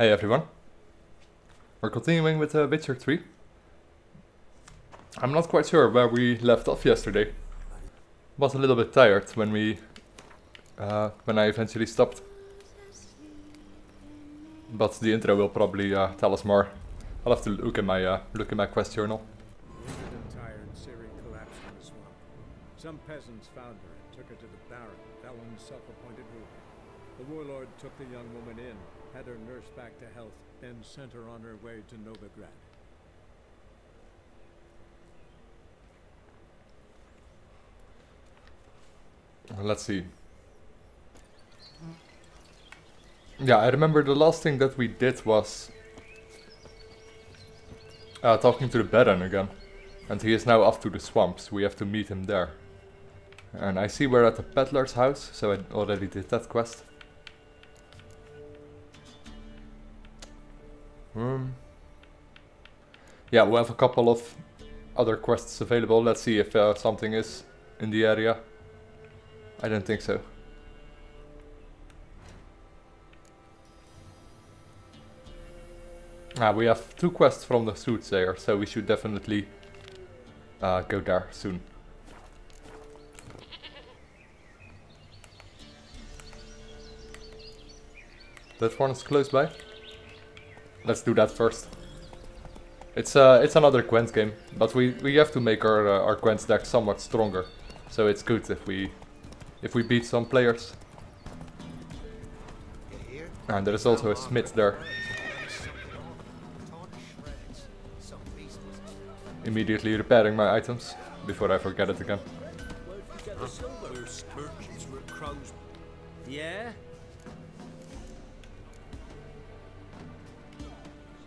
Hey everyone, we're continuing with Witcher 3. I'm not quite sure where we left off yesterday. Was a little bit tired when I eventually stopped. But the intro will probably tell us more. I'll have to look in my quest journal. Tired Ciri collapsed in the swamp. Some peasants found her and took her to the Baron, Valen's self-appointed ruler. The warlord took the young woman in, had her nursed back to health, then sent her on her way to Novigrad. Let's see. Yeah, I remember the last thing that we did was talking to the Baron again. And he is now off to the swamps. We have to meet him there. And I see we're at the peddler's house, so I already did that quest. Yeah, we'll have a couple of other quests available. Let's see if something is in the area. I don't think so. We have 2 quests from the soothsayer, so we should definitely go there soon. That one is close by. Let's do that first. It's another Gwent game, but we have to make our Gwent deck somewhat stronger. So it's good if we beat some players. And there is also a smith there. Immediately repairing my items before I forget it again. Yeah?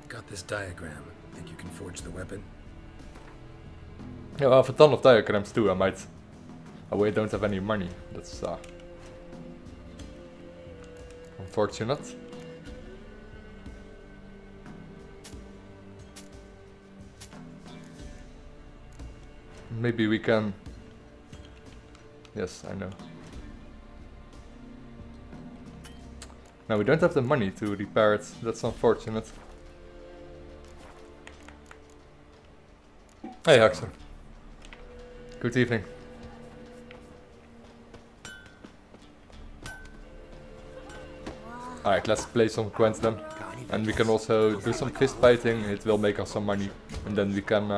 Got this diagram. Think you can forge the weapon? Yeah, I have a ton of diagrams too. I might. Oh, we don't have any money. That's unfortunate. Maybe we can. Yes, I know. No, we don't have the money to repair it. That's unfortunate. Hey, Axel. Good evening. Alright, let's play some Gwent then. And we can also do some fist fighting. It will make us some money. And then we can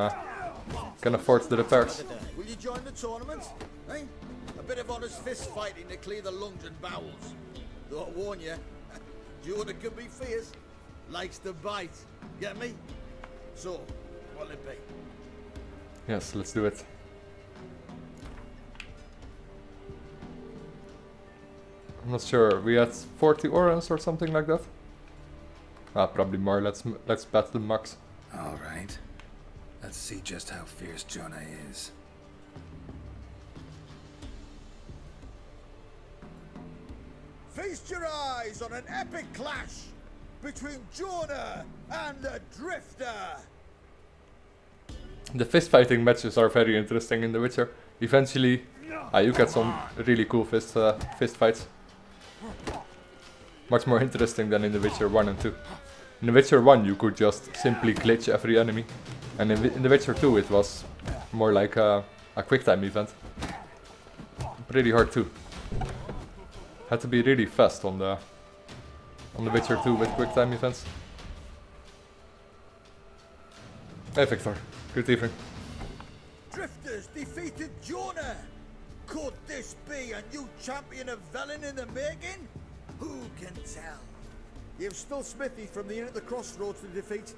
afford the repairs. Will you join the tournament? Eh? A bit of honest fist fighting to clear the lungs and bowels. Though I warn you, Jordan can be fierce. Likes to bite. Get me? So, what'll it be? Yes, let's do it. I'm not sure. We had 40 orans or something like that. Probably more. Let's bet the max. All right. Let's see just how fierce Jonah is. Feast your eyes on an epic clash between Jonah and the Drifter. The fist fighting matches are very interesting in The Witcher. Eventually, you get some really cool fist fights. Much more interesting than in The Witcher 1 and 2. In The Witcher 1 you could just simply glitch every enemy. And in The Witcher 2 it was more like a quick time event. Pretty hard too. Had to be really fast on the Witcher 2 with quick time events. Hey Victor, good evening. Drifters defeated Jonah. Could this be a new champion of Velen in the making? Who can tell? You've still Smithy from the inn at the crossroads to defeat,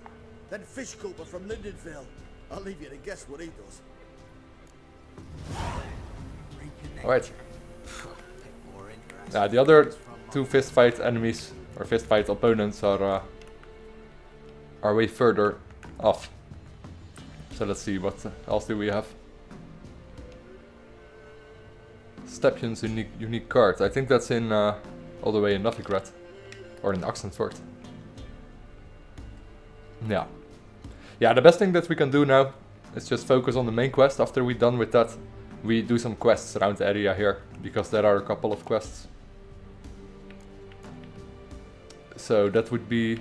then Fishcooper from Lindenville. I'll leave you to guess what he does. Alright. The other 2 fist fight enemies, or fist fight opponents, are way further off. So let's see, what else do we have? Stepion's unique card. I think that's in all the way in Novigrad. Or in Oxenford. Yeah. Yeah, the best thing that we can do now is just focus on the main quest. After we're done with that, we do some quests around the area here. Because there are a couple of quests. So that would be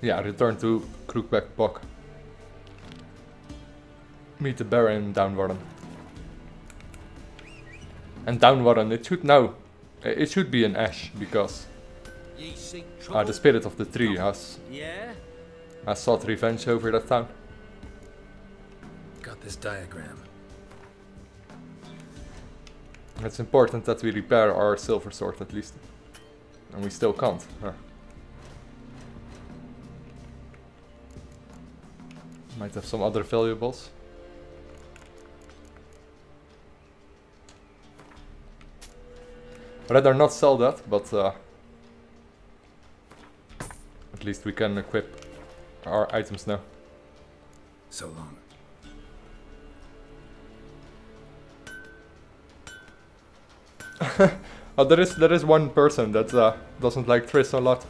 Yeah, return to Crookback Bog. Meet the Baron in Downwarren. And Downwarren, it should now... It should be an ash, because... the spirit of the tree has sought revenge over that town. Got this diagram. It's important that we repair our silver sword at least. And we still can't. Huh. Might have some other valuables. Rather not sell that, but at least we can equip our items now. So long. Oh, there is one person that doesn't like Triss a lot.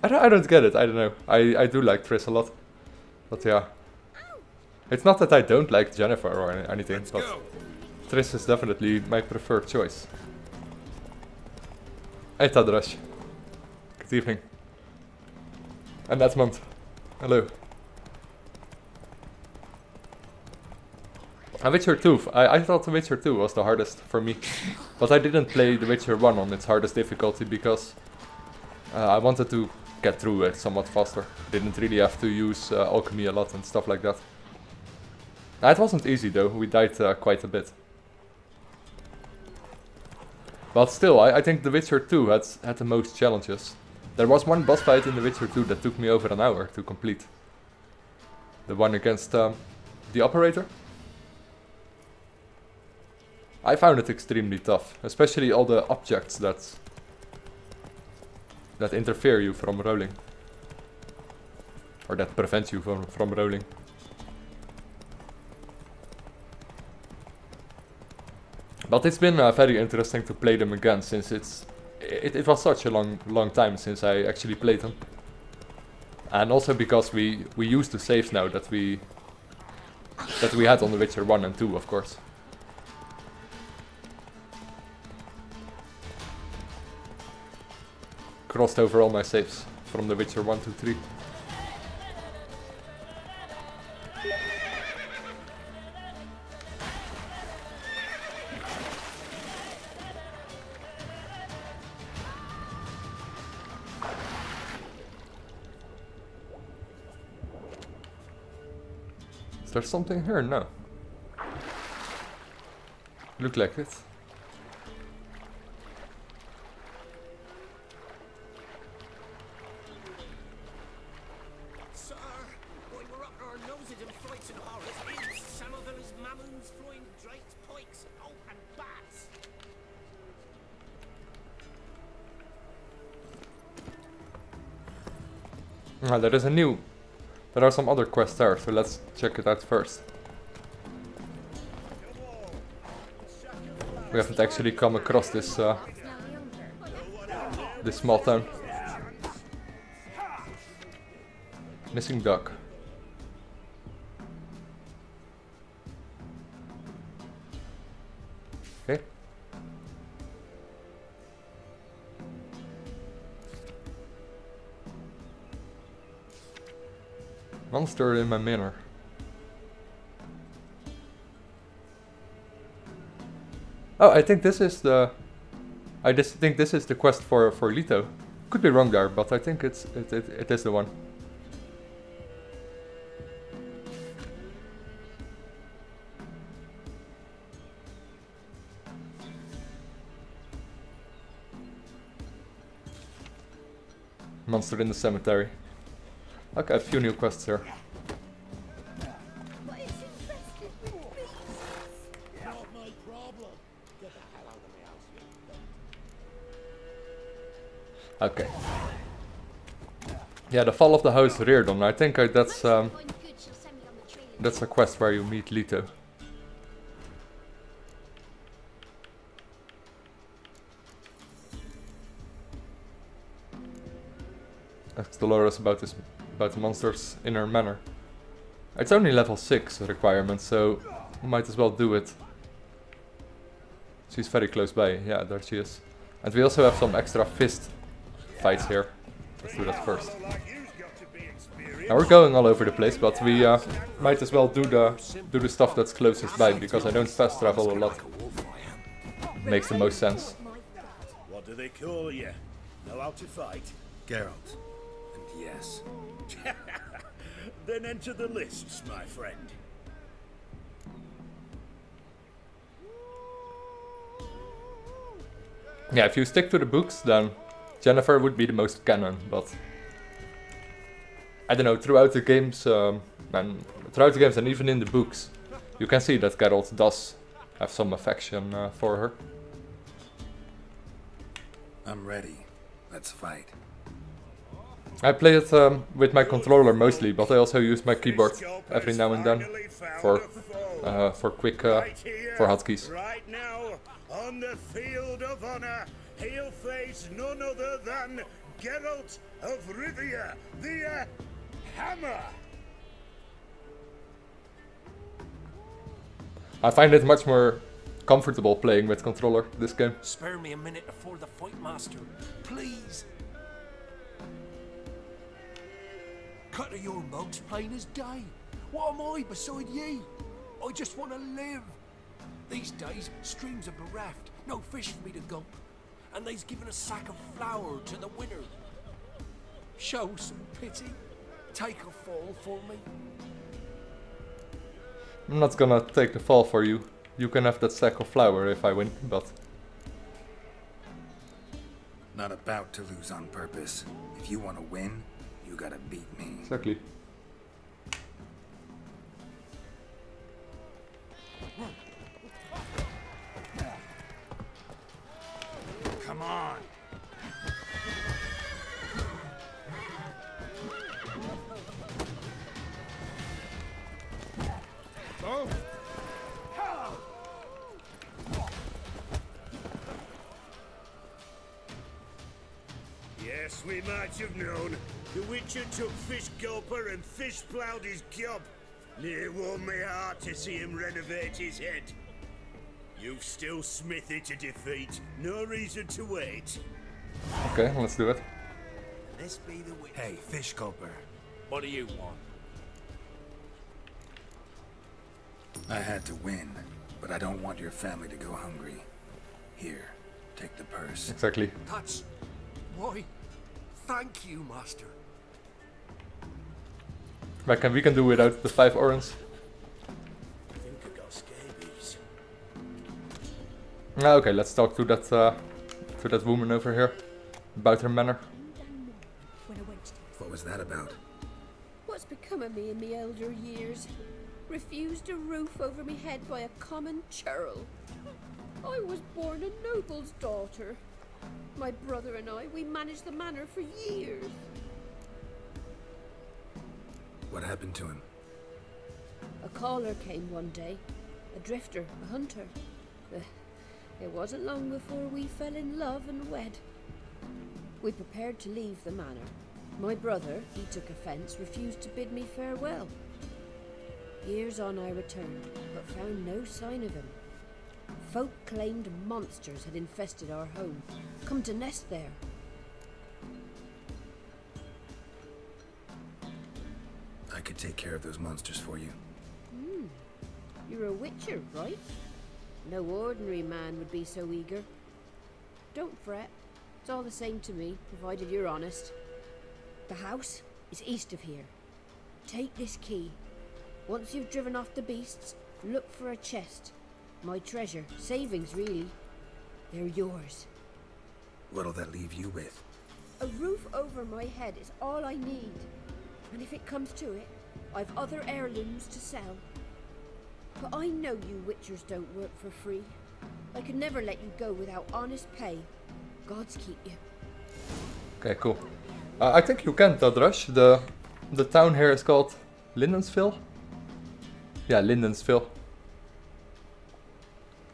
I don't get it. I don't know. I do like Triss a lot, but yeah, it's not that I don't like Jennifer or anything, but Triss is definitely my preferred choice. Hey Tadrash. Good evening. And that's month. Hello. And Witcher 2, I thought The Witcher 2 was the hardest for me, but I didn't play The Witcher 1 on its hardest difficulty because I wanted to get through it somewhat faster. Didn't really have to use alchemy a lot and stuff like that. It wasn't easy though, we died quite a bit. But still, I think The Witcher 2 had the most challenges. There was one boss fight in The Witcher 2 that took me over an hour to complete. The one against the operator. I found it extremely tough, especially all the objects that interfere you from rolling. Or that prevent you from rolling. But it's been very interesting to play them again, since it was such a long time since I actually played them. And also because we use the saves now that we had on The Witcher 1 and 2, of course. Crossed over all my saves from The Witcher 1 to 3. Is there something here? No. Look like it. There are some other quests there, so let's check it out first. We haven't actually come across this this small town. Missing duck. Okay. Monster in my manor. Oh, I think this is the... I just think this is the quest for Leto. Could be wrong there, but I think it is the one. Monster in the cemetery. Okay, a few new quests here. Okay. Yeah, the fall of the house Reardon. I think that's a quest where you meet Leto. Ask Dolores about the monster's inner manor. It's only level 6 requirement, so we might as well do it. She's very close by. Yeah, there she is. And we also have some extra fist fights here. Let's do that first. Now we're going all over the place, but we might as well do the stuff that's closest by, because I don't fast travel a lot. Makes the most sense. What do they call you? Know how to fight? Geralt. And yes. Then enter the lists, my friend. Yeah, if you stick to the books, then Jennifer would be the most canon, but I don't know, throughout the games and even in the books, you can see that Geralt does have some affection for her. I'm ready. Let's fight. I play it with my controller mostly, but I also use my keyboard every now and then for quick for hotkeys. Right now, on the field of honor, he'll face none other than Geralt of Rivia, the Hammer. I find it much more comfortable playing with controller this game. Spare me a minute before the fight, master, please. Cut of your mugs plain as day. What am I beside ye? I just want to live. These days, streams are bereft, no fish for me to gulp, and they's given a sack of flour to the winner. Show some pity. Take a fall for me. I'm not gonna take the fall for you. You can have that sack of flour if I win, but... Not about to lose on purpose. If you want to win, you gotta beat me. Exactly. Come on. Oh! Yes, we might have known. The Witcher took Fish Gulper and fish ploughed his gob. Near warmed me heart to see him renovate his head. You've still Smithy to defeat. No reason to wait. Okay, let's do it. This be the Witcher. Hey, Fish Gulper. What do you want? I had to win, but I don't want your family to go hungry. Here, take the purse. Exactly. That's... why, thank you, master. We can do without the 5 orange. I think I got scabies. Okay, let's talk to that woman over here about her manner. When I went to What was that about? what's become of me in me elder years? Refused a roof over me head by a common churl. I was born a noble's daughter. My brother and I, we managed the manor for years. What happened to him? A caller came one day, a drifter, a hunter. It wasn't long before we fell in love and wed. We prepared to leave the manor. My brother, he took offence, refused to bid me farewell. Years on I returned, but found no sign of him. Folk claimed monsters had infested our home, come to nest there. I could take care of those monsters for you. You're a witcher, right? No ordinary man would be so eager. Don't fret. It's all the same to me, provided you're honest. The house is east of here. Take this key. Once you've driven off the beasts, look for a chest. My treasure, savings really. They're yours. What'll that leave you with? A roof over my head is all I need. And if it comes to it, I've other heirlooms to sell. But I know you witchers don't work for free. I could never let you go without honest pay. Gods keep you. Okay, cool. I think you can, Tadrush. The town here is called Lindensville. Yeah, Lindensville.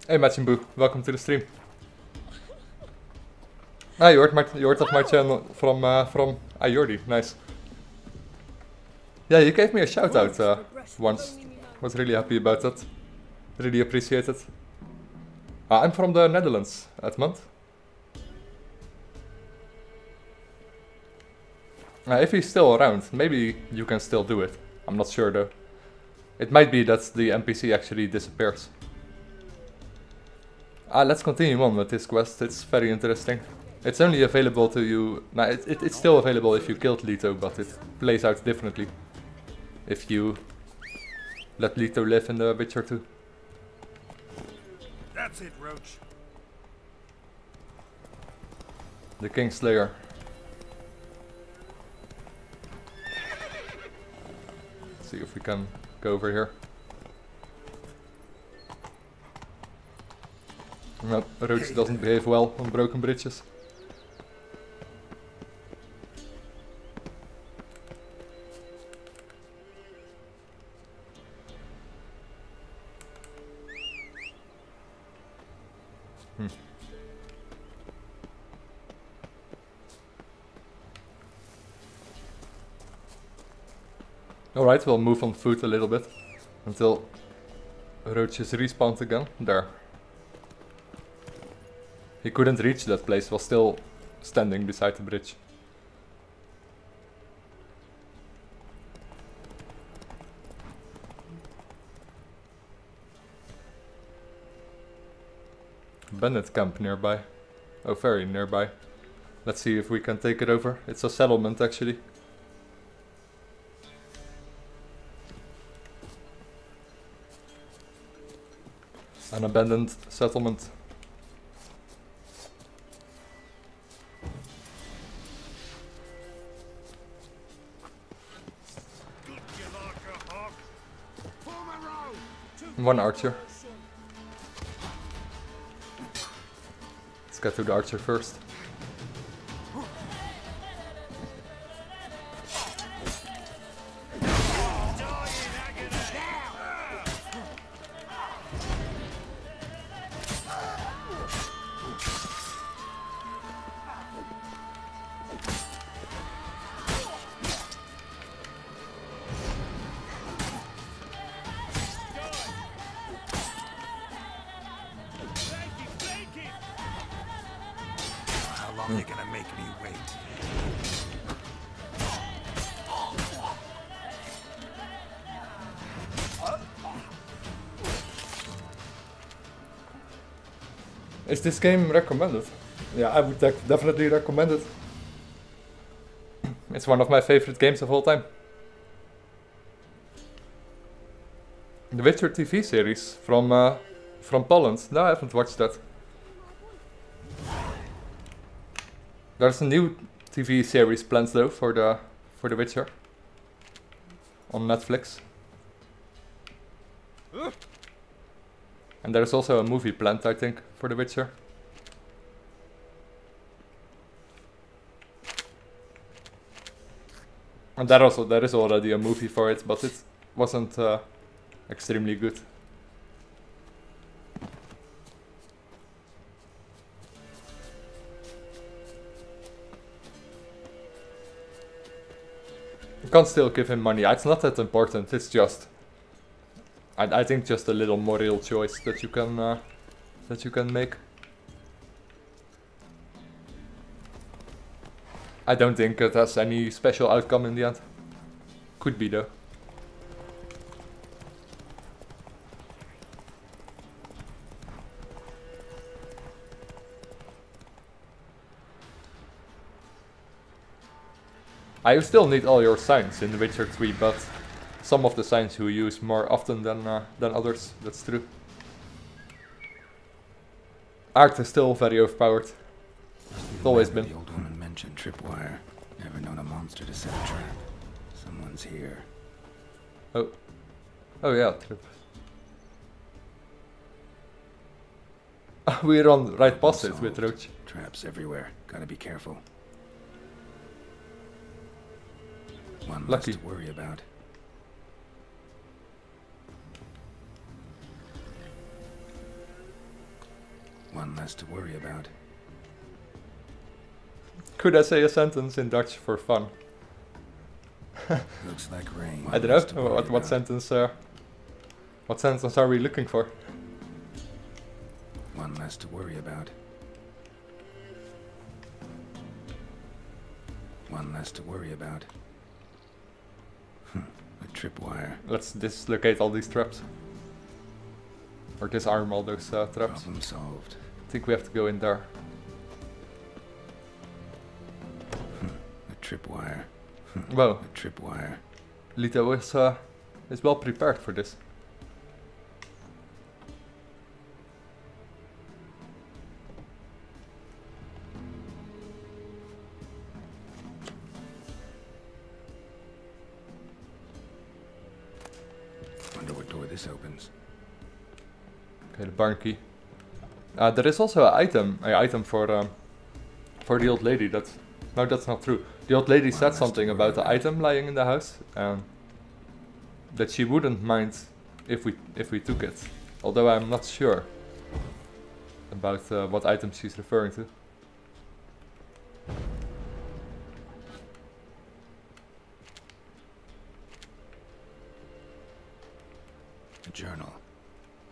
Hey Matchimbu, welcome to the stream. Ah, you heard of my channel from Jordi, nice. Yeah, you gave me a shout out once. Was really happy about that. Really appreciate it. I'm from the Netherlands, Edmund. If he's still around, maybe you can still do it. I'm not sure though. It might be that the NPC actually disappears. Let's continue on with this quest, it's very interesting. It's only available to you... Nah, it's still available if you killed Leto, but it plays out differently if you let Leto live in The Witcher 2. That's it, Roach. The Kingslayer. Let's see if we can go over here. No, Roach doesn't behave well on broken bridges. Alright, we'll move on foot a little bit until Roach is respawned again. There. He couldn't reach that place, was still standing beside the bridge. Bandit camp nearby. Oh, very nearby. Let's see if we can take it over. It's a settlement actually. An abandoned settlement. One archer. Let's get to the archer first. They're gonna make me wait. Is this game recommended? Yeah, I would definitely recommend it. It's one of my favorite games of all time. The Witcher TV series from Poland. No, I haven't watched that. There's a new TV series planned though for the Witcher on Netflix. And there's also a movie planned, I think, for The Witcher. And there is already a movie for it, but it wasn't extremely good. You can still give him money. It's not that important. It's just, I think, just a little moral choice that you can make. I don't think it has any special outcome in the end. Could be though. I still need all your signs in The Witcher 3, but some of the signs you use more often than others, that's true. Art is still very overpowered. It's always been. The old woman mentioned tripwire. Never known a monster to set a trap. Someone's here. Oh yeah, trip. We run right past it with Roach. Traps everywhere. Gotta be careful. One less Lucky. to worry about. One less to worry about. Could I say a sentence in Dutch for fun? Looks like rain. I don't know. What sentence? What sentence are we looking for? One less to worry about. One less to worry about. A tripwire. Let's dislocate all these traps. Or disarm all those traps. Problem solved. I think we have to go in there. A tripwire. Whoa. A tripwire. Lito is well prepared for this. Wonder what door this opens. Okay, the barn key. There is also an item for the old lady. No, that's not true. The old lady said something about the item lying in the house, that she wouldn't mind if we took it. Although I'm not sure about what item she's referring to. A journal.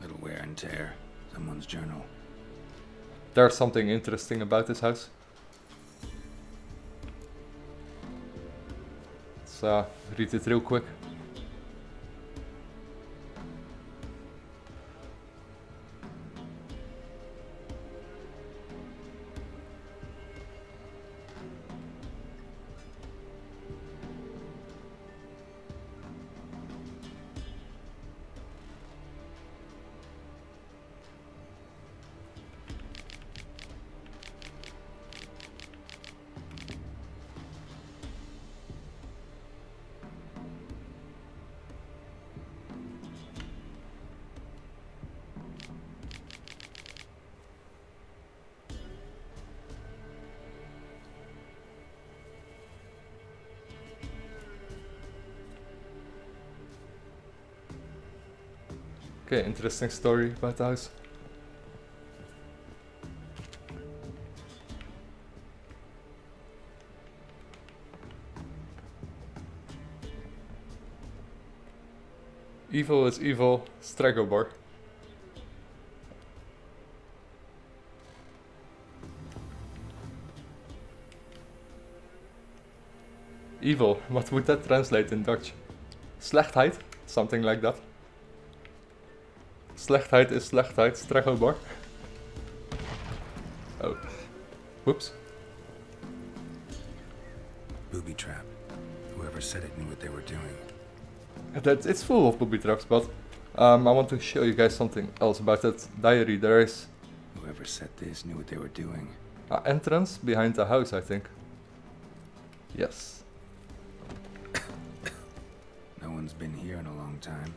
Little wear and tear. Someone's journal. There's something interesting about this house. Let's read it real quick. Okay, interesting story about the house. Evil is evil, Stragobor. Evil, what would that translate in Dutch? Slechtheid? Something like that. Slechtheid is slechtheid, Stragobor. Oh. Whoops. Booby trap. Whoever said it knew what they were doing. It's full of booby traps, but I want to show you guys something else about that diary. There is Whoever said this knew what they were doing. an entrance behind the house, I think. Yes. No one's been here in a long time.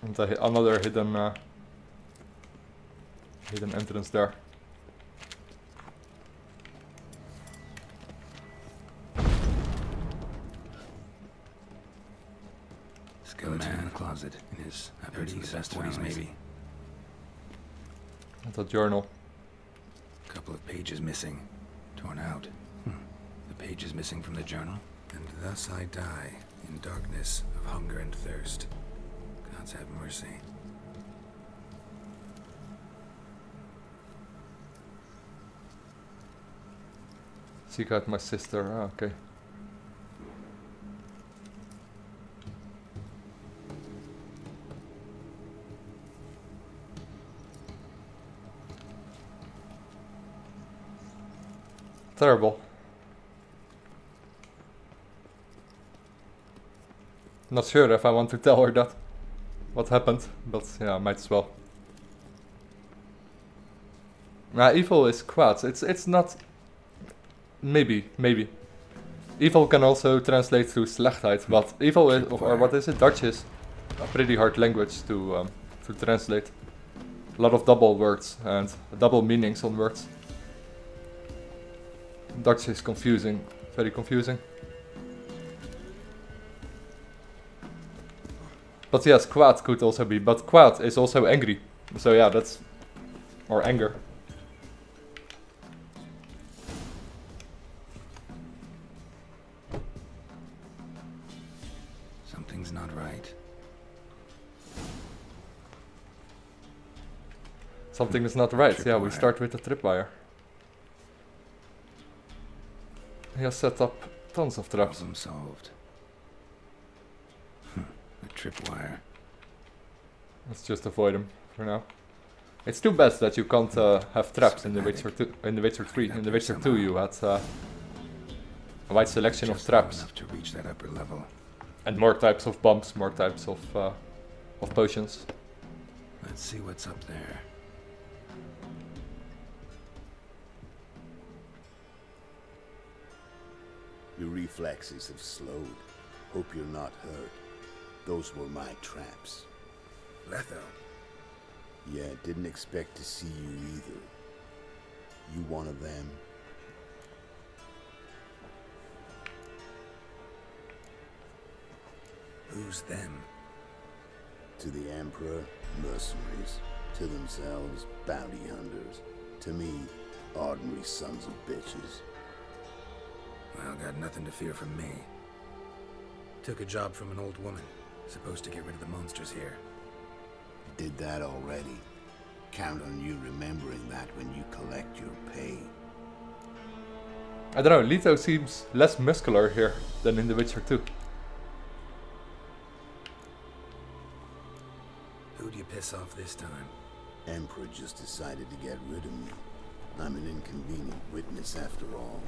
And another hidden entrance there. Skeleton in the closet. In his pretty best 40s, maybe. And a journal. A couple of pages missing. Torn out. The page is missing from the journal. And thus I die in darkness of hunger and thirst. Gods have mercy. Seek out my sister. Ah, okay. Terrible. Not sure if I want to tell her that. What happened, but yeah, might as well. Evil is kwaad. It's not. Maybe. Evil can also translate to slechtheid, but evil is, or what is it? Dutch is a pretty hard language to translate. A lot of double words and double meanings on words. Dutch is confusing, very confusing. But yes, kwaad could also be, but kwaad is also angry. So yeah, that's... or anger. Something's not right. Something is not right. Yeah, we Tripwire. start with the tripwire. He has set up tons of traps. Problem solved. A tripwire. Let's just avoid them for now. It's too bad that you can't have traps in The Witcher 2, in The Witcher 3. In The Witcher 2 you had a wide selection of Just long traps. enough to reach that upper level. And more types of bombs, more types of potions. Let's see what's up there. Your reflexes have slowed. Hope you're not hurt. Those were my traps. Letho. Yeah, didn't expect to see you either. You one of them? Who's them? To the Emperor, mercenaries. To themselves, bounty hunters. To me, ordinary sons of bitches. Well, got nothing to fear from me. Took a job from an old woman. Supposed to get rid of the monsters here. Did that already. Count on you remembering that when you collect your pay. I don't know, Leto seems less muscular here than in The Witcher 2. Who'd you piss off this time? Emperor just decided to get rid of me. I'm an inconvenient witness after all.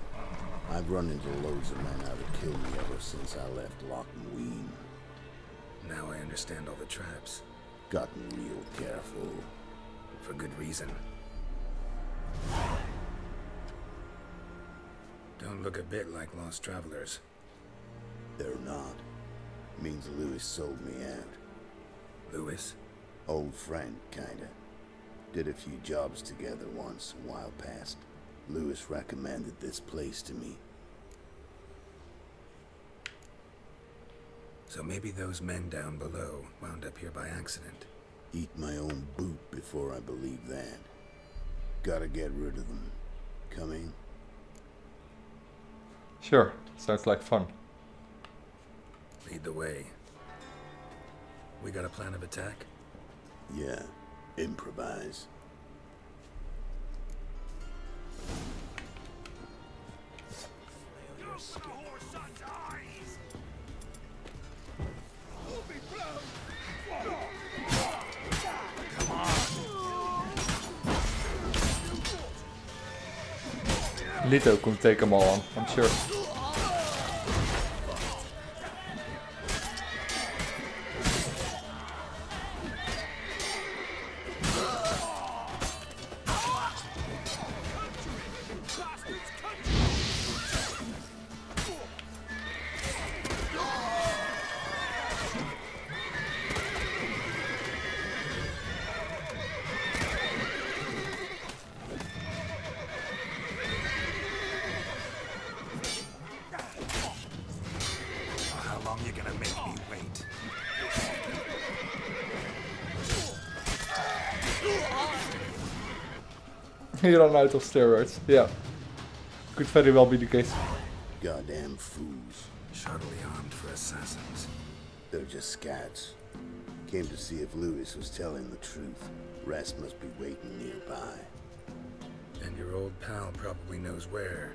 I've run into loads of men out to kill me ever since I left Loch and Ween. Now I understand all the traps. Gotten real careful. For good reason. Don't look a bit like lost travelers. They're not. Means Lewis sold me out. Lewis? Old friend, kinda. Did a few jobs together once, a while past. Lewis recommended this place to me. So maybe those men down below wound up here by accident. Eat my own boot before I believe that. Gotta get rid of them. Coming? Sure, sounds like fun. Lead the way. We got a plan of attack? Yeah, improvise. Leto can take them all on, I'm sure. He ran out of steroids, yeah. Could very well be the case. Goddamn fools. Shoddily armed for assassins. They're just scouts. Came to see if Lewis was telling the truth. Rest must be waiting nearby. And your old pal probably knows where.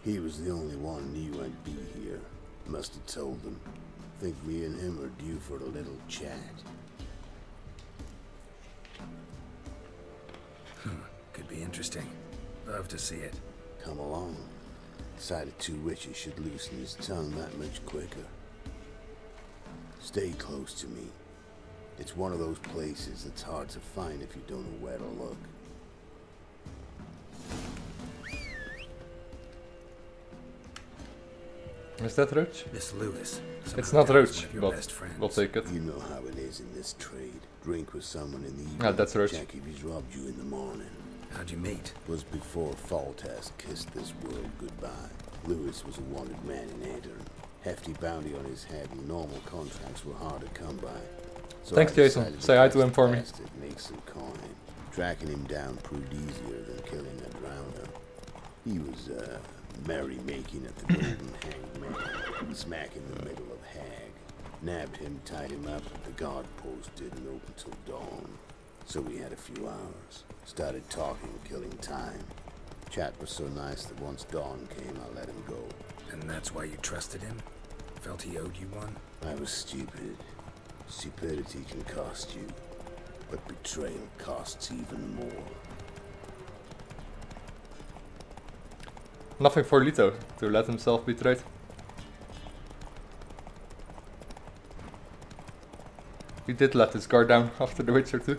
He was the only one knew I'd be here. Must have told them. Think me and him are due for a little chat. Could be interesting. Love to see it. Come along. Decided two witches should loosen his tongue that much quicker. Stay close to me. It's one of those places that's hard to find if you don't know where to look. Is that Roach? Miss Lewis. It's not Roach, your but best friends. we'll take it. You know how it is in this trade. Drink with someone in the evening. Ah, that's Roach. Check if he's robbed you in the morning. How'd you meet? Was before Faltas kissed this world goodbye. Lewis was a wanted man in Aedirn. Hefty bounty on his head and normal contracts were hard to come by. So Thanks, I Jason. decided Say hi to test him for me. the bastard, make some coin. Tracking him down proved easier than killing a drowner. He was, merry-making at the Golden Hanged Man, smack in the middle of Hag. Nabbed him, tied him up, but the guard post didn't open till dawn. So we had a few hours. Started talking, killing time. Chat was so nice that once dawn came, I let him go. And that's why you trusted him? Felt he owed you one? I was stupid. Stupidity can cost you, but betrayal costs even more. Nothing for Lito to let himself be betrayed. He did let his guard down after The Witcher 2.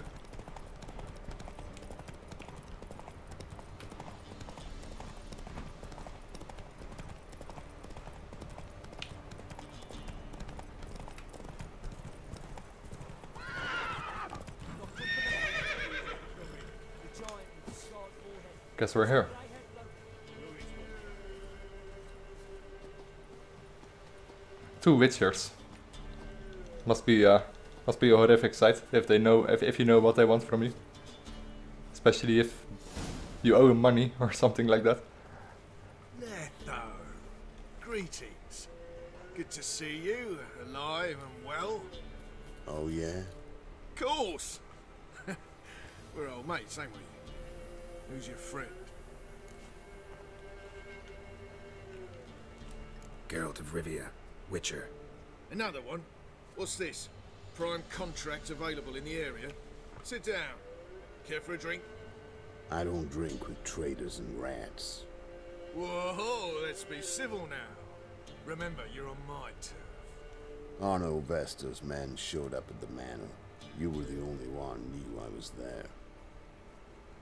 Guess we're here. Two Witchers. Must be a horrific sight if they know if you know what they want from you. Especially if you owe them money or something like that. Letho, greetings. Good to see you, alive and well. Oh yeah? Course. We're old mates, ain't we? Who's your friend? Geralt of Rivia, Witcher. Another one? What's this? Prime contract available in the area? Sit down. Care for a drink? I don't drink with traitors and rats. Whoa, let's be civil now. Remember, you're on my turf. Arno Vestor's men showed up at the manor. You were the only one knew I was there.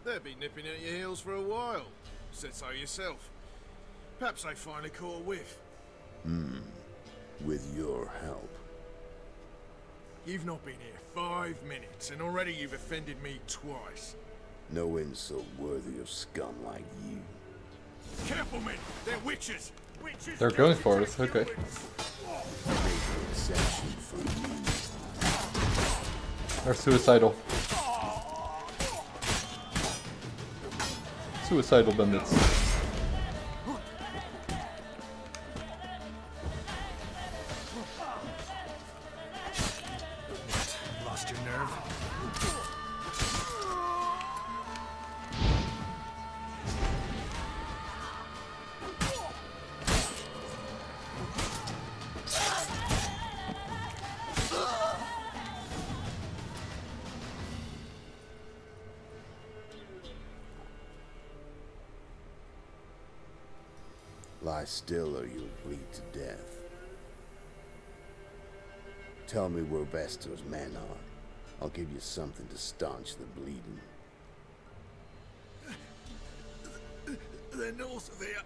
They'll be nipping at your heels for a while. Said so yourself. Perhaps they finally caught a whiff. With your help. You've not been here 5 minutes, and already you've offended me twice. No insult worthy of scum like you. Careful, men! They're witches! Witches! They're going for it, okay. Make an exception for you. They're suicidal. Suicidal bandits. Lost your nerve? Lie still or you'll bleed to death. Tell me where Vestor's men are. I'll give you something to staunch the bleeding. They're north of here.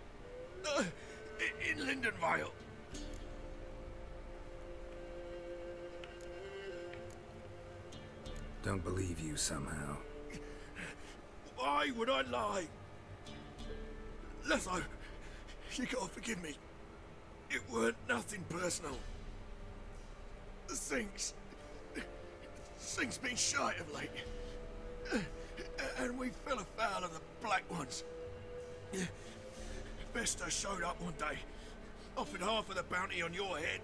In Lindenvale. Don't believe you somehow. Why would I lie? Letho, you gotta forgive me. It weren't nothing personal. Things been shy of late. And we fell afoul of the Black Ones. Vestor showed up one day, offered half of the bounty on your head,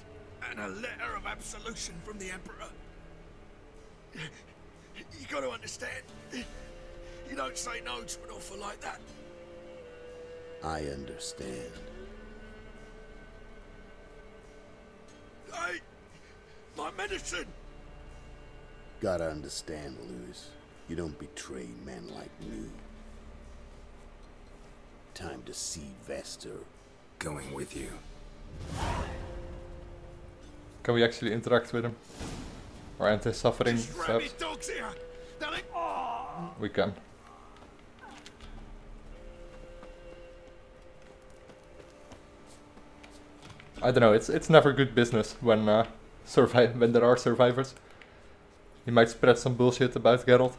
and a letter of absolution from the Emperor. You gotta understand, you don't say no to an offer like that. I understand. Hey, my medicine! Gotta understand, Lewis. You don't betray men like me. Time to see Vestor. Going with you. Can we actually interact with him? Or end his suffering, Just ram perhaps? these dogs here! Now they... We can. I don't know, it's never good business when when there are survivors. He might spread some bullshit about Geralt.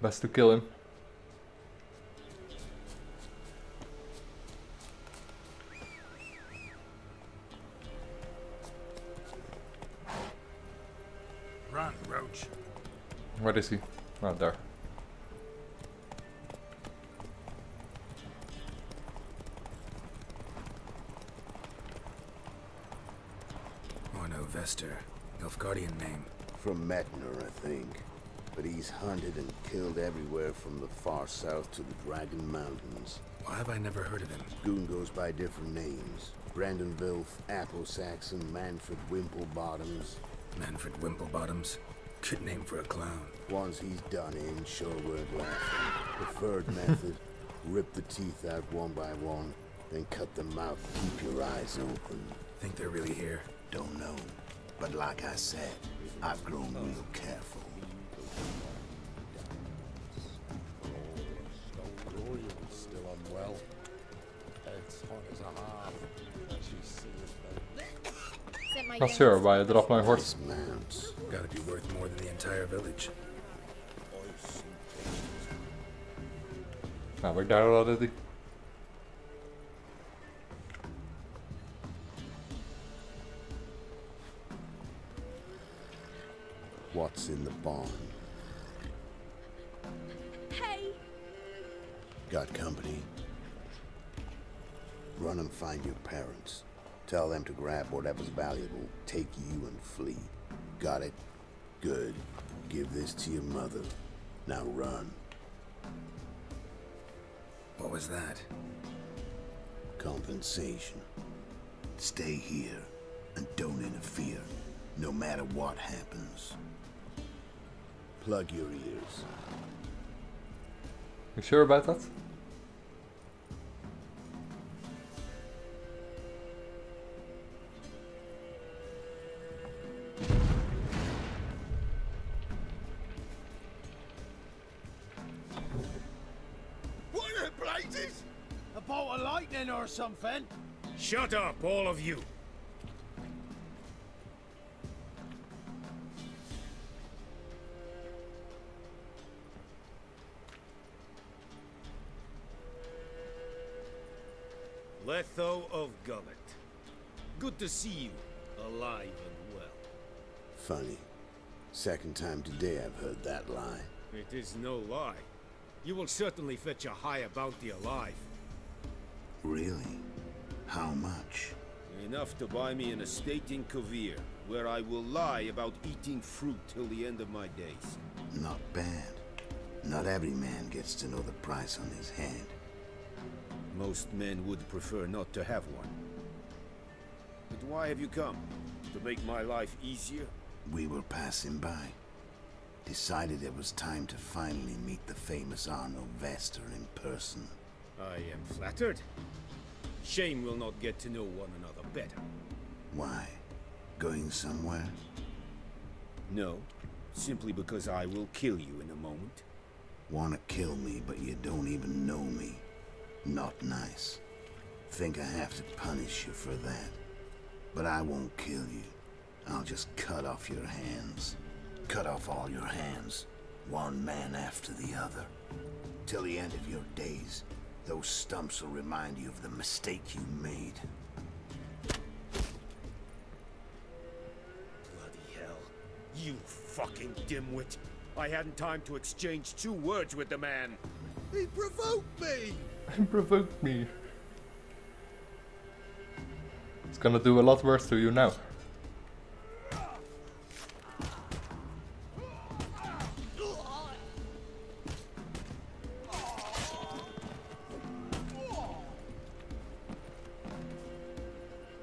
Best to kill him. Run, Roach. Where is he? Oh, there. Orno Vestor. Nilfgaardian name. From Metner, I think. but he's hunted and killed everywhere from the far south to the Dragon Mountains. Why have I never heard of him? Goon goes by different names. Brandon Vilf, Apple Saxon, Manfred Wimplebottoms. Manfred Wimplebottoms? Good name for a clown. Ones he's done in sure weren't laughing. Preferred method, rip the teeth out one by one, then cut the mouth, keep your eyes open. Think they're really here? Don't know. But like I said, I've grown real careful. Still unwell. Head's hot as a half. She's Not sure why I dropped my horse. Mounts. Gotta be worth more than the entire village. Nou, we're there already. What's in the barn? Hey! Got company? Run and find your parents. Tell them to grab whatever's valuable, take you and flee. Got it? Good. Give this to your mother. Now run. What was that? Compensation. Stay here and don't interfere, no matter what happens. Plug your ears. You sure about that? What the blazes? A bolt of lightning or something? Shut up, all of you. Letho of Gullet. Good to see you, alive and well. Funny. Second time today I've heard that lie. It is no lie. You will certainly fetch a higher bounty alive. Really? How much? Enough to buy me an estate in Kavir, where I will lie about eating fruit till the end of my days. Not bad. Not every man gets to know the price on his head. Most men would prefer not to have one. But why have you come? To make my life easier? We were passing by. Decided it was time to finally meet the famous Arnold Vester in person. I am flattered. Shame we'll not get to know one another better. Why? Going somewhere? No, simply because I will kill you in a moment. Wanna kill me, but you don't even know me. Not nice. Think I have to punish you for that. But I won't kill you. I'll just cut off your hands. Cut off all your hands, one man after the other. Till the end of your days, those stumps will remind you of the mistake you made. Bloody hell. You fucking dimwit. I hadn't time to exchange 2 words with the man. He provoked me! He provoked me. It's gonna do a lot worse to you now.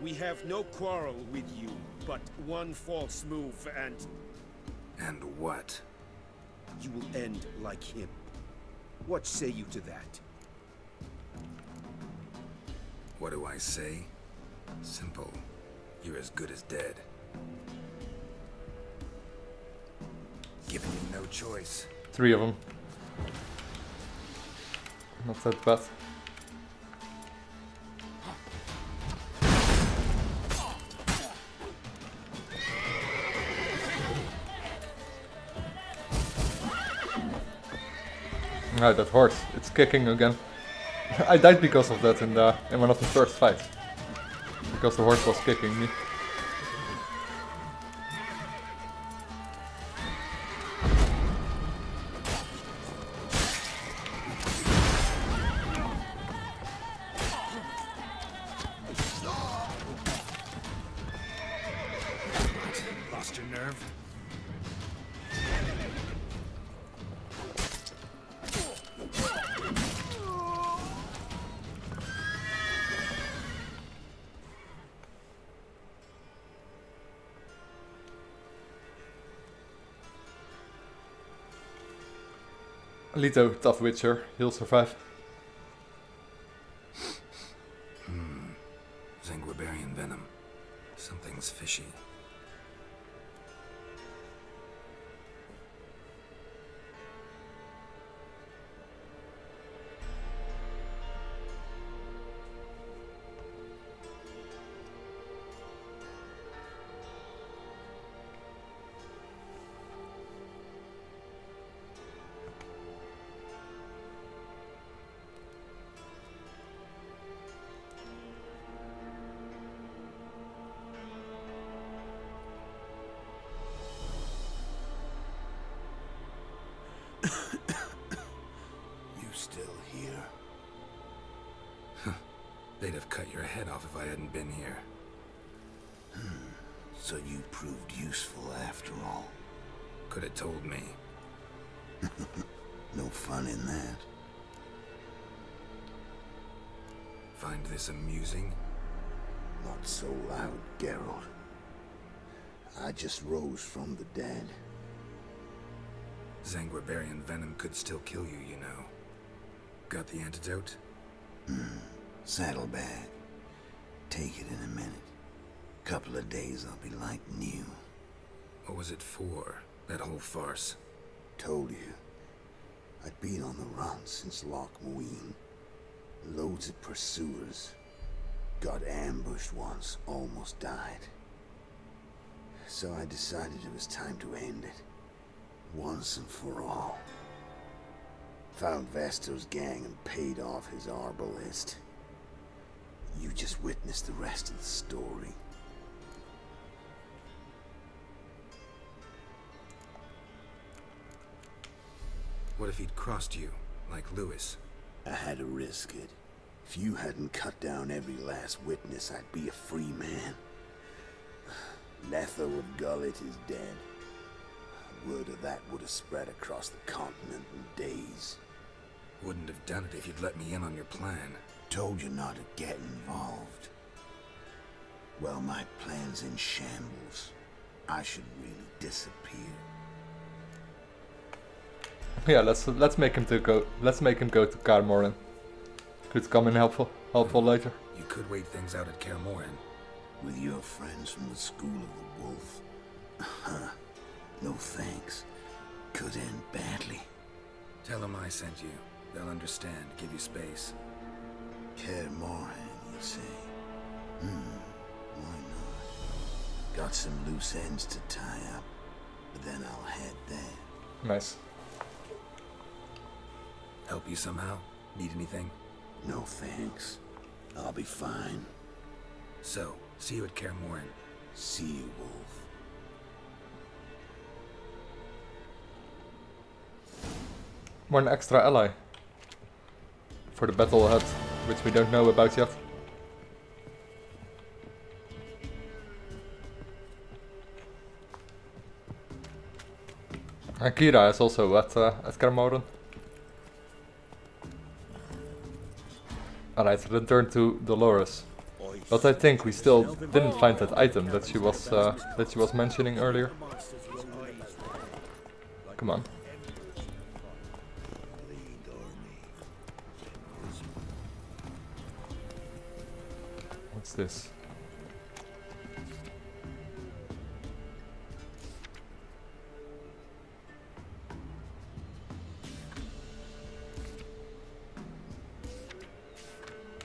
We have no quarrel with you, but one false move and And what? you will end like him. What say you to that? What do I say? Simple. You're as good as dead. Giving me no choice. 3 of them. Not that bad. Ah, that horse, it's kicking again. I died because of that in one of the first fights. Because the horse was kicking me. Lost your nerve? Leto, tough witcher, he'll survive. Zanguibarian venom. Something's fishy. You still here? They'd have cut your head off if I hadn't been here. So you proved useful after all. Could have told me. No fun in that. Find this amusing? Not so loud, Geralt. I just rose from the dead. Zanguibarian venom could still kill you, you know. Got the antidote? Saddlebag. Take it in a minute. Couple of days I'll be like new. What was it for, that whole farce? Told you. I'd been on the run since Loch Muin. Loads of pursuers. Got ambushed once, almost died. So I decided it was time to end it. Once and for all. Found Vasto's gang and paid off his arbalist. You just witnessed the rest of the story. What if he'd crossed you, like Lewis? I had to risk it. If you hadn't cut down every last witness, I'd be a free man. Letho of Gullet is dead. Word of that would have spread across the continent in days. Wouldn't have done it if you'd let me in on your plan. Told you not to get involved. Well, my plan's in shambles. I should really disappear. Yeah, let's make him go. Let's make him go to Kaer Morhen. Could come in helpful later. You could wait things out at Kaer Morhen. With your friends from the School of the Wolf. No thanks. Could end badly. Tell them I sent you. They'll understand, give you space. Kaer Morhen, you say? Why not? Got some loose ends to tie up, but then I'll head there. Nice. Help you somehow? Need anything? No thanks. I'll be fine. So, see you at Kaer Morhen. See you, Wolf. One extra ally. For the battle ahead, which we don't know about yet. And Kira is also at Kaer Morhen. Alright, return to Dolores. But I think we still didn't find that item that she was mentioning earlier. Come on. What's this?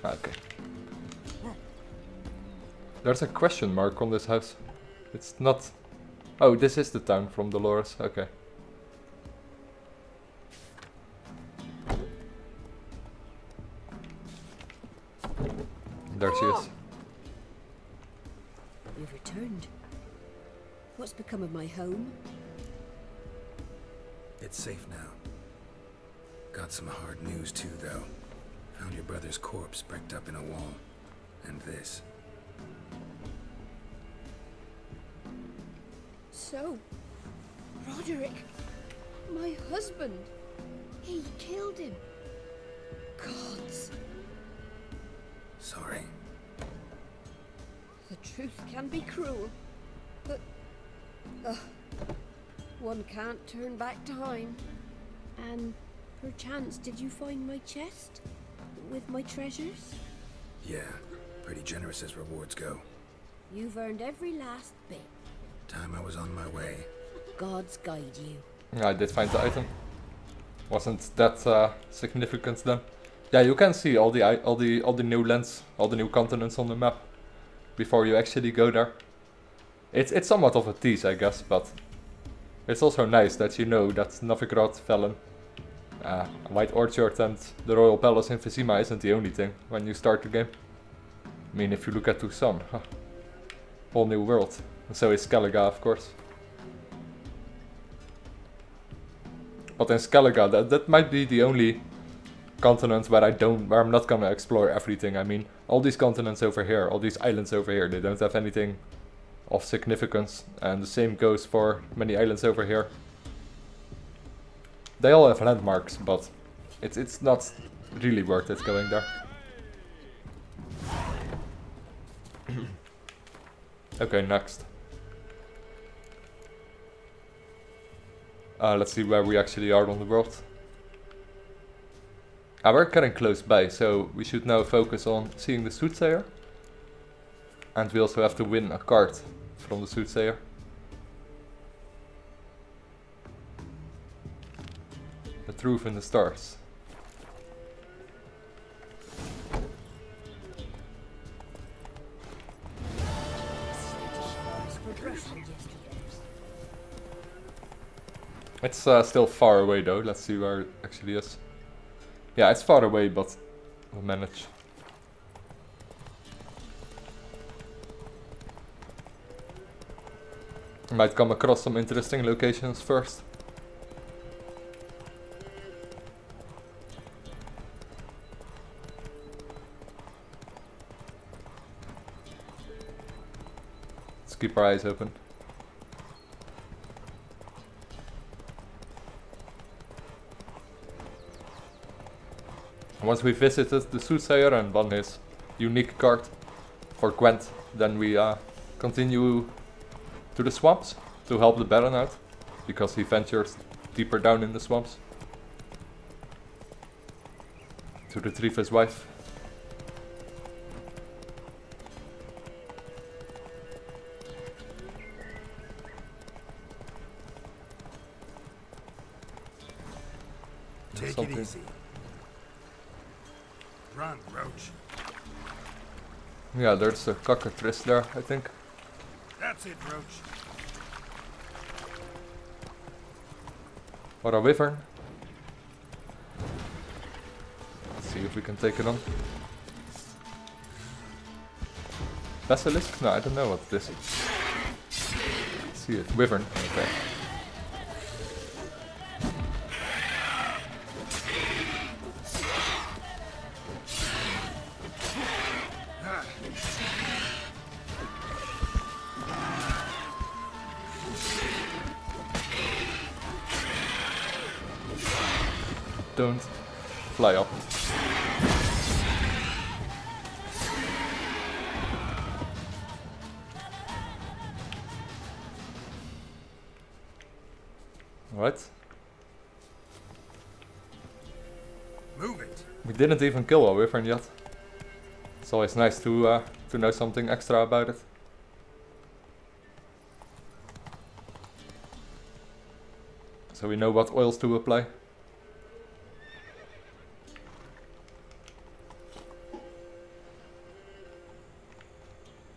Okay. There's a question mark on this house. It's not... Oh, this is the town from Dolores. Okay. There she is. You've returned. What's become of my home? It's safe now. Got some hard news too, though. Found your brother's corpse bricked up in a wall. And this. So, Roderick, my husband, he killed him. Gods. Sorry. The truth can be cruel, but one can't turn back time. And Perchance, did you find my chest? With my treasures? Yeah, pretty generous as rewards go. You've earned every last bit. Time I was on my way. Gods guide you. Yeah, I did find the item. Wasn't that significant then? Yeah, you can see all the new lands, all the new continents on the map before you actually go there. It's somewhat of a tease, I guess, but it's also nice that you know that Novigrad, Velen, White Orchard and the Royal Palace in Vizima isn't the only thing when you start the game. I mean, if you look at Tucson, whole new world. And so is Skellige, of course. But in Skellige, that might be the only continent where I'm not gonna explore everything. I mean, all these continents over here, all these islands over here, they don't have anything of significance, and the same goes for many islands over here. They all have landmarks, but it's not really worth it going there. Okay, next. Let's see where we actually are on the world. We're getting close by, so we should now focus on seeing the Soothsayer. And we also have to win a card from the Soothsayer. The Truth in the Stars. It's still far away though, let's see where it actually is. Yeah, it's far away, but we'll manage. I might come across some interesting locations first. Let's keep our eyes open. Once we visited the Soothsayer and won his unique card for Gwent, then we continue to the swamps to help the Baron out, because he ventures deeper down in the swamps to retrieve his wife. Take it easy. Run, Roach. Yeah, there's a cockatrice there, I think. That's it, Roach. Or a wyvern. Let's see if we can take it on. Basilisk? No, I don't know what this is. See it, wyvern. Okay. Don't fly up. What? Move it. We didn't even kill a wyvern yet. It's always nice to know something extra about it. So we know what oils to apply.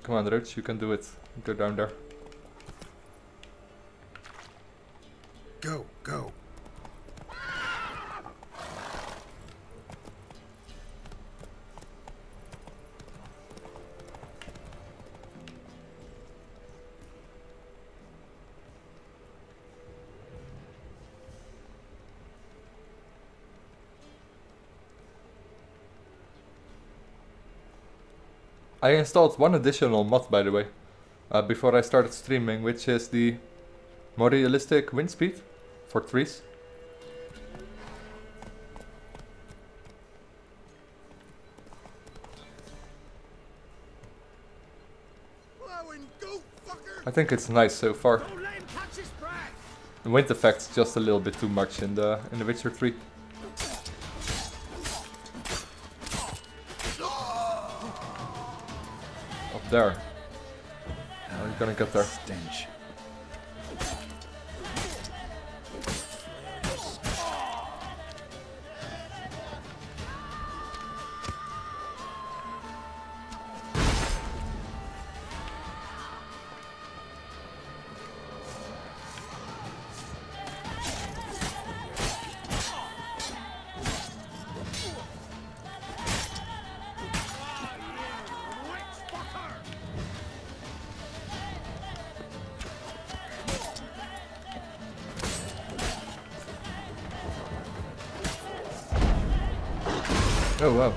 Come on, Roach, you can do it. Go down there. Go, go. I installed one additional mod, by the way, before I started streaming, which is the more realistic wind speed for trees. I think it's nice so far. The wind effect's just a little bit too much in the Witcher 3. Up there. How are you gonna get there? Stench. Oh wow.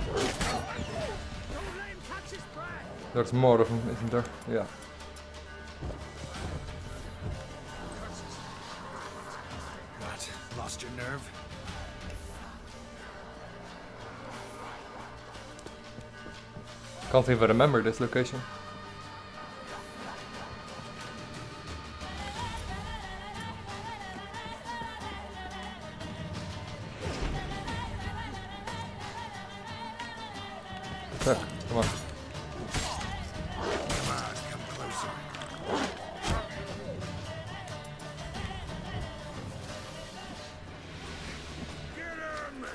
There's more of them, isn't there? Yeah. What? Lost your nerve? Can't even remember this location. Look, come on. Come on, come closer. Get him!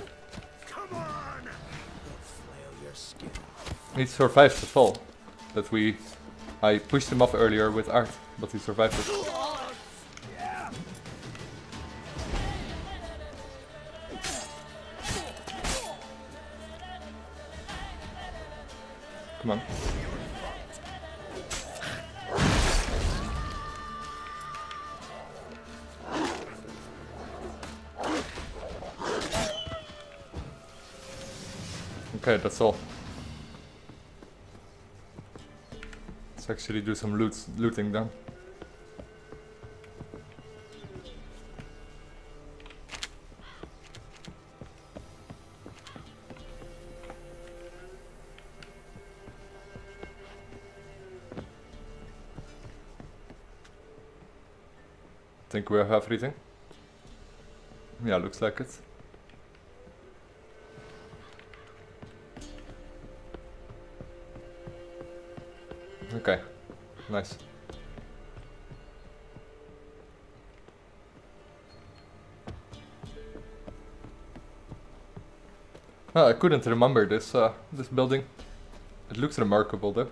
Come on! Flail your skin. He survived the fall. I pushed him off earlier with art, but he survived it. Come on. Okay, that's all. Let's actually do some looting then. Think we have everything? Yeah, looks like it. Okay, nice. Oh, I couldn't remember this this building. It looks remarkable though.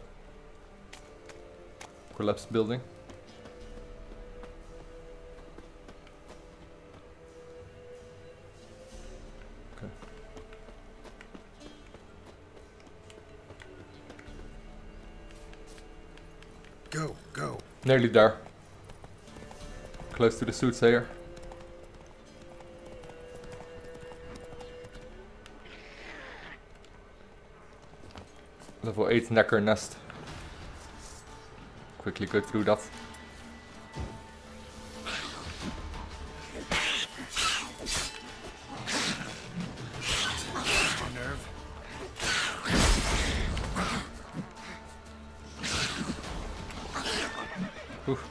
Collapsed building. Okay. Go, go. Nearly there. Close to the soothsayer. Level 8 Necker nest. Quickly go through that. Nerve. Oof.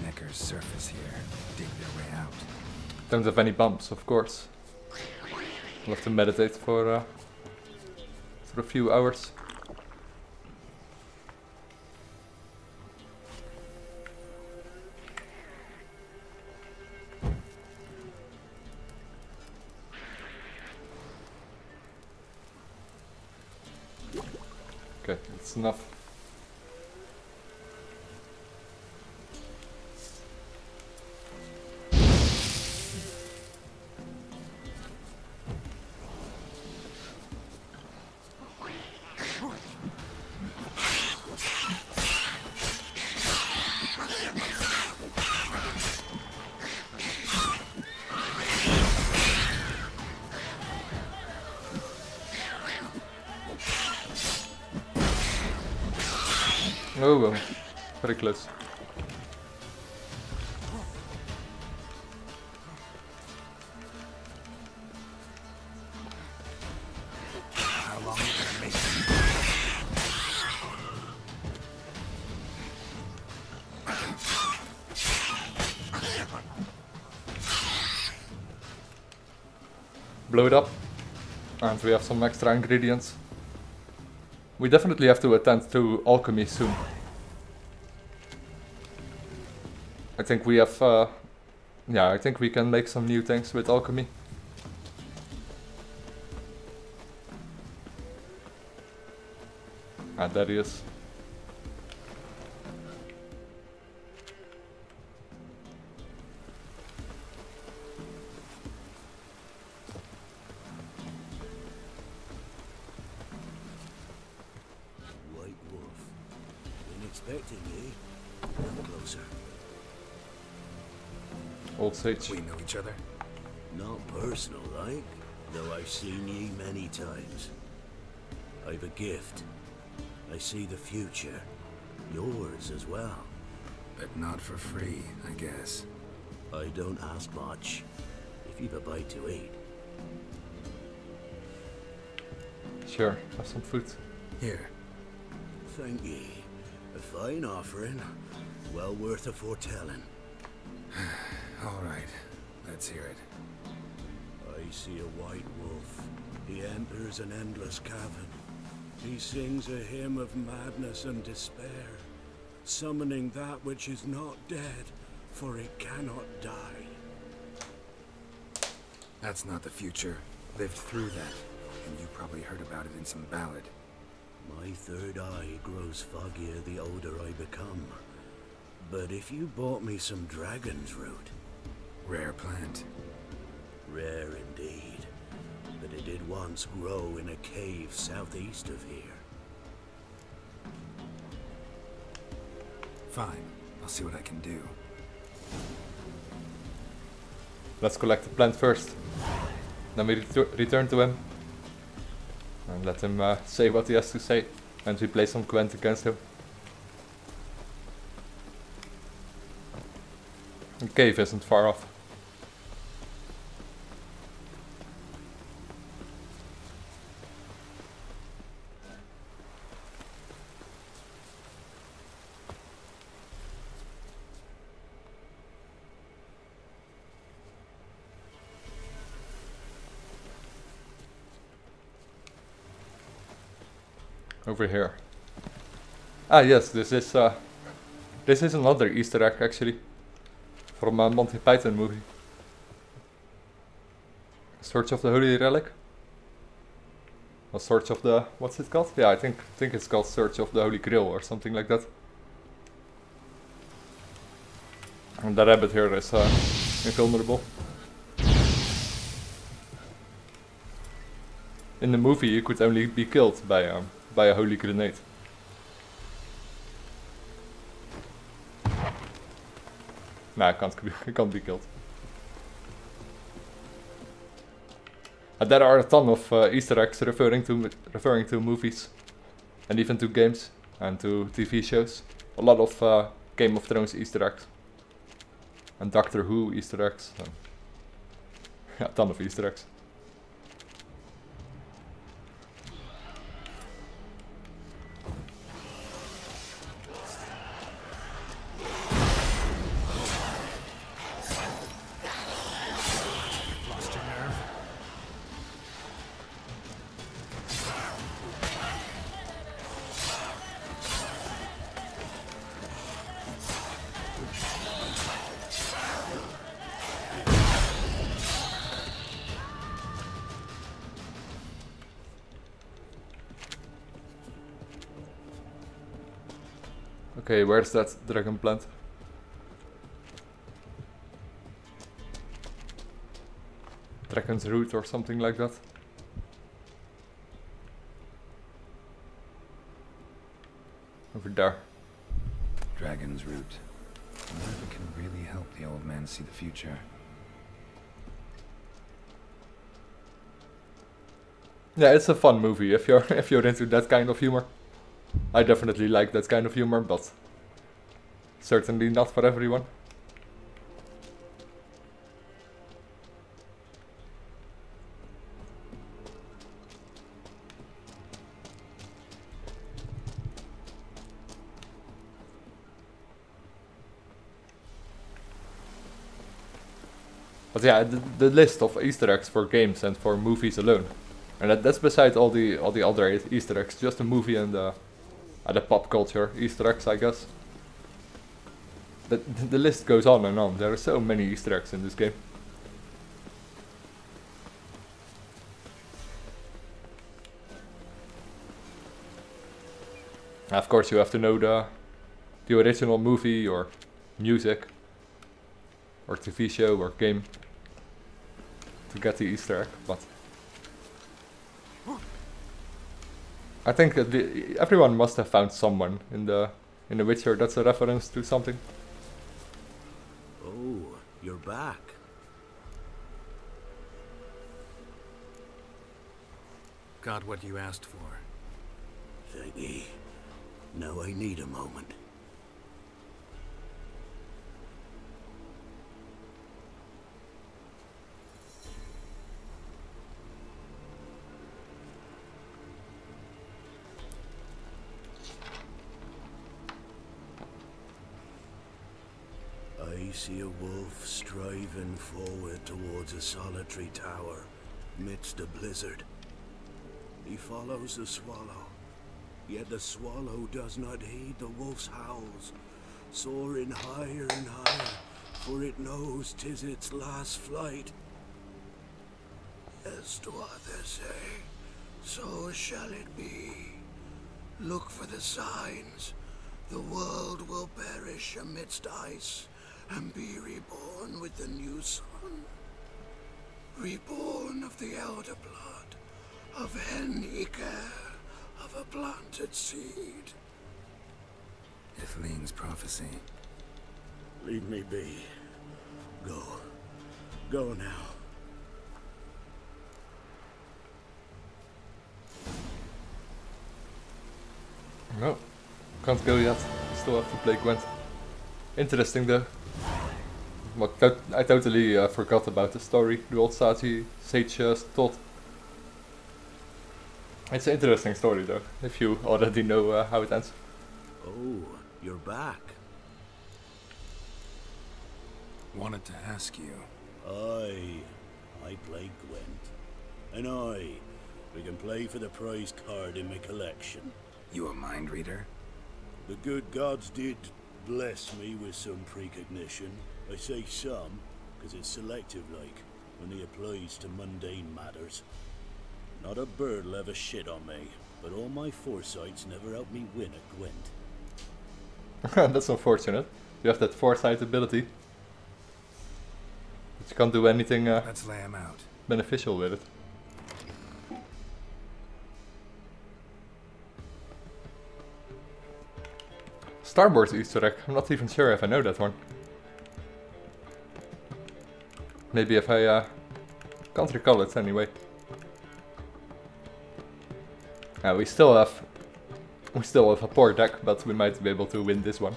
Necker's surface here. Dig their way out. Don't have any bumps, of course. We'll have to meditate for a few hours. Okay, that's enough. Oh well, very close. How blow it up. And we have some extra ingredients. We definitely have to attend to alchemy soon. I think we have, yeah, I think we can make some new things with alchemy. Ah, there he is. White Wolf. Been expecting ye. Come closer. Old Sage. We know each other? Not personal, like, though I've seen ye many times. I've a gift. I see the future. Yours as well. But not for free, I guess. I don't ask much. If you've a bite to eat. Sure, have some food. Here. Thank ye. A fine offering. Well worth a foretelling. All right, let's hear it. I see a white wolf. He enters an endless cavern. He sings a hymn of madness and despair, summoning that which is not dead, for it cannot die. That's not the future. Lived through that, and you probably heard about it in some ballad. My third eye grows foggier the older I become. But if you bought me some dragon's root... Rare plant. Rare indeed. But it did once grow in a cave southeast of here. Fine. I'll see what I can do. Let's collect the plant first. Then we return to him. And let him say what he has to say. And we play some Gwent against him. The cave isn't far off. Over here. Ah yes, this is another Easter egg actually. From a Monty Python movie. Search of the Holy Relic? Or Search of the... what's it called? Yeah, I think it's called Search of the Holy Grail or something like that. And the rabbit here is invulnerable. In the movie you could only be killed by a holy grenade. Nah, it can't be killed. And there are a ton of Easter eggs referring to movies, and even to games and to TV shows. A lot of Game of Thrones Easter eggs, and Doctor Who Easter eggs. Yeah, a ton of Easter eggs. Okay, where's that dragon plant? Dragon's root or something like that. Over there. Dragon's root. I wonder if it can really help the old man see the future. Yeah, it's a fun movie if you're into that kind of humor. I definitely like that kind of humor, but certainly not for everyone. But yeah, the list of Easter eggs for games and for movies alone, and that's beside all the other Easter eggs, just the movie and the pop culture Easter eggs, I guess. The list goes on and on. There are so many Easter eggs in this game. Of course, you have to know the original movie or music or TV show or game to get the Easter egg, but I think that everyone must have found someone in the Witcher that's a reference to something. Oh, you're back. Got what you asked for. Thank ye. Now I need a moment. I see a wolf striving forward towards a solitary tower midst a blizzard. He follows the swallow, yet the swallow does not heed the wolf's howls, soaring higher and higher, for it knows 'tis its last flight. As do others say, so shall it be. Look for the signs. The world will perish amidst ice, and be reborn with the new sun. Reborn of the elder blood, of Henniker, of a planted seed. Iflene's prophecy. Leave me be. Go. Go now. No, can't go yet. Still have to play Gwent. Interesting though. But I totally forgot about the story the old sage told. It's an interesting story though, if you already know how it ends. Oh, you're back. Wanted to ask you. I play Gwent. And we can play for the prize card in my collection. You a mind reader? The good gods did bless me with some precognition. I say some, because it's selective like, when it applies to mundane matters. Not a bird'll ever shit on me, but all my foresights never helped me win at Gwent. That's unfortunate. You have that foresight ability, but you can't do anything Let's lay him out. beneficial with it. Star Wars Easter egg. I'm not even sure if I know that one. Maybe if I can't recall it anyway. We still have a poor deck, but we might be able to win this one.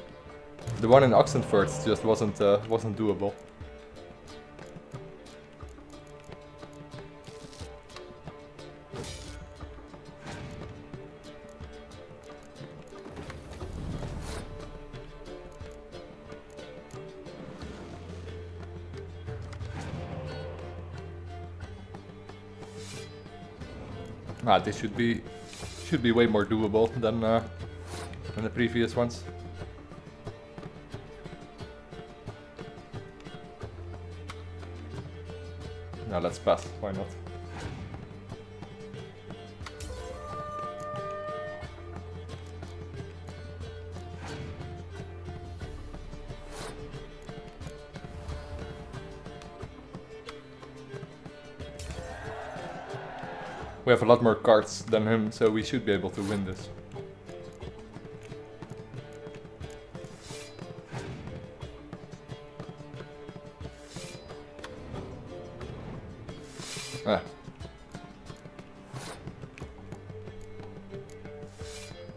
The one in Oxenford just wasn't doable. This should be way more doable than the previous ones. Now let's pass. Why not? We have a lot more cards than him, so we should be able to win this.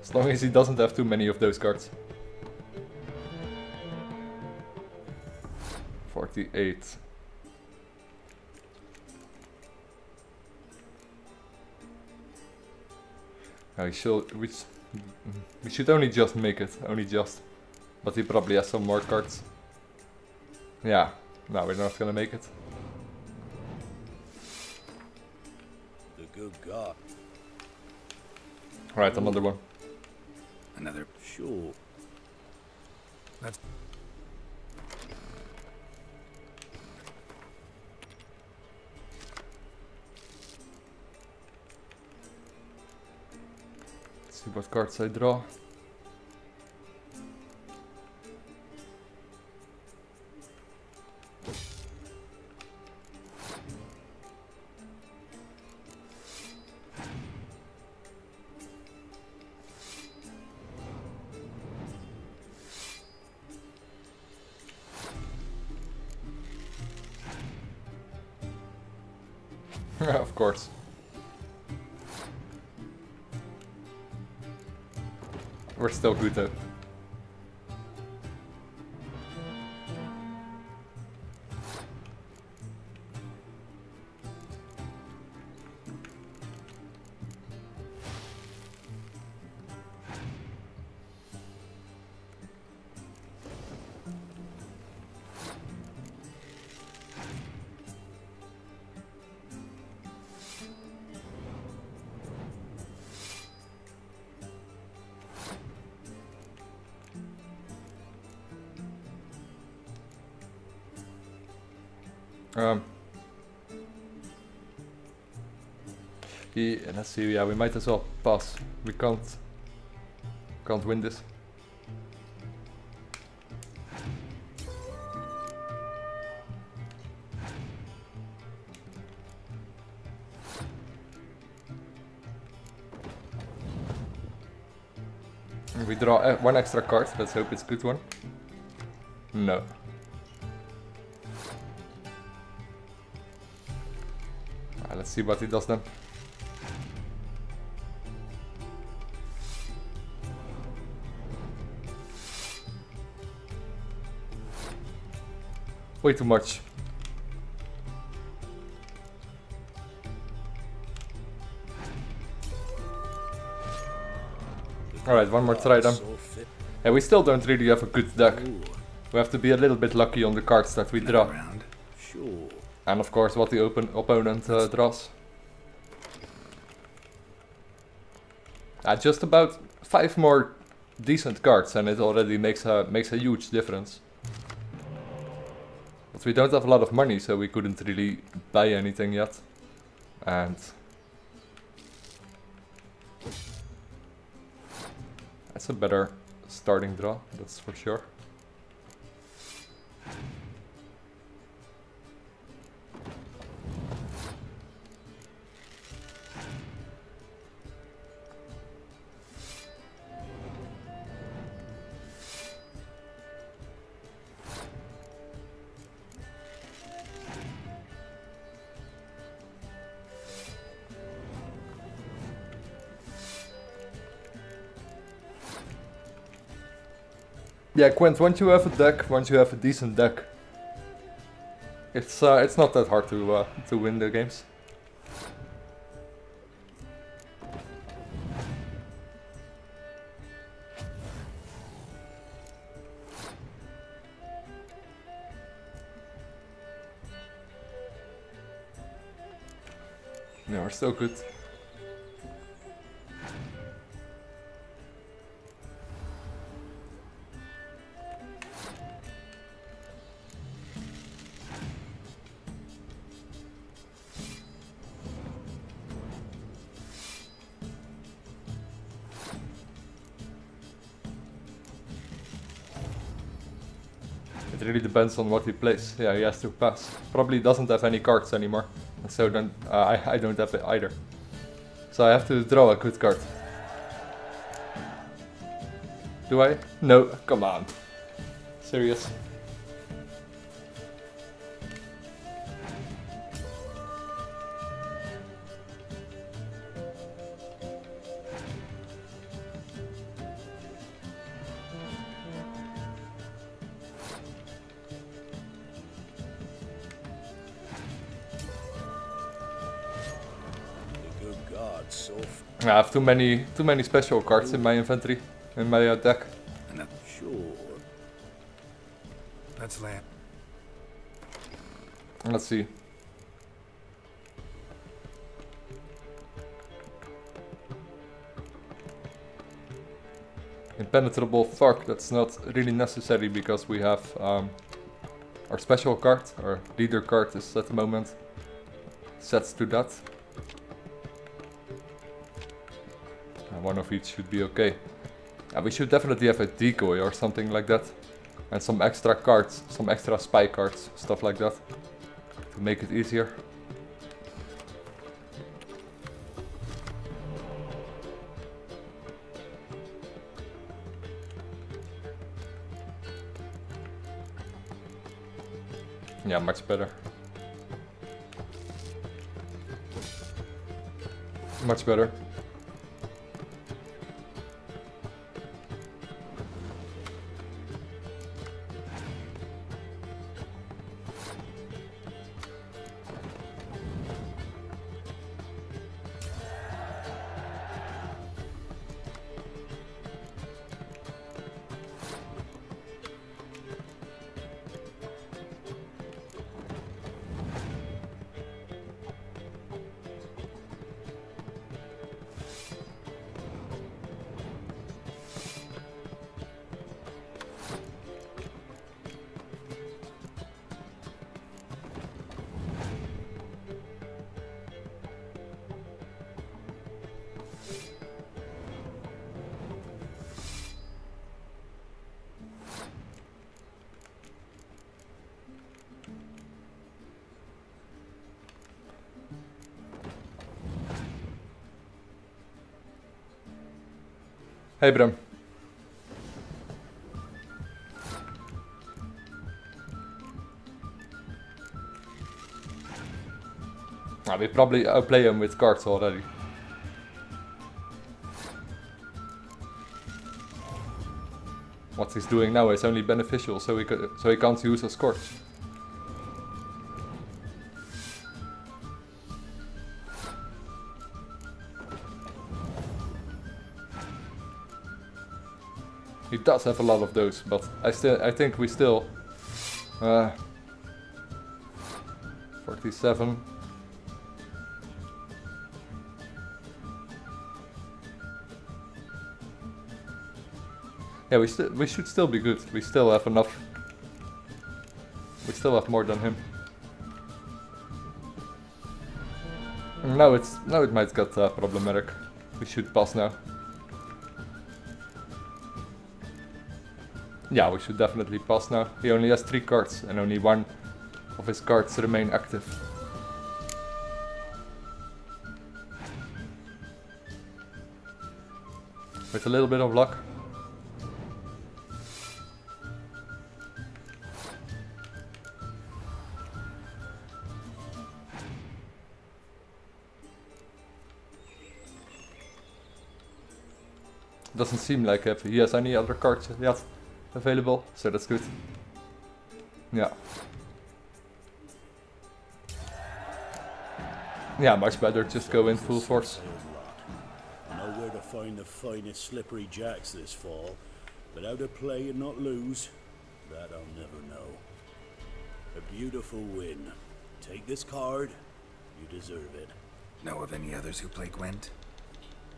As long as he doesn't have too many of those cards. 48. We should only just make it, but he probably has some more cards. Yeah, no, we're not gonna make it. Good God. Right, another one. Another. Sure. That's. Let's see what cards I draw. Of course. We're still good though. Let's see. Yeah, we might as well pass. We can't win this. We draw one extra card. Let's hope it's a good one. No. Let's see what he does then. Way too much. Alright, one more try then. Yeah, we still don't really have a good deck. We have to be a little bit lucky on the cards that we draw. Sure. And of course what the opponent draws. Just about 5 more decent cards and it already makes a huge difference. But we don't have a lot of money, so we couldn't really buy anything yet. And that's a better starting draw, that's for sure. Yeah, Quint, once you have a deck, once you have a decent deck, it's not that hard to win the games. Yeah, we're still good. It really depends on what he plays. Yeah, he has to pass. Probably doesn't have any cards anymore. So then I don't have it either. So I have to draw a good card. Do I? No, come on. Serious? I have too many special cards in my inventory, in my deck. Sure. Let's land. Let's see. impenetrable fog. That's not really necessary because we have our special card, our leader card is at the moment set to that. One of each should be okay. We should definitely have a decoy or something like that. And some extra cards, some extra spy cards, stuff like that. To make it easier. Yeah, much better. Much better. Hey Bram. We probably outplay him with cards already. What he's doing now is only beneficial, so he can't use a Scorch. He does have a lot of those, but I think we still 47. Yeah, we should still be good. We still have enough. We still have more than him. Now it might get problematic. We should pass now. Yeah, we should definitely pass now. He only has 3 cards and only 1 of his cards remain active. With a little bit of luck. Doesn't seem like he has any other cards yet available, so that's good. Yeah. Yeah, much better just go in full force. I know where to find the finest slippery jacks this fall, but how to play and not lose, that I'll never know. A beautiful win. Take this card, you deserve it. Know of any others who play Gwent?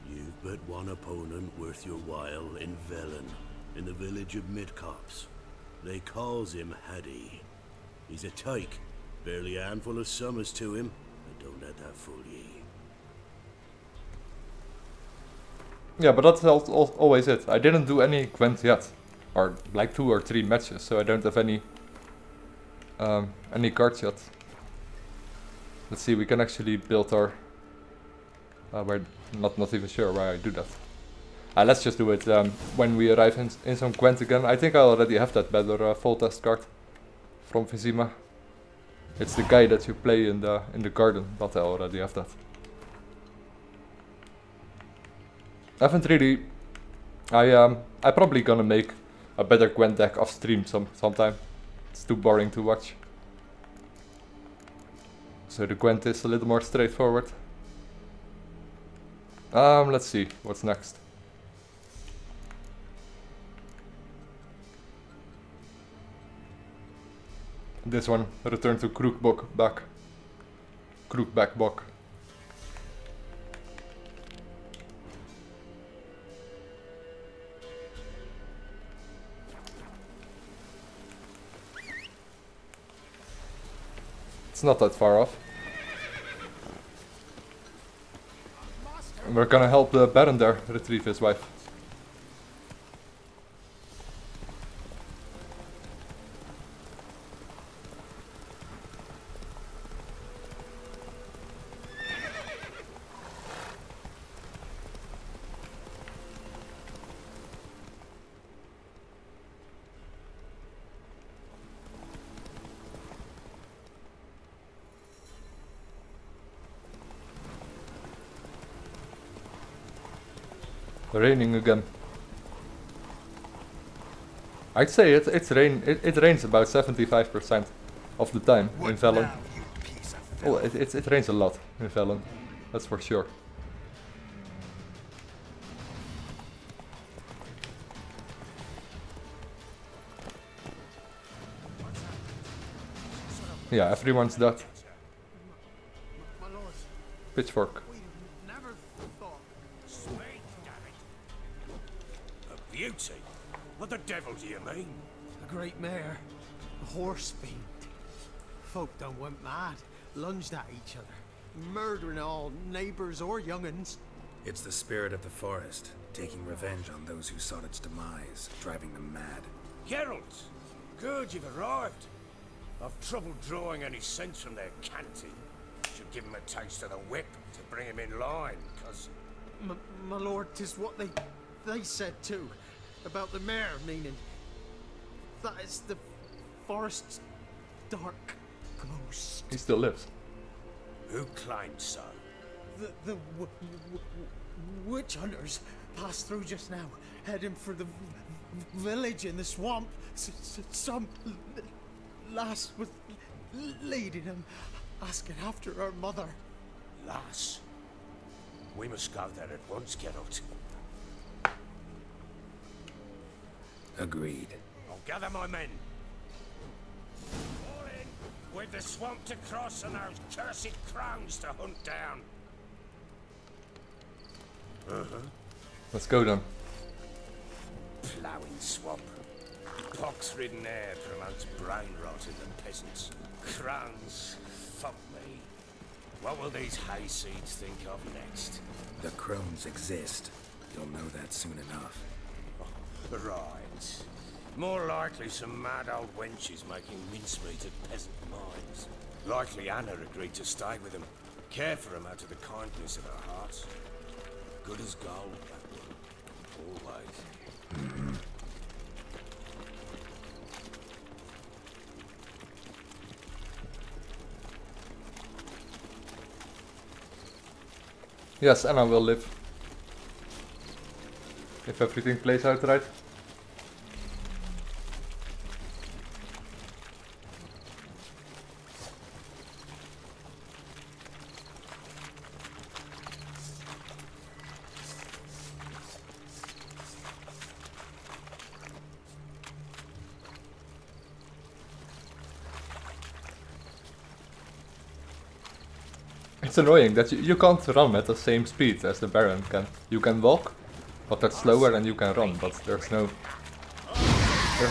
You've but one opponent worth your while in Velen, in the village of Midcops. They calls him Haddy. He's a tyke, barely a handful of summers to him, but don't let that fool ye. Yeah, but that's always it. I didn't do any Gwent yet, or like 2 or 3 matches, so I don't have any cards yet. Let's see, we can actually build our. We're not even sure why I do that. Let's just do it when we arrive in some Gwent again. I think I already have that better full test card from Vizima. It's the guy that you play in the garden, but I already have that. I haven't really. I'm probably gonna make a better Gwent deck off stream sometime. It's too boring to watch. So the Gwent is a little more straightforward. Let's see what's next. This one, return to Krookback Bok. not that far off. And we're gonna help the Baron there retrieve his wife. Raining again. I'd say it rains about 75% of the time in Velen. Oh, it rains a lot in Velen, that's for sure. Yeah, everyone's dead. Pitchfork. Beauty? What the devil do you mean? A great mare. A horse fiend. Folk done went mad. Lunged at each other. Murdering all neighbours or young'uns. It's the spirit of the forest, taking revenge on those who sought its demise, driving them mad. Geralt! Good, you've arrived. I've trouble drawing any sense from their canty. Should give him a taste of the whip to bring him in line, cause... My lord, 'tis what they said too. About the mare, meaning... that is the forest's dark ghost. He still lives. Who claimed so? The witch hunters passed through just now, heading for the village in the swamp. Some lass was leading them, asking after her mother. Lass? We must go there at once, Geralt. Agreed. I'll gather my men. All in, with the swamp to cross and those cursed crones to hunt down. Let's go then. Ploughing swamp. Pox-ridden air promotes brain rot in the peasants. Crones, fuck me. What will these hayseeds think of next? The crones exist. You'll know that soon enough. Right. More likely some mad old wenches making mincemeat at peasant mines. Likely Anna agreed to stay with them. Care for them out of the kindness of her heart. Good as gold, that one. Always. Yes, Anna will live. If everything plays out right. It's annoying that you can't run at the same speed as the Baron can. You can walk, but that's slower than you can run, but there's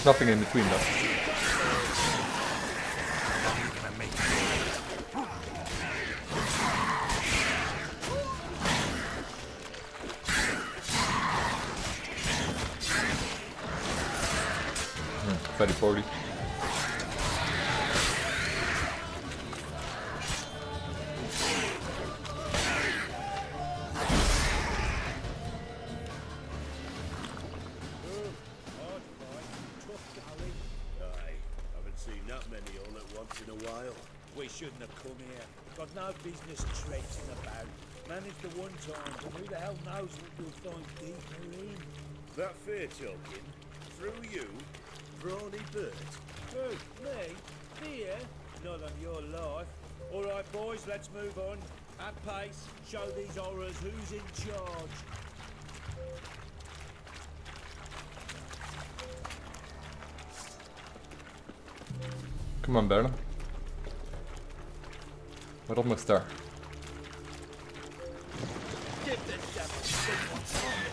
nothing in between that. Very poorly. Shouldn't have come here. Got no business traipsing about. Managed the one time, but who the hell knows what you'll find deeper in? That fair talking? Through you? Brawny Bert? Who? Me? Fear? Not on your life. Alright boys, let's move on. At pace, show these horrors who's in charge. Come on, Baron. We're almost there. Give the devil behind!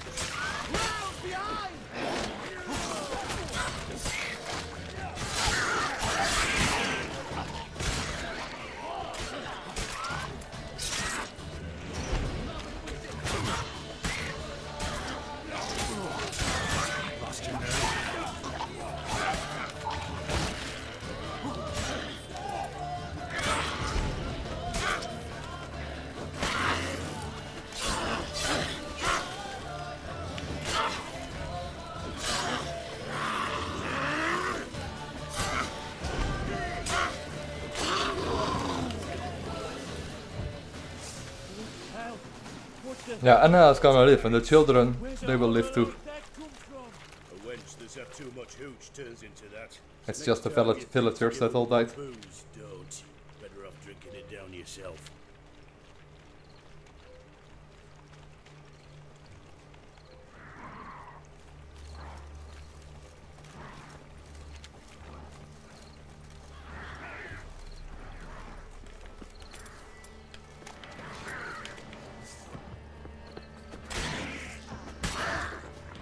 Yeah, Anna is gonna live, and the children, they will live too. A wench that's had too much hooch turns into that. It's just the villagers that all died. Booze, don't. Better off drinking it down yourself.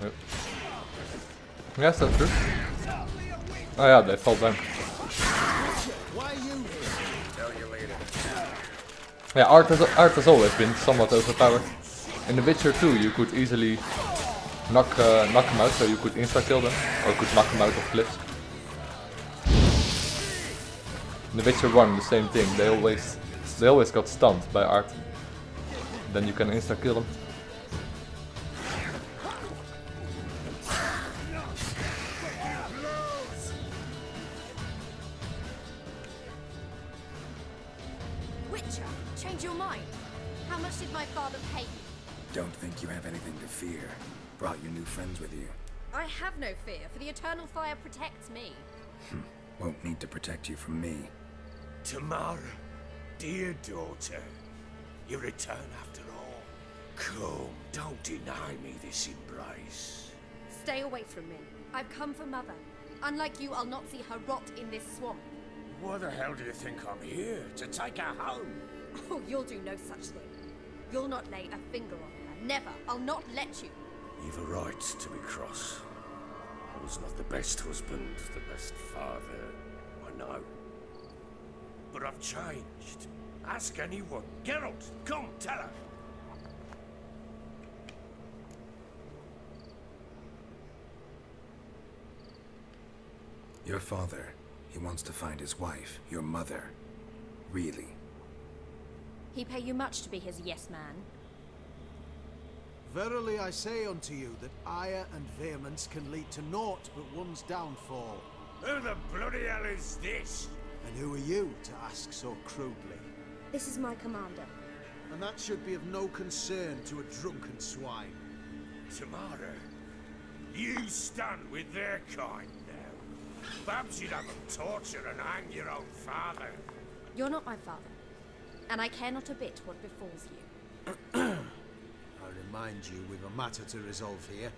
Yep. Yes, that's true. Oh yeah, they fall down. Yeah, art has always been somewhat overpowered. In The Witcher 2 you could easily knock them out, so you could insta-kill them, or could knock them out of cliffs. In The Witcher 1 the same thing, they always got stunned by art. Then you can insta-kill them. Change your mind. How much did my father pay you? Don't think you have anything to fear. Brought your new friends with you. I have no fear, for the eternal fire protects me. Won't need to protect you from me. Tamara, dear daughter, you return after all. Come, don't deny me this embrace. Stay away from me. I've come for Mother. Unlike you, I'll not see her rot in this swamp. Why the hell do you think I'm here? To take her home? Oh, you'll do no such thing. You'll not lay a finger on her. Never. I'll not let you. You've a right to be cross. I was not the best husband, the best father, I know. But I've changed. Ask anyone. Geralt, come, tell her. Your father, he wants to find his wife, your mother. Really? He pay you much to be his yes man. Verily I say unto you that ire and vehemence can lead to naught but one's downfall. Who the bloody hell is this? And who are you to ask so crudely? This is my commander. And that should be of no concern to a drunken swine. Tamara, you stand with their kind now. Perhaps you'd have them torture and hang your own father. You're not my father, and I care not a bit what befalls you. I remind you we've a matter to resolve here.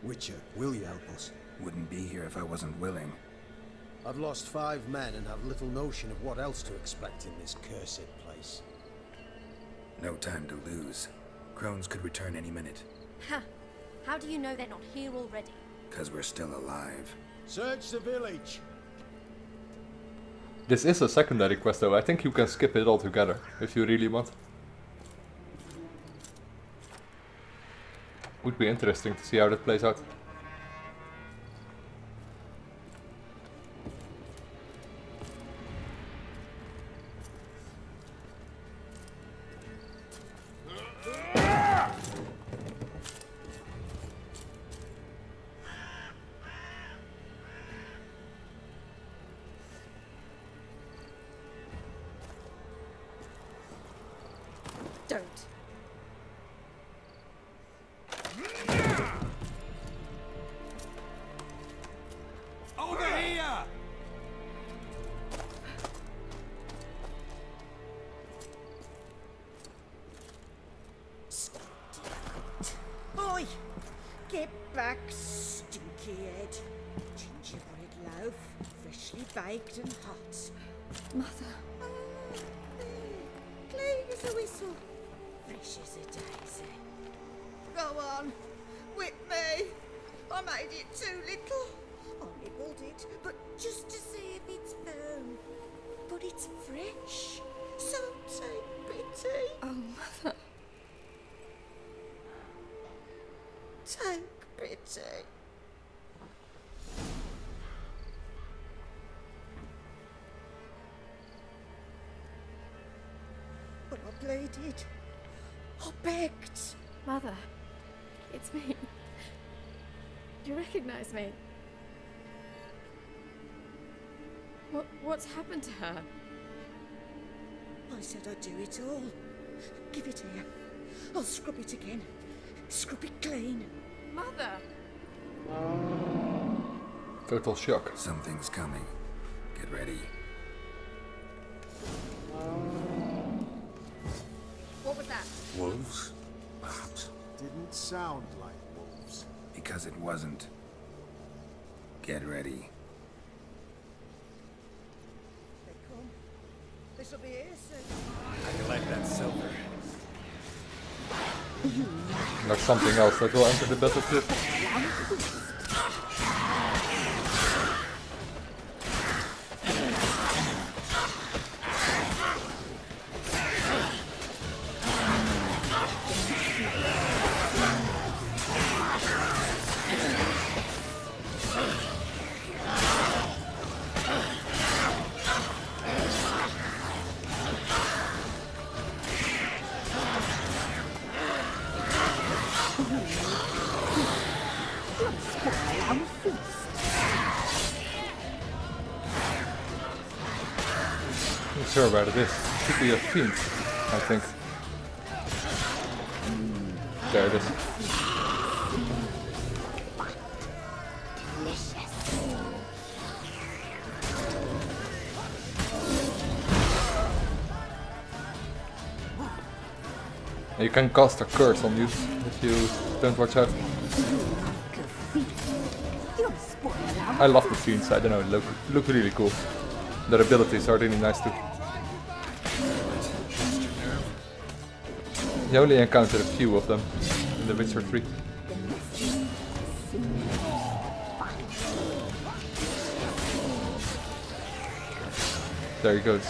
Witcher, will you help us? Wouldn't be here if I wasn't willing. I've lost 5 men and have little notion of what else to expect in this cursed place. No time to lose. Crones could return any minute. Ha! How do you know they're not here already? 'Cause we're still alive. Search the village! This is a secondary quest though, I think you can skip it altogether, if you really want. Would be interesting to see how that plays out. Don't. Over here! Oi! Get back, stinky head. Gingerbread loaf, freshly baked and hot. Mother. Clean as a whistle. Fresh as a daisy. Go on, whip me. I made it too little. I nibbled it, but just to see if it's firm. But it's fresh, so take pity. Oh, Mother. Take pity. But I pleaded. I begged. Mother. It's me. Do you recognize me? What's happened to her? I said I'd do it all. Give it here. I'll scrub it again. Scrub it clean. Mother! Total shock. Something's coming. Get ready. What was that? Wolves? Perhaps. Didn't sound like wolves. Because it wasn't. Get ready. They come. This'll be here soon. I collect that silver. Like something else that will enter the battlefield. Not sure about it is. It should be a fiend, I think. There it is. You can cast a curse on you if you don't watch out. I love the fiends, I don't know, look really cool. Their abilities are really nice too. You only encountered a few of them in The Witcher 3. There he goes.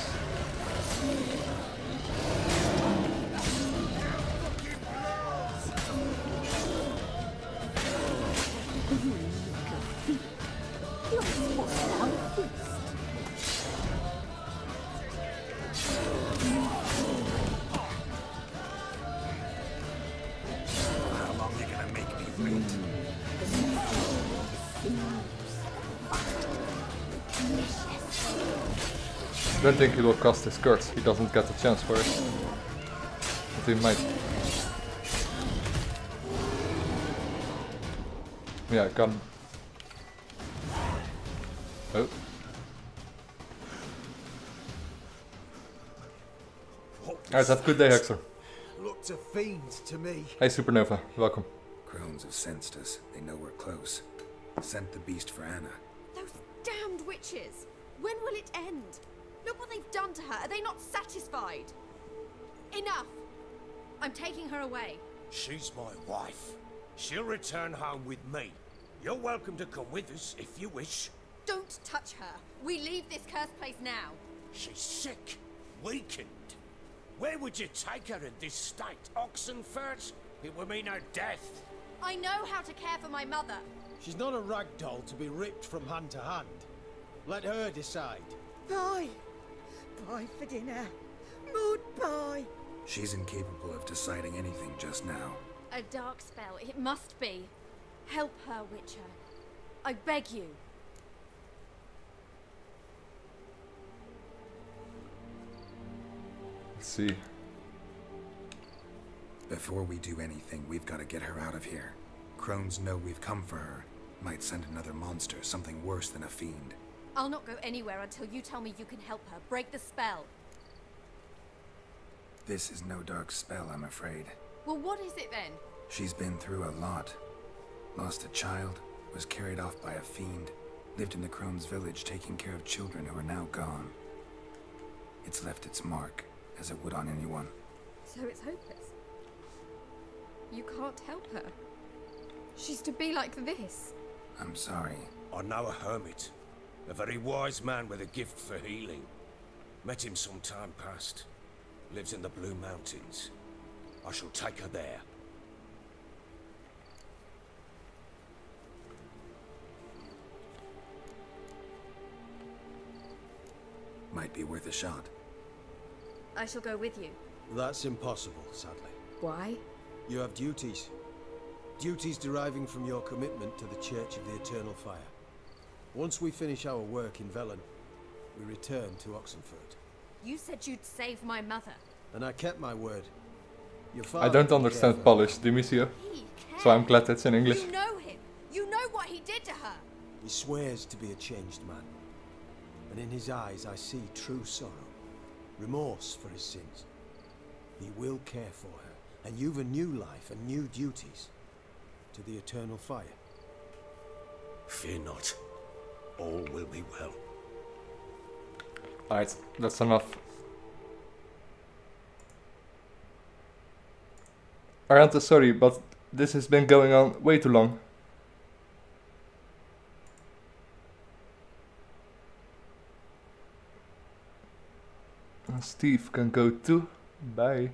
I don't think he will cast his curse, he doesn't get a chance for it. But he might. Yeah, come. Oh. Alright, have a good day, Hexer. Looked a fiend to me. Hey Supernova, welcome. Crones have sensed us. They know we're close. Sent the beast for Anna. Those damned witches! When will it end? Look what they've done to her. Are they not satisfied? Enough! I'm taking her away. She's my wife. She'll return home with me. You're welcome to come with us if you wish. Don't touch her. We leave this cursed place now. She's sick, weakened. Where would you take her in this state? Oxenfurt? It would mean her death. I know how to care for my mother. She's not a rag doll to be ripped from hand to hand. Let her decide. Bye. Bye for dinner. Mood bye. She's incapable of deciding anything just now. A dark spell, it must be. Help her, Witcher. I beg you. Let's see. Before we do anything, we've got to get her out of here. Crones know we've come for her. Might send another monster, something worse than a fiend. I'll not go anywhere until you tell me you can help her. Break the spell. This is no dark spell, I'm afraid. Well, what is it then? She's been through a lot. Lost a child, was carried off by a fiend, lived in the Crones village taking care of children who are now gone. It's left its mark, as it would on anyone. So it's hopeless. You can't help her. She's to be like this. I'm sorry. I know a hermit. A very wise man with a gift for healing. Met him some time past. Lives in the Blue Mountains. I shall take her there. Might be worth a shot. I shall go with you. That's impossible, sadly. Why? You have duties. Duties deriving from your commitment to the Church of the Eternal Fire. Once we finish our work in Velen, we return to Oxenfurt. You said you'd save my mother. And I kept my word. I don't understand Polish, Dimitio, so I'm glad it's in English. You know him. You know what he did to her. He swears to be a changed man. And in his eyes I see true sorrow. Remorse for his sins. He will care for her. And you've a new life and new duties. To the eternal fire. Fear not. All will be well. Alright, that's enough. Ariante, sorry, but this has been going on way too long. Steve can go too. Bye.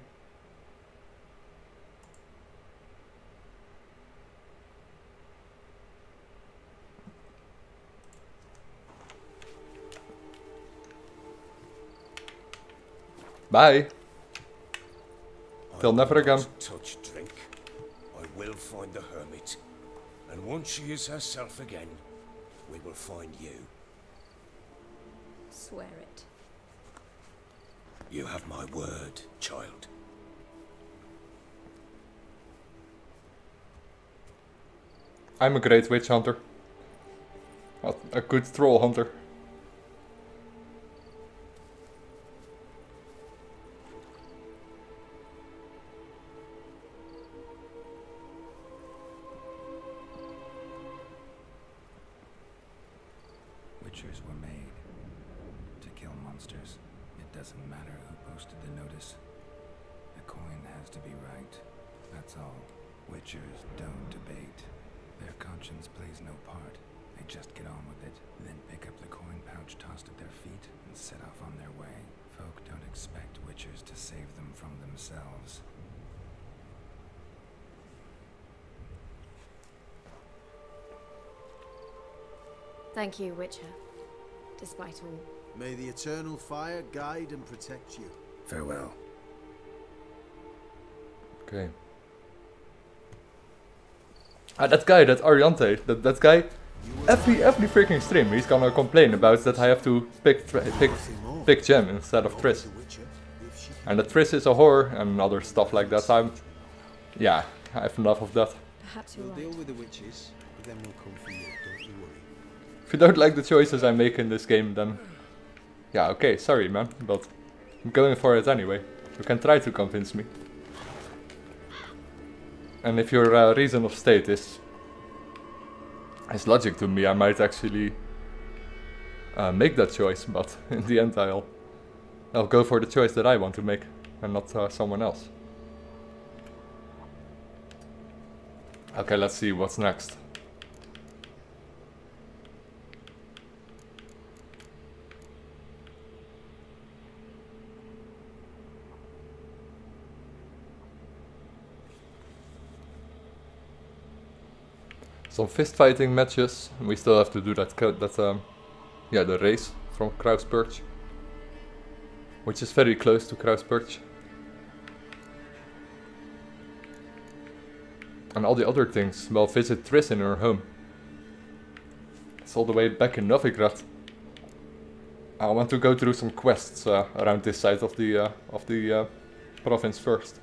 Bye. Till never again. Touch drink. I will find the hermit. And once she is herself again, we will find you. Swear it. You have my word, child. I'm a great witch hunter. A good troll hunter. Witchers were made to kill monsters. It doesn't matter who posted the notice. The coin has to be right. That's all. Witchers don't debate. Their conscience plays no part. They just get on with it, then pick up the coin pouch tossed at their feet and set off on their way. Folk don't expect witchers to save them from themselves. Thank you, Witcher. Despite all. May the eternal fire guide and protect you. Farewell. Okay. That guy, that Ariante, that guy, every freaking stream he's gonna complain about that I have to pick Gem instead of Triss. And that Triss is a whore and other stuff like that. Yeah, I have enough of that. Perhaps you're We'll right. deal with the witches, but then we'll come for you, don't you worry. If you don't like the choices I make in this game, then yeah, okay, sorry man, but I'm going for it anyway. You can try to convince me. And if your reason of state is logic to me, I might actually make that choice, but in the end I'll go for the choice that I want to make and not someone else. Okay, let's see what's next. Some fist fighting matches. We still have to do that. Yeah, the race from Krauspurch, which is very close to Krauspurch. And all the other things. Well, visit Triss in her home. It's all the way back in Novigrad. I want to go through some quests around this side of the province first.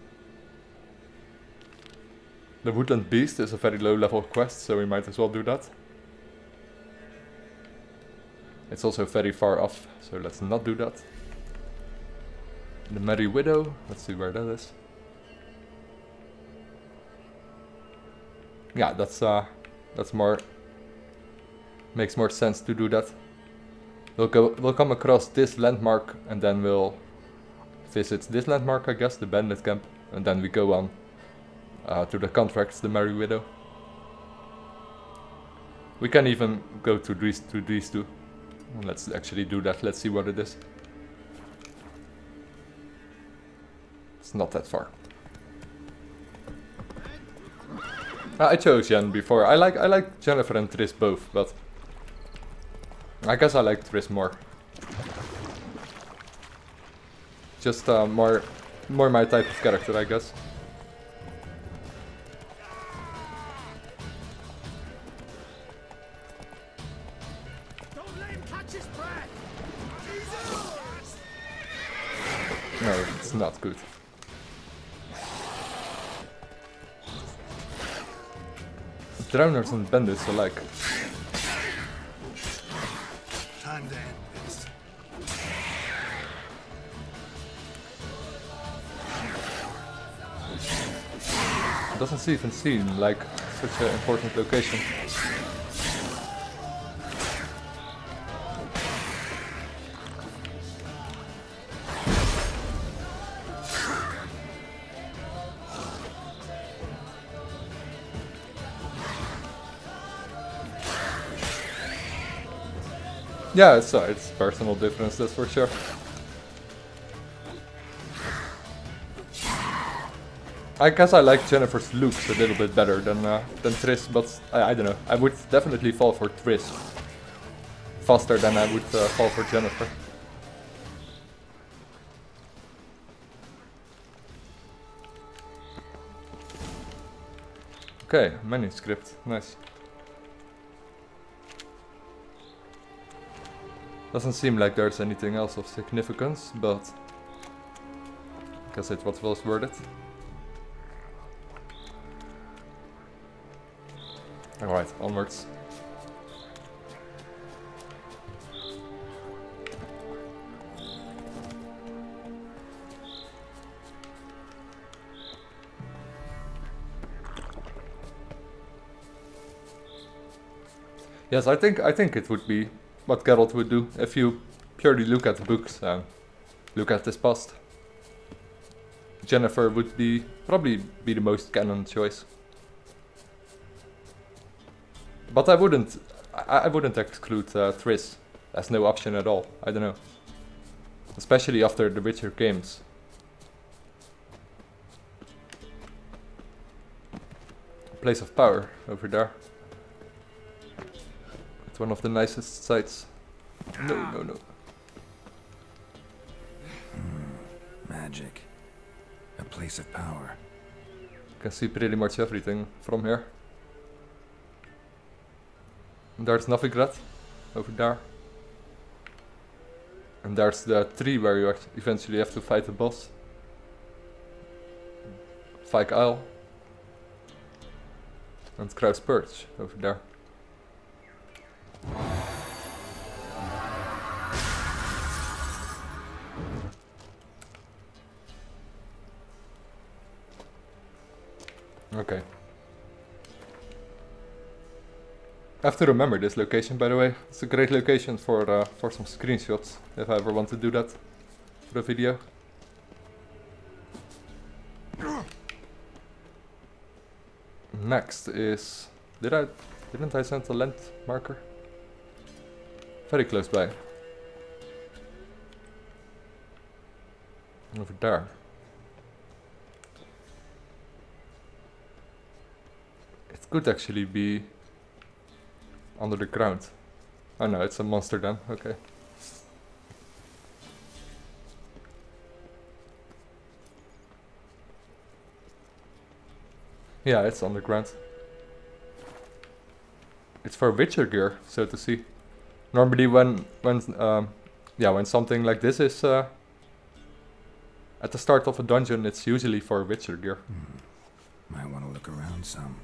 The Woodland Beast is a very low level quest, so we might as well do that. It's also very far off, so let's not do that. The Merry Widow, let's see where that is. Yeah, that's more, makes more sense to do that. We'll come across this landmark and then we'll visit this landmark, I guess, the bandit camp, and then we go on to the contracts, the Merry Widow. We can even go to these two. Let's actually do that. Let's see what it is. It's not that far. I chose Jen before. I like Jennifer and Triss both, but I guess I like Triss more. Just more my type of character, I guess. No, it's not good. Drowners and bandits alike. Time to end this. Doesn't even seem like such an important location. Yeah, it's personal difference, that's for sure. I guess I like Jennifer's looks a little bit better than Triss, but I don't know. I would definitely fall for Triss faster than I would fall for Jennifer. Okay, manuscript, nice. Doesn't seem like there's anything else of significance, but I guess it was worth it. Alright, onwards. Yes, I think it would be what Geralt would do if you purely look at the books and look at this past. Jennifer would probably be the most canon choice. But I wouldn't exclude Triss as no option at all. I don't know. Especially after the Witcher games. Place of power over there. It's one of the nicest sites. No. Magic. A place of power. You can see pretty much everything from here. And there's Novigrad over there. And there's the tree where you eventually have to fight the boss. Fyke Isle. And Kraus Perch over there. Okay. I have to remember this location, by the way. It's a great location for some screenshots, if I ever want to do that for a video. Next is... Didn't I send a land marker? Very close by. Over there. It could actually be under the ground. Oh no, it's a monster then, okay. Yeah, it's underground. It's for Witcher gear, so to see. Normally when something like this is at the start of a dungeon, it's usually for Witcher gear. Might want to look around some.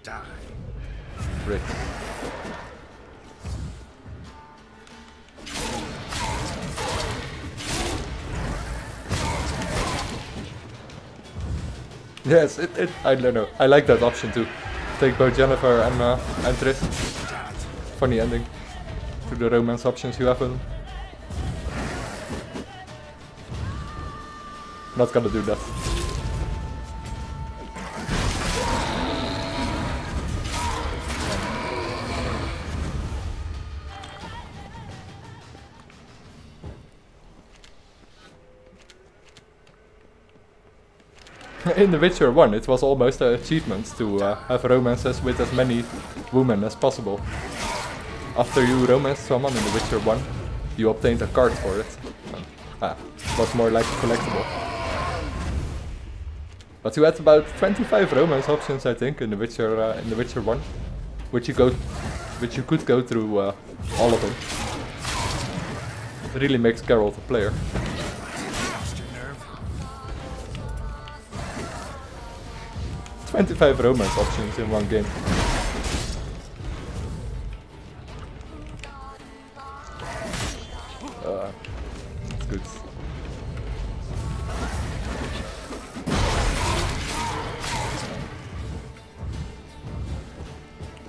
Die. Great. Yes, I don't know. I like that option too. Take both Jennifer and Triss. Funny ending to the romance options you have in. Not gonna do that. In The Witcher 1 it was almost an achievement to have romances with as many women as possible. After you romanced someone in The Witcher 1, you obtained a card for it. It was more like a collectible. But you had about 25 romance options, I think, in The Witcher 1, which you could go through all of them. It really makes Geralt a player. 25 romance options in one game. That's good.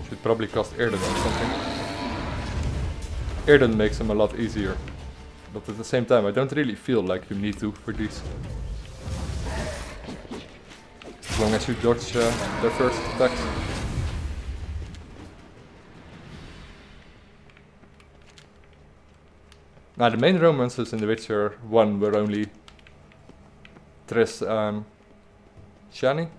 Should probably cost Erden or something. Erden makes them a lot easier. But at the same time, I don't really feel like you need to for these. As long as you dodge their first attacks. Now the main romances in The Witcher 1 were only Triss and Shani.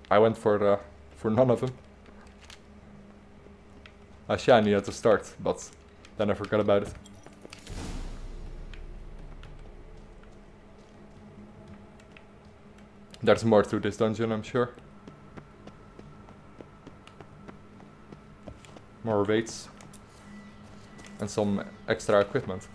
I went for none of them. Shani at the start, but then I forgot about it. There's more to this dungeon, I'm sure. More weights. And some extra equipment.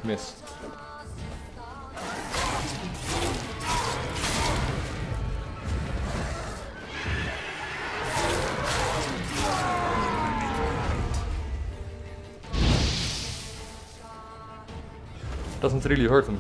Missed. Doesn't really hurt him.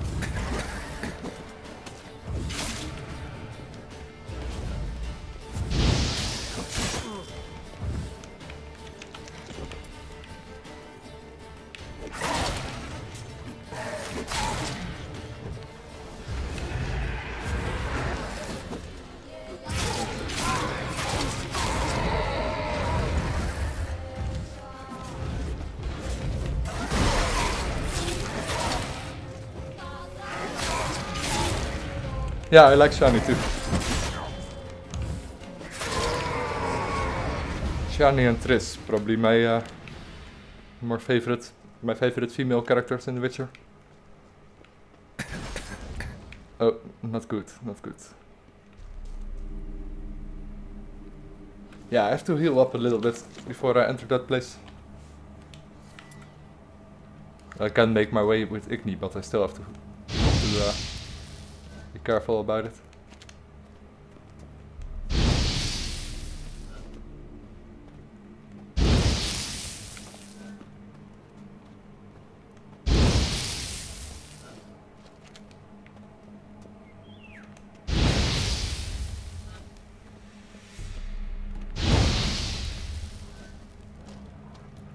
Yeah, I like Shani too. Shani and Triss, probably my my favorite female characters in The Witcher. Oh, not good, not good. Yeah, I have to heal up a little bit before I enter that place. I can make my way with Igni, but I still have to be careful about it.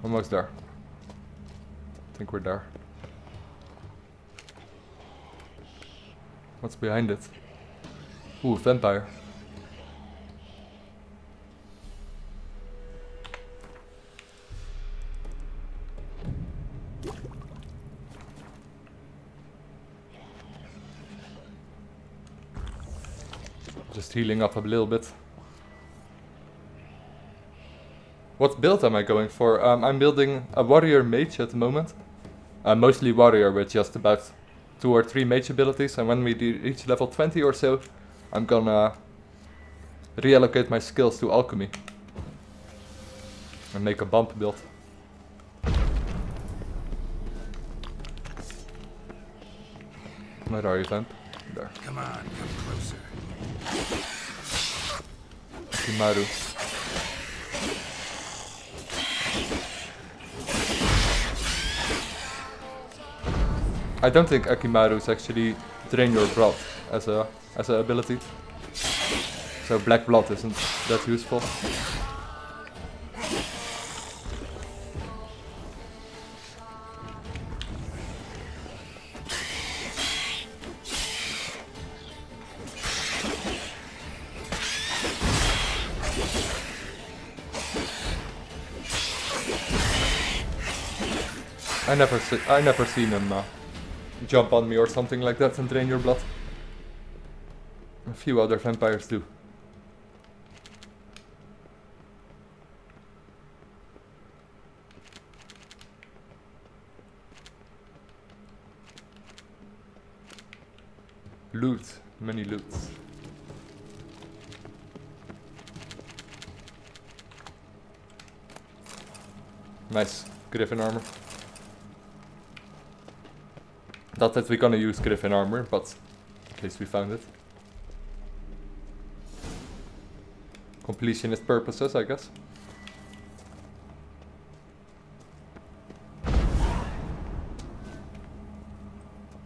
Almost there. I think we're there. What's behind it? Ooh, vampire. Just healing up a little bit. What build am I going for? I'm building a warrior mage at the moment. Mostly warrior with just about 2 or 3 mage abilities, and when we reach level 20 or so, I'm gonna reallocate my skills to alchemy and make a bump build. Where are you, vamp? There. Come on, come closer. Kimaru. I don't think Akimaru's actually drain your blood as a ability. So black blood isn't that useful. I never seen him jump on me or something like that and drain your blood. A few other vampires do. loot. Many loots. Nice. Griffin armor. Not that we're gonna use Griffin armor, but at least we found it. Completionist purposes, I guess.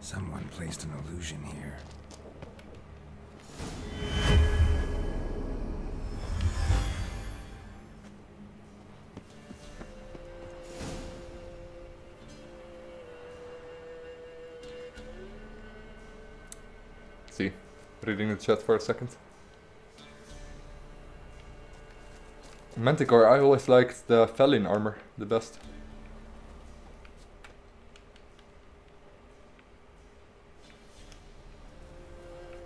Someone placed an illusion here. See, reading the chat for a second. Manticore, I always liked the Felin armor the best.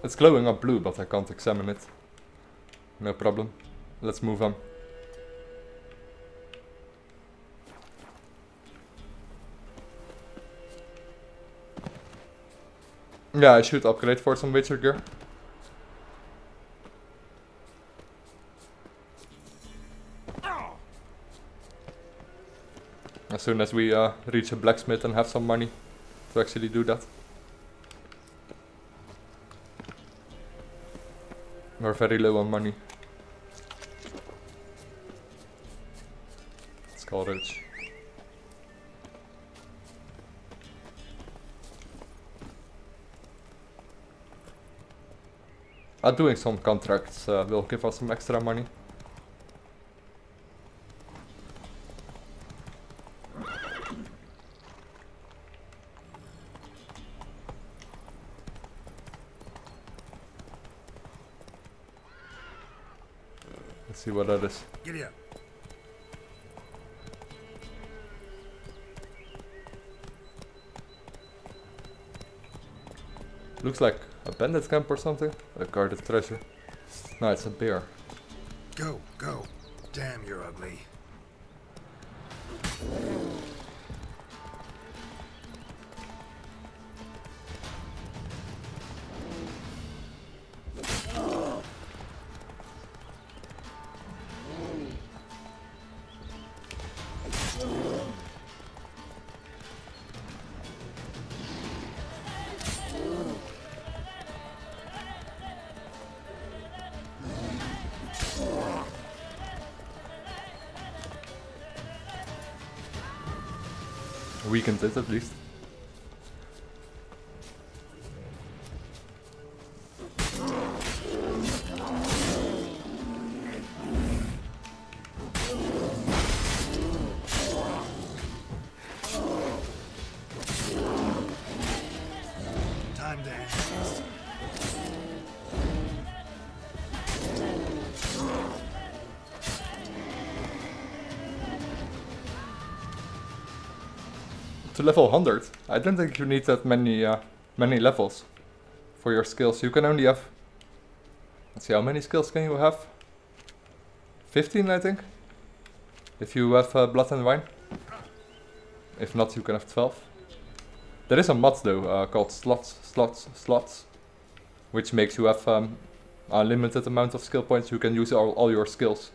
It's glowing up blue, but I can't examine it. No problem. Let's move on. Yeah, I should upgrade for some Witcher gear. As soon as we reach a blacksmith and have some money to actually do that. We're very low on money. Skull Ridge. Doing some contracts will give us some extra money. Let's see what that is. Giddy up. Looks like a bandit camp or something. A guarded treasure. No, it's a bear. Go, go. Damn, you're ugly. Weakened it at least. Time to end this. To level 100, I don't think you need that many levels for your skills. You can only have, let's see, how many skills can you have? 15, I think, if you have blood and wine. If not, you can have 12. There is a mod though called slots, which makes you have a limited amount of skill points. You can use all your skills,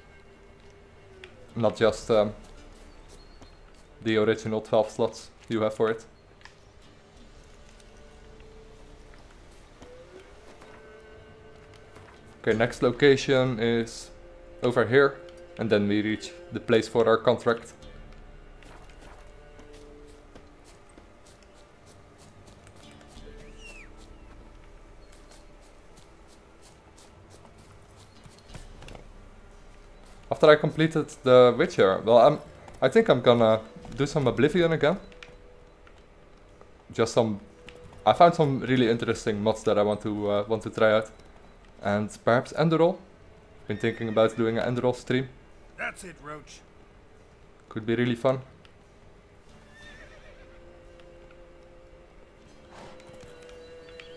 not just the original 12 slots you have for it. Okay, next location is over here, and then we reach the place for our contract. After I completed the Witcher, well, I think I'm gonna do some Oblivion again. Just some, I found some really interesting mods that I want to try out, and perhaps Enderroll. Been thinking about doing an Enderroll stream. That's it, Roach. Could be really fun.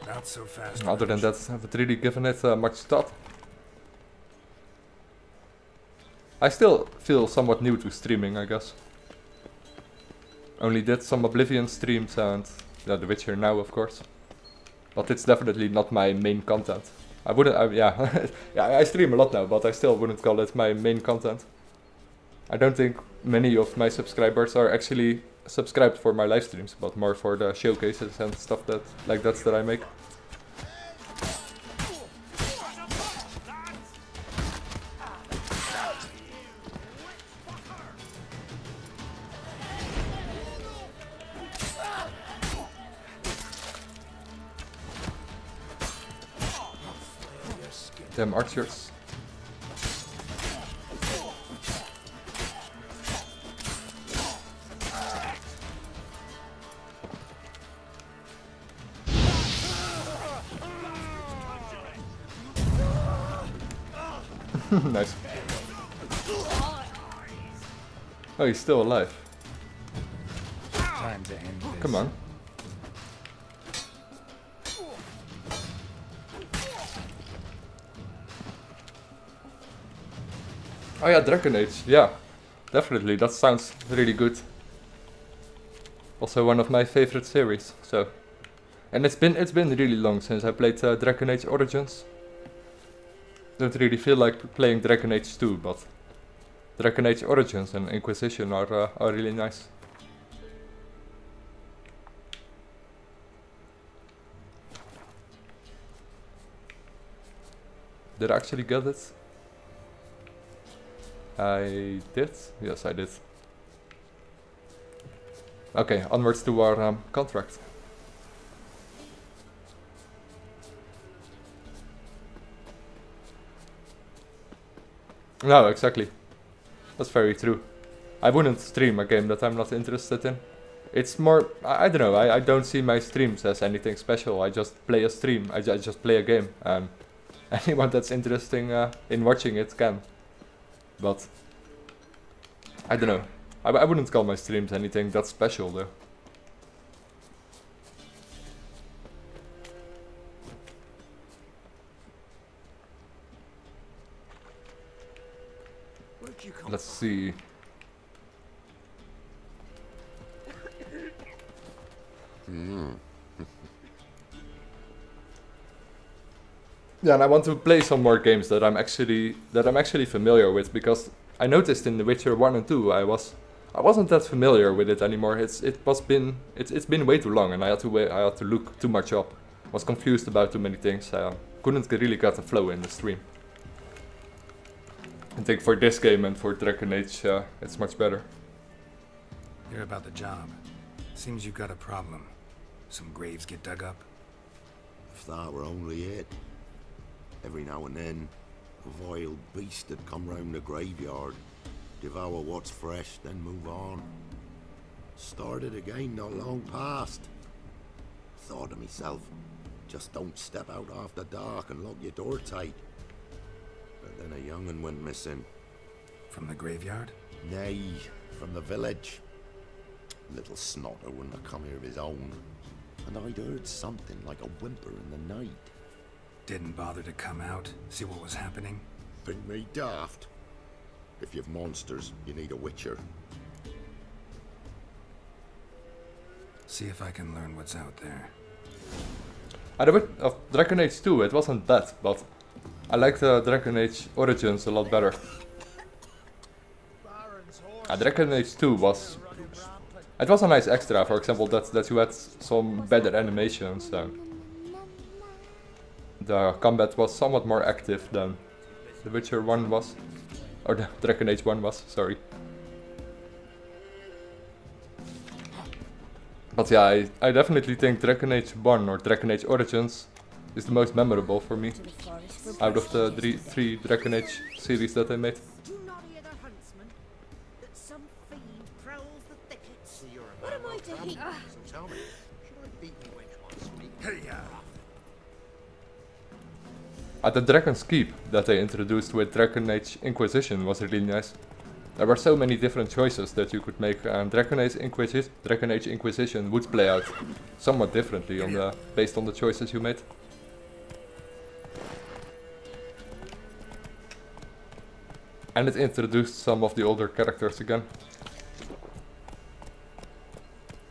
Not so fast. Other than that, I haven't really given it much thought. I still feel somewhat new to streaming, I guess. Only did some Oblivion streams and yeah, The Witcher now, of course. but it's definitely not my main content. I wouldn't, yeah, yeah, I stream a lot now, but I still wouldn't call it my main content. I don't think many of my subscribers are actually subscribed for my live streams, but more for the showcases and stuff that that I make. Damn archers. Nice. Oh, he's still alive. Time to end this. Come on. Oh yeah, Dragon Age. Yeah, definitely. That sounds really good. Also one of my favorite series. So, and it's been really long since I played Dragon Age Origins. Don't really feel like playing Dragon Age 2, but Dragon Age Origins and Inquisition are really nice. Did I actually get it? I did? Yes, I did. Okay, onwards to our contract. No, exactly. That's very true. I wouldn't stream a game that I'm not interested in. It's more, I don't know, I don't see my streams as anything special. I just play a stream, I just play a game. And anyone that's interesting in watching it can. But I don't know. I wouldn't call my streams anything that special though. Let's see. Yeah, and I want to play some more games that I'm actually familiar with, because I noticed in The Witcher 1 and 2 I wasn't that familiar with it anymore. It's been way too long, and I had to look too much up. Was confused about too many things. Couldn't really get the flow in the stream. I think for this game and for Dragon Age, it's much better. Hear about the job. Seems you got a problem. Some graves get dug up. If that were only it. Every now and then, a vile beast would come round the graveyard, devour what's fresh, then move on. Started again not long past. Thought to myself, just don't step out after dark and lock your door tight. But then a young'un went missing. From the graveyard? Nay, from the village. Little snotter wouldn't have come here of his own. And I'd heard something like a whimper in the night. Didn't bother to come out, see what was happening? Think me daft. If you've monsters, you need a witcher. See if I can learn what's out there. Of Dragon Age 2, it wasn't that, but I liked Dragon Age Origins a lot better. Dragon Age 2 was... It was a nice extra, for example, that you had some better animations. The combat was somewhat more active than The Witcher 1 was. Or the Dragon Age 1 was, sorry. But yeah, I definitely think Dragon Age 1 or Dragon Age Origins is the most memorable for me. Out of the three Dragon Age series that I made. What am I to hear? So tell me, should I beat me when you want to speak? Hey, At the Dragon's Keep that they introduced with Dragon Age Inquisition was really nice. There were so many different choices that you could make, and Dragon Age Inquisition would play out somewhat differently based on the choices you made. And it introduced some of the older characters again.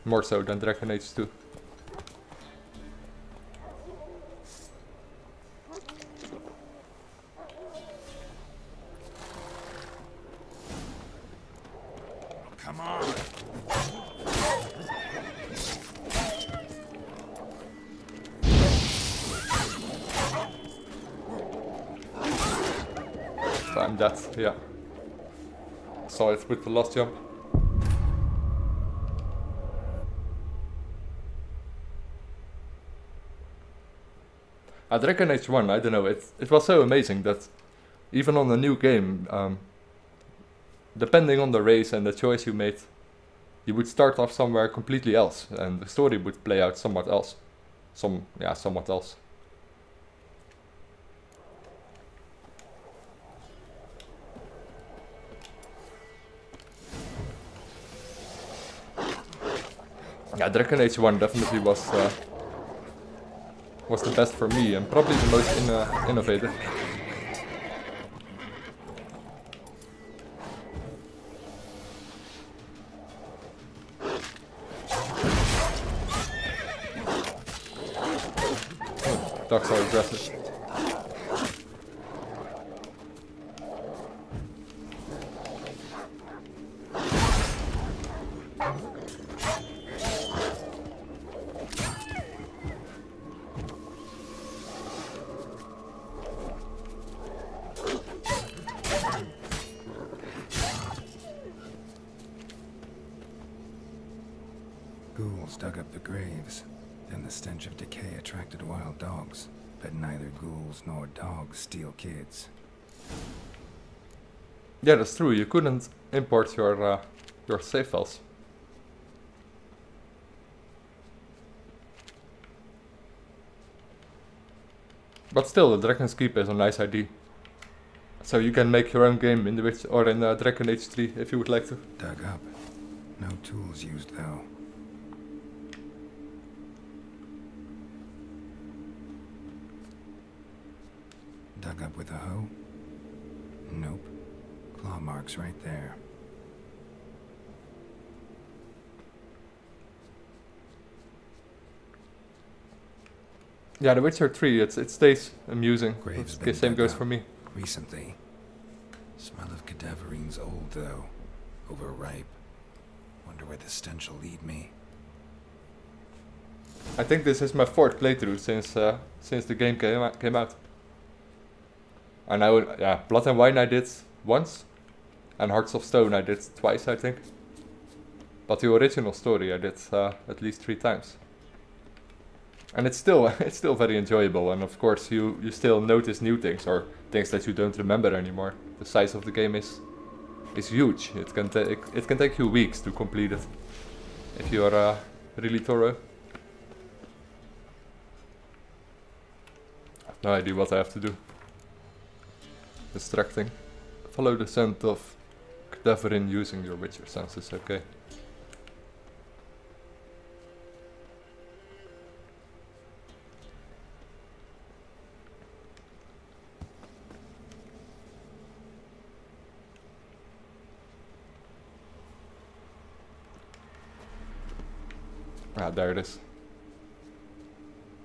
More so than Dragon Age 2. Come on. I'm dead, yeah. Saw it with the last jump. Dragon Age 1, I don't know, it was so amazing that even on a new game, depending on the race and the choice you made, you would start off somewhere completely else, and the story would play out somewhat else. Somewhat else. Yeah, Dragon Age 1 definitely was the best for me, and probably the most innovative. Dogs are aggressive. Ghouls dug up the graves. Then the stench of decay attracted wild dogs. But neither ghouls nor dogs steal kids. Yeah, that's true. You couldn't import your save files. But still, the Dragon's Keep is a nice idea. So you can make your own game in the Witch or in Dragon Age 3 if you would like to. Dug up. No tools used though. Dug up with a hoe? Nope. Claw marks right there. Yeah, The Witcher 3, it stays amusing. Graves The same goes for me. Recently. Smell of cadaverines old though. Overripe. Wonder where the stench will lead me. I think this is my 4th playthrough since the game came out. And yeah, Blood and Wine I did once, and Hearts of Stone I did twice, I think. But the original story I did at least 3 times. And it's still very enjoyable, and of course you still notice new things or things that you don't remember anymore. The size of the game is huge. It can take you weeks to complete it if you are really thorough. I have no idea what I have to do. Distracting. Follow the scent of cadaverin using your Witcher senses, okay. Ah, there it is.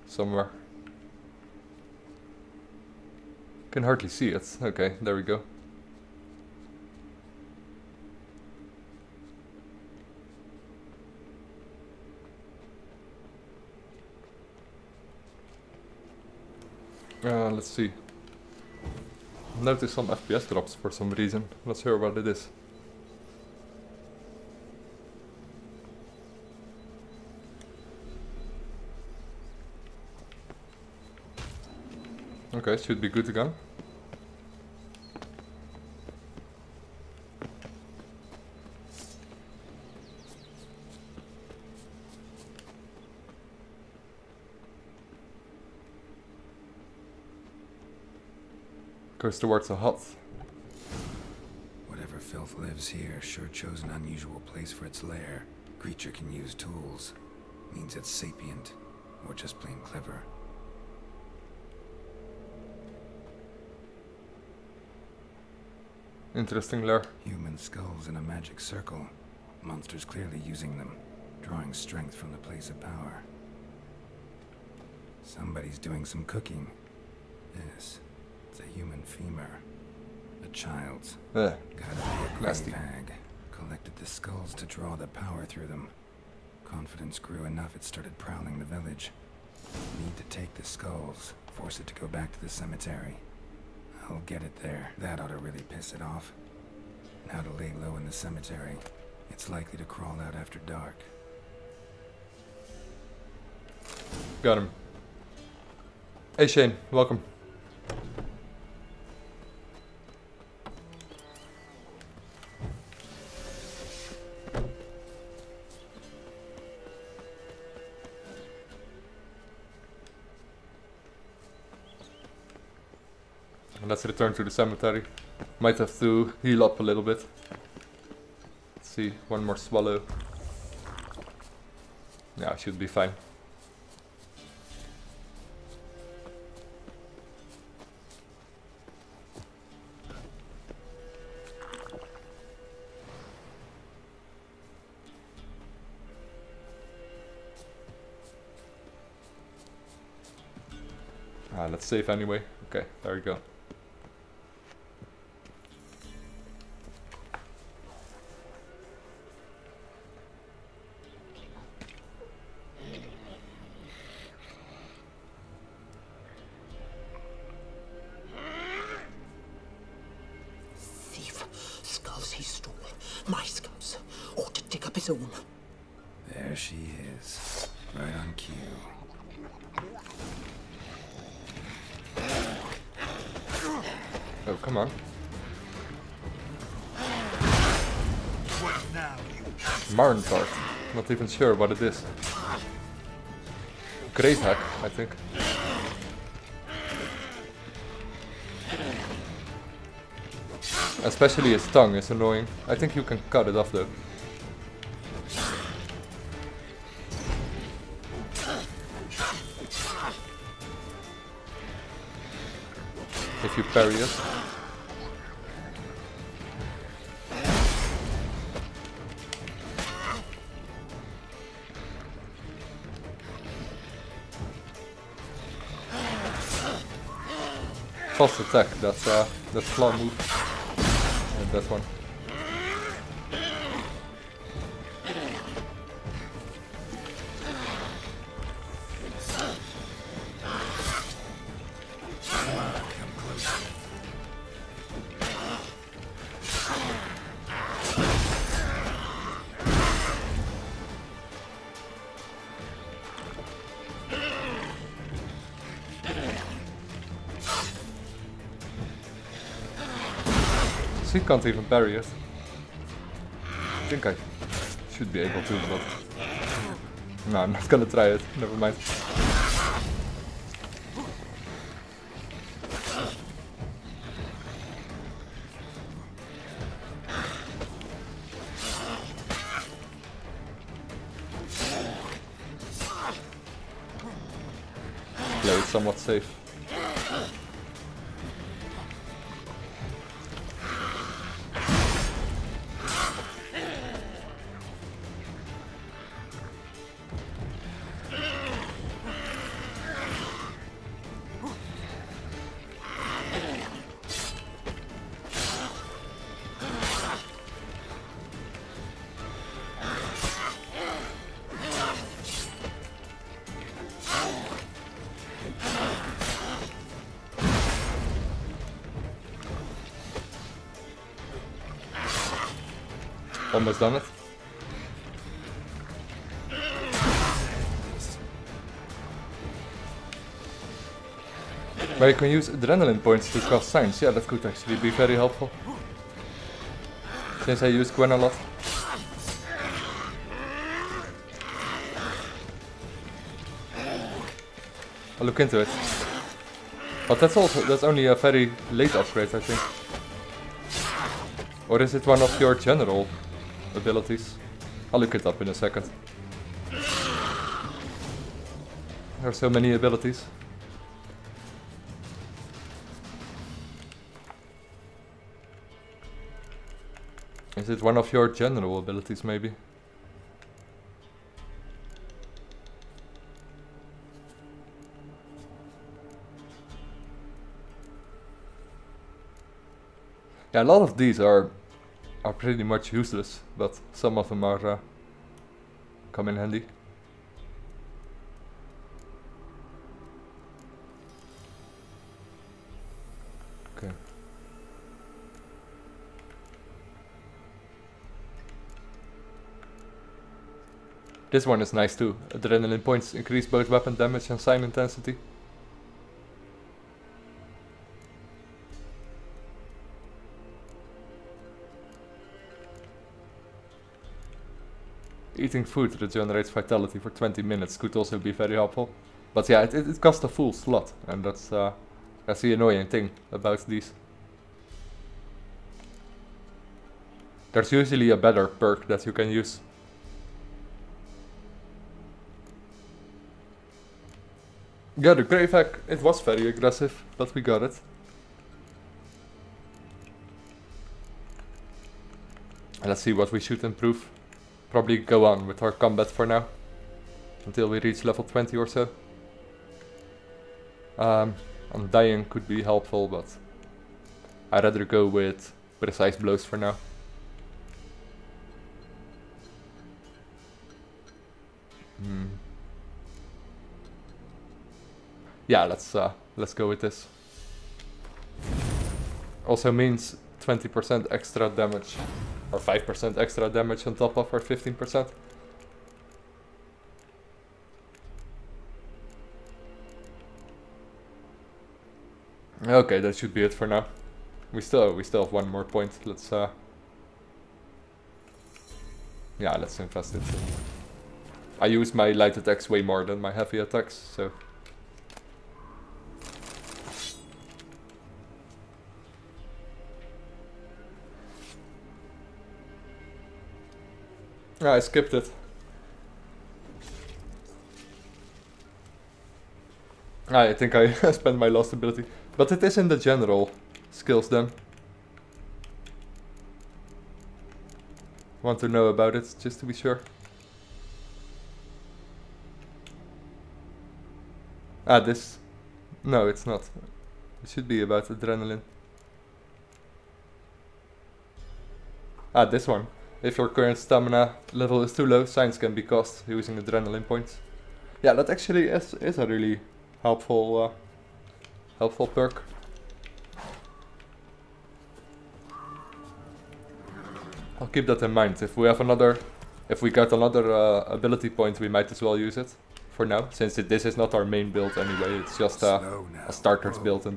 Somewhere. Can hardly see it. Okay, there we go. Let's see. Notice some FPS drops for some reason. Not sure what it is. Okay, should be good again. Goes towards the hut. Whatever filth lives here sure chose an unusual place for its lair. Creature can use tools. Means it's sapient, or just plain clever. Interesting lair. Human skulls in a magic circle. Monsters clearly using them, drawing strength from the place of power. Somebody's doing some cooking. This. It's a human femur. A child's. Gotta be a grave hag. Collect constructed the skulls to draw the power through them. Confidence grew enough it started prowling the village. Need to take the skulls, force it to go back to the cemetery. I'll get it there. That ought to really piss it off. Now to lay low in the cemetery. It's likely to crawl out after dark. Got him. Hey Shane, welcome. Let's return to the cemetery. Might have to heal up a little bit. Let's see, one more swallow. Yeah, I should be fine. Let's save anyway. Okay, there we go. Skulls he stole. My skulls. Ought to dig up his own. There she is. Right on cue. Oh, come on. Marntart. Not even sure what it is. Great hack, I think. Especially his tongue is annoying. I think you can cut it off though. If you parry it. Fast attack, that's claw move. And that one. He can't even parry it. I think I should be able to, but no, I'm not gonna try it. Never mind. Play it somewhat safe. Almost done it. But you can use adrenaline points to cast signs. Yeah, that could actually be very helpful. Since I use Gwen a lot. I'll look into it. But that's only a very late upgrade, I think. Or is it one of your general abilities? I'll look it up in a second. There are so many abilities. Is it one of your general abilities, maybe? Yeah, a lot of these are are pretty much useless, but some of them are come in handy. Okay. This one is nice too. Adrenaline points increase both weapon damage and sign intensity. Eating food regenerates vitality for 20 minutes could also be very helpful. But yeah, it costs a full slot, and that's the annoying thing about these. There's usually a better perk that you can use. Yeah, the grave hack, it was very aggressive, but we got it. And let's see what we should improve. Probably go on with our combat for now, until we reach level 20 or so. Undying could be helpful, but I'd rather go with precise blows for now. Yeah, let's go with this. Also means 20% extra damage, or 5% extra damage on top of our 15%. Okay, that should be it for now. We still have one more point. Let's yeah, let's invest it. I use my light attacks way more than my heavy attacks, so. I skipped it. I think I spent my last ability. But it is in the general skills then. Want to know about it, just to be sure. This. No, it's not. It should be about adrenaline. This one. If your current stamina level is too low, signs can be cast using adrenaline points. Yeah, that actually is a really helpful perk. I'll keep that in mind. If we get another ability point, we might as well use it for now, since this is not our main build anyway. It's just a starter's build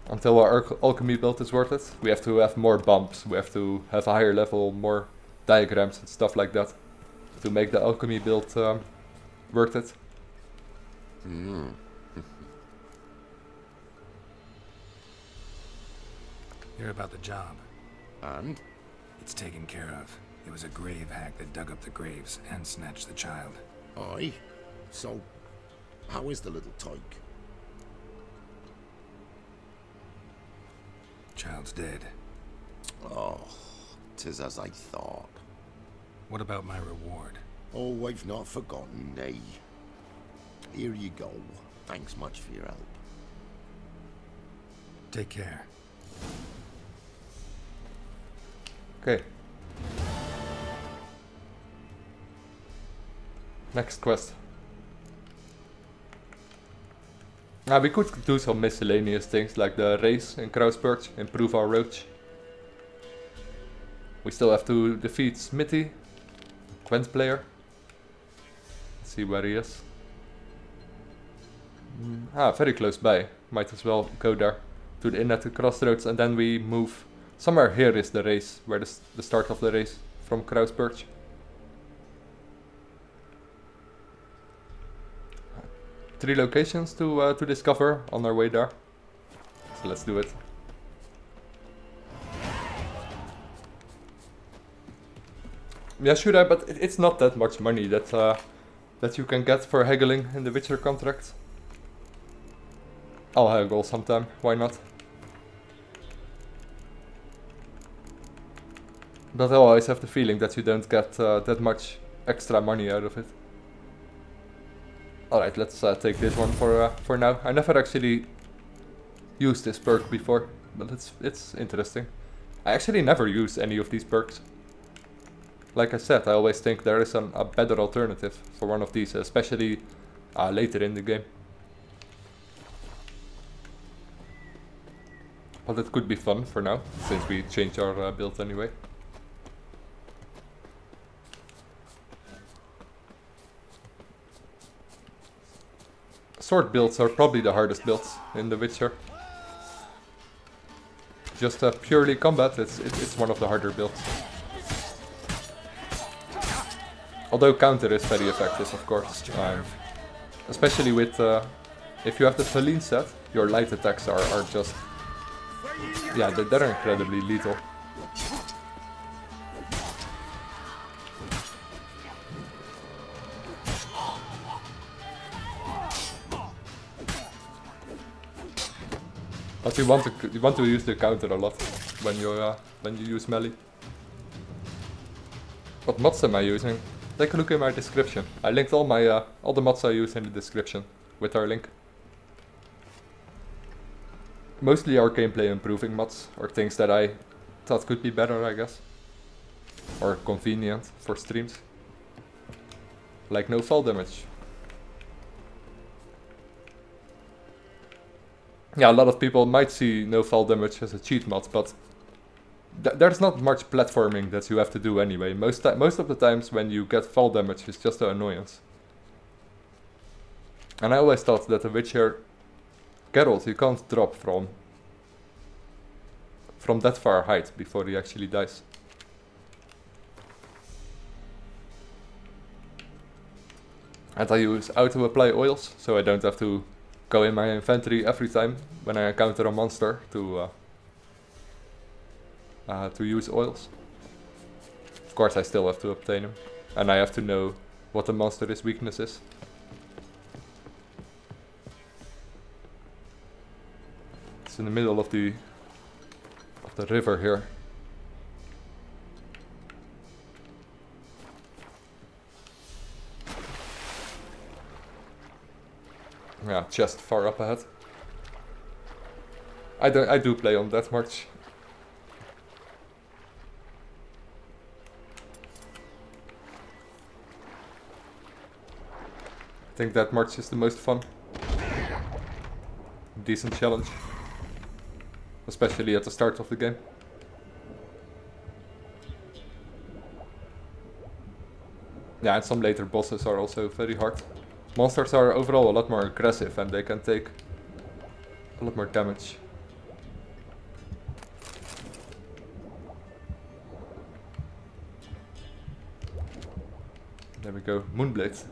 until our alchemy build is worth it. We have to have more bumps, we have to have a higher level, more diagrams and stuff like that to make the alchemy build worth it. Hear about the job. And? It's taken care of. It was a grave hack that dug up the graves and snatched the child. Aye? So, how is the little tyke? Child's dead. Oh, 'tis as I thought. What about my reward? Oh, I've not forgotten, nay. Here you go. Thanks much for your help. Take care. Okay. Next quest. We could do some miscellaneous things like the race in Krauspurge, improve our roach. We still have to defeat Smithy, Gwent player. Let's see where he is. Very close by. Might as well go there to the inn at the crossroads, and then we move. Somewhere here is the race, where the start of the race from Krauspurge. Three locations to discover on our way there. So let's do it. Yeah, should I? But it's not that much money that you can get for haggling in the Witcher contract. I'll haggle sometime. Why not? But I always have the feeling that you don't get that much extra money out of it. Alright, let's take this one for now. I never actually used this perk before, but it's interesting. I actually never use any of these perks. Like I said, I always think there is a better alternative for one of these, especially later in the game. But it could be fun for now, since we changed our build anyway. Sword builds are probably the hardest builds in The Witcher. Just purely combat, it's one of the harder builds. Although counter is very effective, of course. Especially with, if you have the Feline set, your light attacks are just, yeah, they're incredibly lethal. But you want to use the counter a lot when you use melee. What mods am I using? Take a look in my description. I linked all the mods I use in the description with our link. Mostly are gameplay improving mods, or things that I thought could be better, I guess. Or convenient for streams. Like no fall damage. Yeah, a lot of people might see no fall damage as a cheat mod, but there's not much platforming that you have to do anyway. Most of the times when you get fall damage, it's just an annoyance. And I always thought that the Witcher Geralt, you can't drop from that far height before he actually dies. And I use auto-apply oils, so I don't have to go in my inventory every time when I encounter a monster to use oils. Of course I still have to obtain them, and I have to know what the monster's weakness is. It's in the middle of the river here. Yeah, chest far up ahead. I do play on that much. I think that march is the most fun. Decent challenge. Especially at the start of the game. Yeah, and some later bosses are also very hard. Monsters are overall a lot more aggressive and they can take a lot more damage. There we go, Moonblade.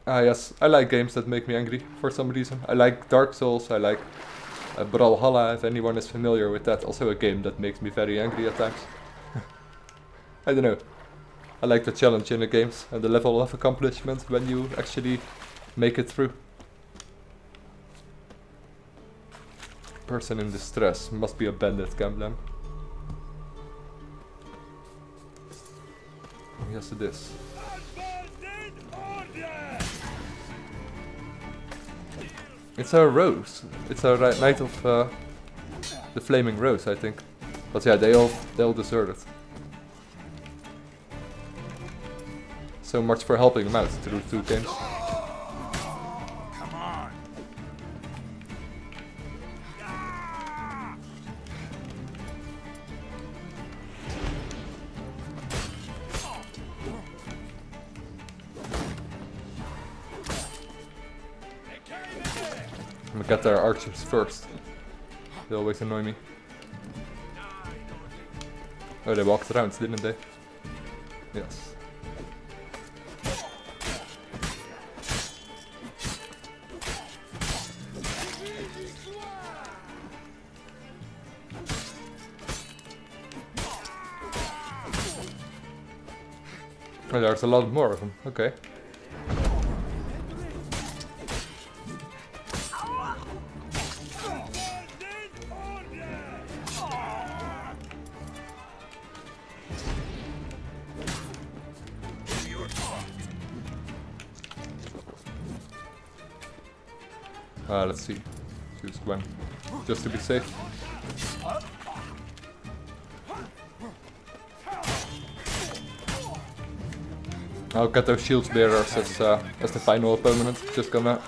Ah yes, I like games that make me angry for some reason. I like Dark Souls, I like Brawlhalla, if anyone is familiar with that. Also a game that makes me very angry at times. I don't know. I like the challenge in the games and the level of accomplishment when you actually make it through. Person in distress, must be a bandit, Gamblen. Yes it is. It's a rose. It's a Knight of the Flaming Rose, I think. But yeah, they all deserted. So much for helping them out through 2 games. Come on. I'm gonna get their archers first. They always annoy me. Oh, they walked around, didn't they? Yes. Oh, there's a lot more of them. Okay. Let's see. Choose Gwen. Just to be safe. I'll get those shields bearers as the final opponent. Just gonna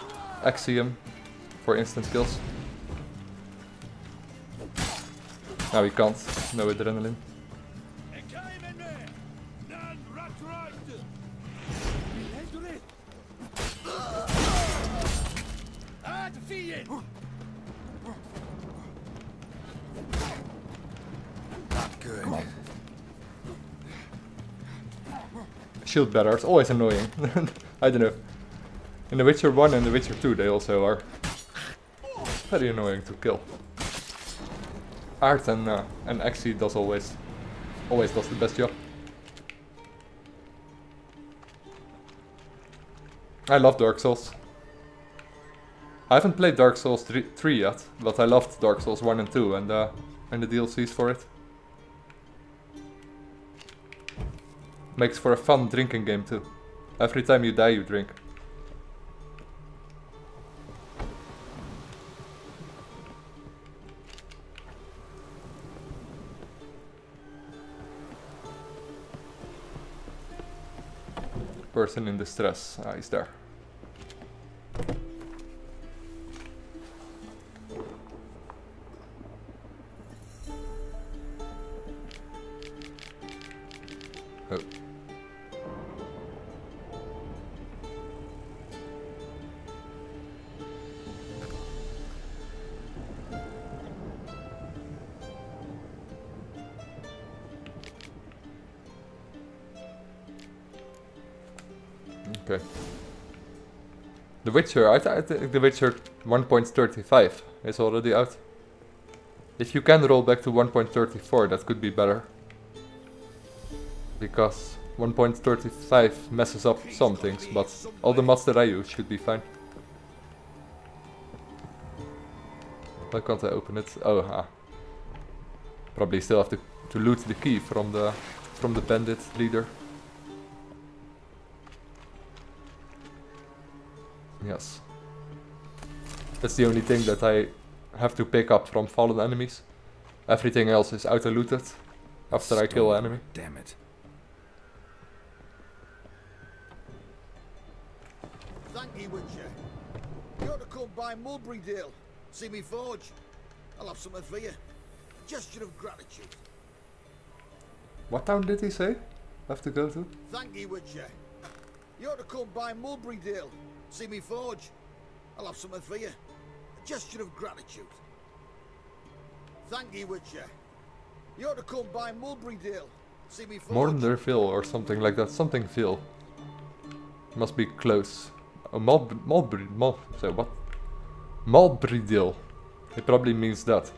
axiom for instant kills. Now he can't. No adrenaline. Not good. Shield bearers, always annoying. I don't know. In The Witcher 1 and The Witcher 2 they also are very annoying to kill. Art and Axie does always does the best job. I love Dark Souls. I haven't played Dark Souls 3 yet, but I loved Dark Souls 1 and 2 and the DLCs for it. Makes for a fun drinking game too. Every time you die you drink. Person in distress. Ah, he's there. Oh. Okay. The Witcher, I think The Witcher 1.35 is already out. If you can roll back to 1.34, that could be better. Because 1.35 messes up some things, but all the mods that I use should be fine. Why can't I open it? Oh, probably still have to loot the key from the bandit leader. Yes. That's the only thing that I have to pick up from fallen enemies. Everything else is auto-looted after I kill an enemy. Damn it. Thank you, Witcher. You ought to come by Mulberrydale. See me forge. I'll have something for you. A gesture of gratitude. What town did he say? Have to go to? Thank you, Witcher. You ought to come by Mulberrydale. See me forge. I'll have something for you. A gesture of gratitude. Thank you, Witcher. You ought to come by Mulberrydale. See me forge. Mornderville or something like that. Something Ville. Must be close. Oh, say what? Mulberrydale. It probably means that.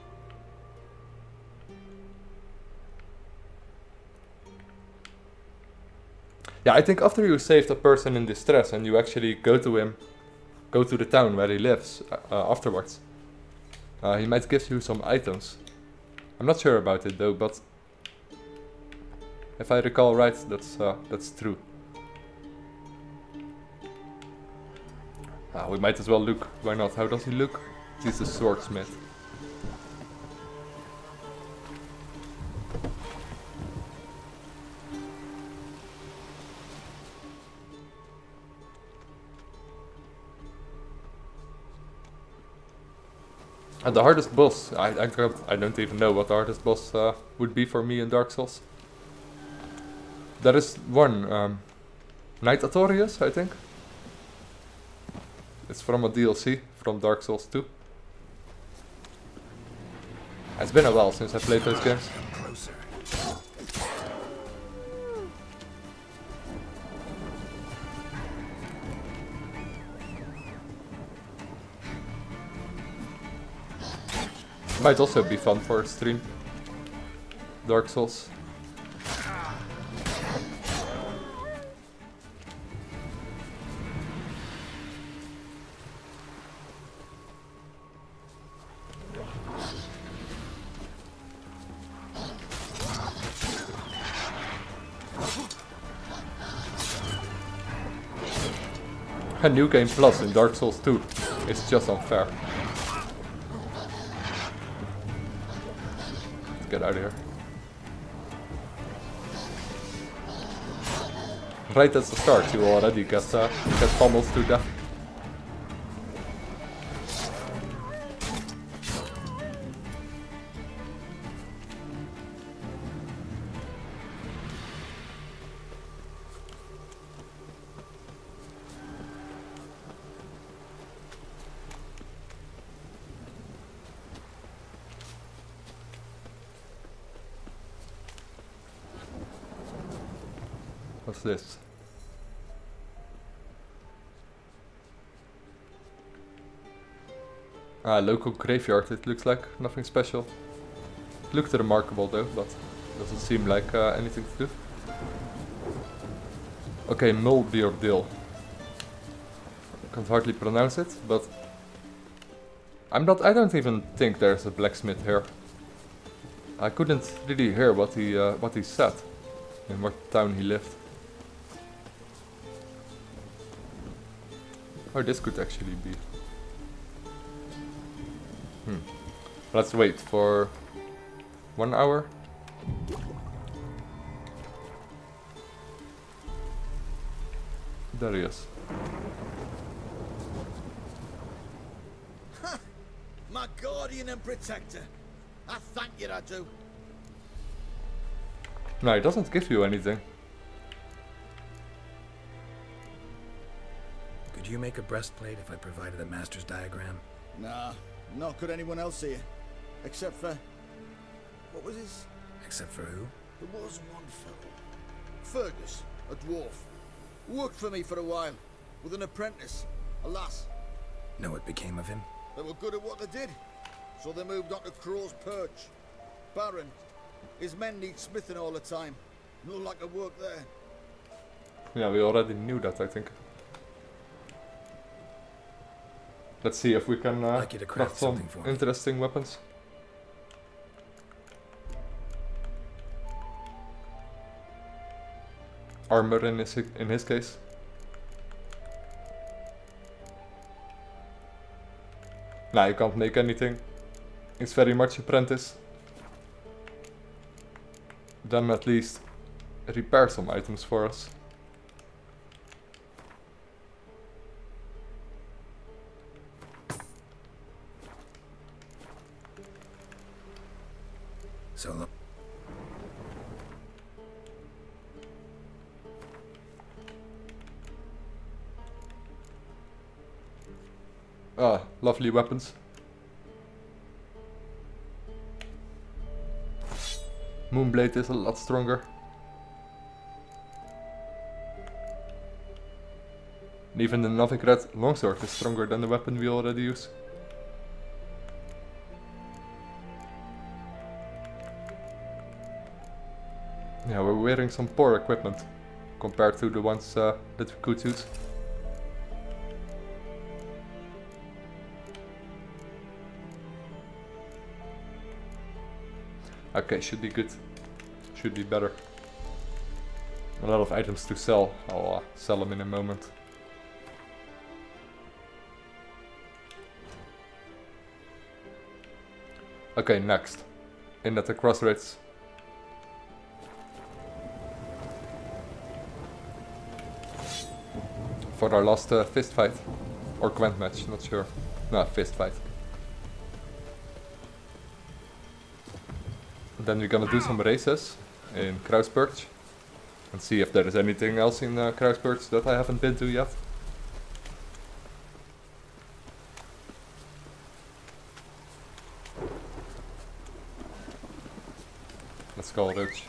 Yeah, I think after you saved a person in distress and you actually go to him, go to the town where he lives afterwards, he might give you some items. I'm not sure about it though, but if I recall right, that's true. We might as well look. Why not? How does he look? He's a swordsmith. And the hardest boss, I don't even know what the hardest boss would be for me in Dark Souls. There is one, Knight Artorias, I think. It's from a DLC, from Dark Souls 2. It's been a while since I played those games. Might also be fun for a stream. Dark Souls. A New Game Plus in Dark Souls 2. It's just unfair. Let's get out of here. Right at the start you already get pummeled to death. What's this? Ah, local graveyard it looks like. Nothing special. It looked remarkable though, but doesn't seem like anything to do. Okay, Mulbeerdil. Can't hardly pronounce it, but I don't even think there's a blacksmith here. I couldn't really hear what he said, in what town he lived. Oh, this could actually be. Let's wait for 1 hour. There he is. Ha! My guardian and protector. I thank you, I do. No, it doesn't give you anything. Could you make a breastplate if I provided a master's diagram? Nah, not could anyone else here. Except for... what was his... Except for who? There was one fellow. Fergus, a dwarf. Worked for me for a while, with an apprentice, a lass. Know what became of him? They were good at what they did, so they moved on to Crow's Perch. Baron, his men need smithing all the time. No lack of work there. Yeah, we already knew that, I think. Let's see if we can craft some interesting weapons. Armor in his case. Nah, you can't make anything. It's very much apprentice. Then at least repair some items for us. So ah, lovely weapons. Moonblade is a lot stronger. And even the Novigrad longsword is stronger than the weapon we already use. Yeah, we're wearing some poor equipment compared to the ones that we could use. Okay, should be good. Should be better. A lot of items to sell. I'll sell them in a moment. Okay, next. In at the crossroads. For our last fist fight. Or Gwent match, not sure. No, fist fight. Then we're gonna do some races in Kruisperch and see if there is anything else in Kruisperch that I haven't been to yet. Let's go, Rich.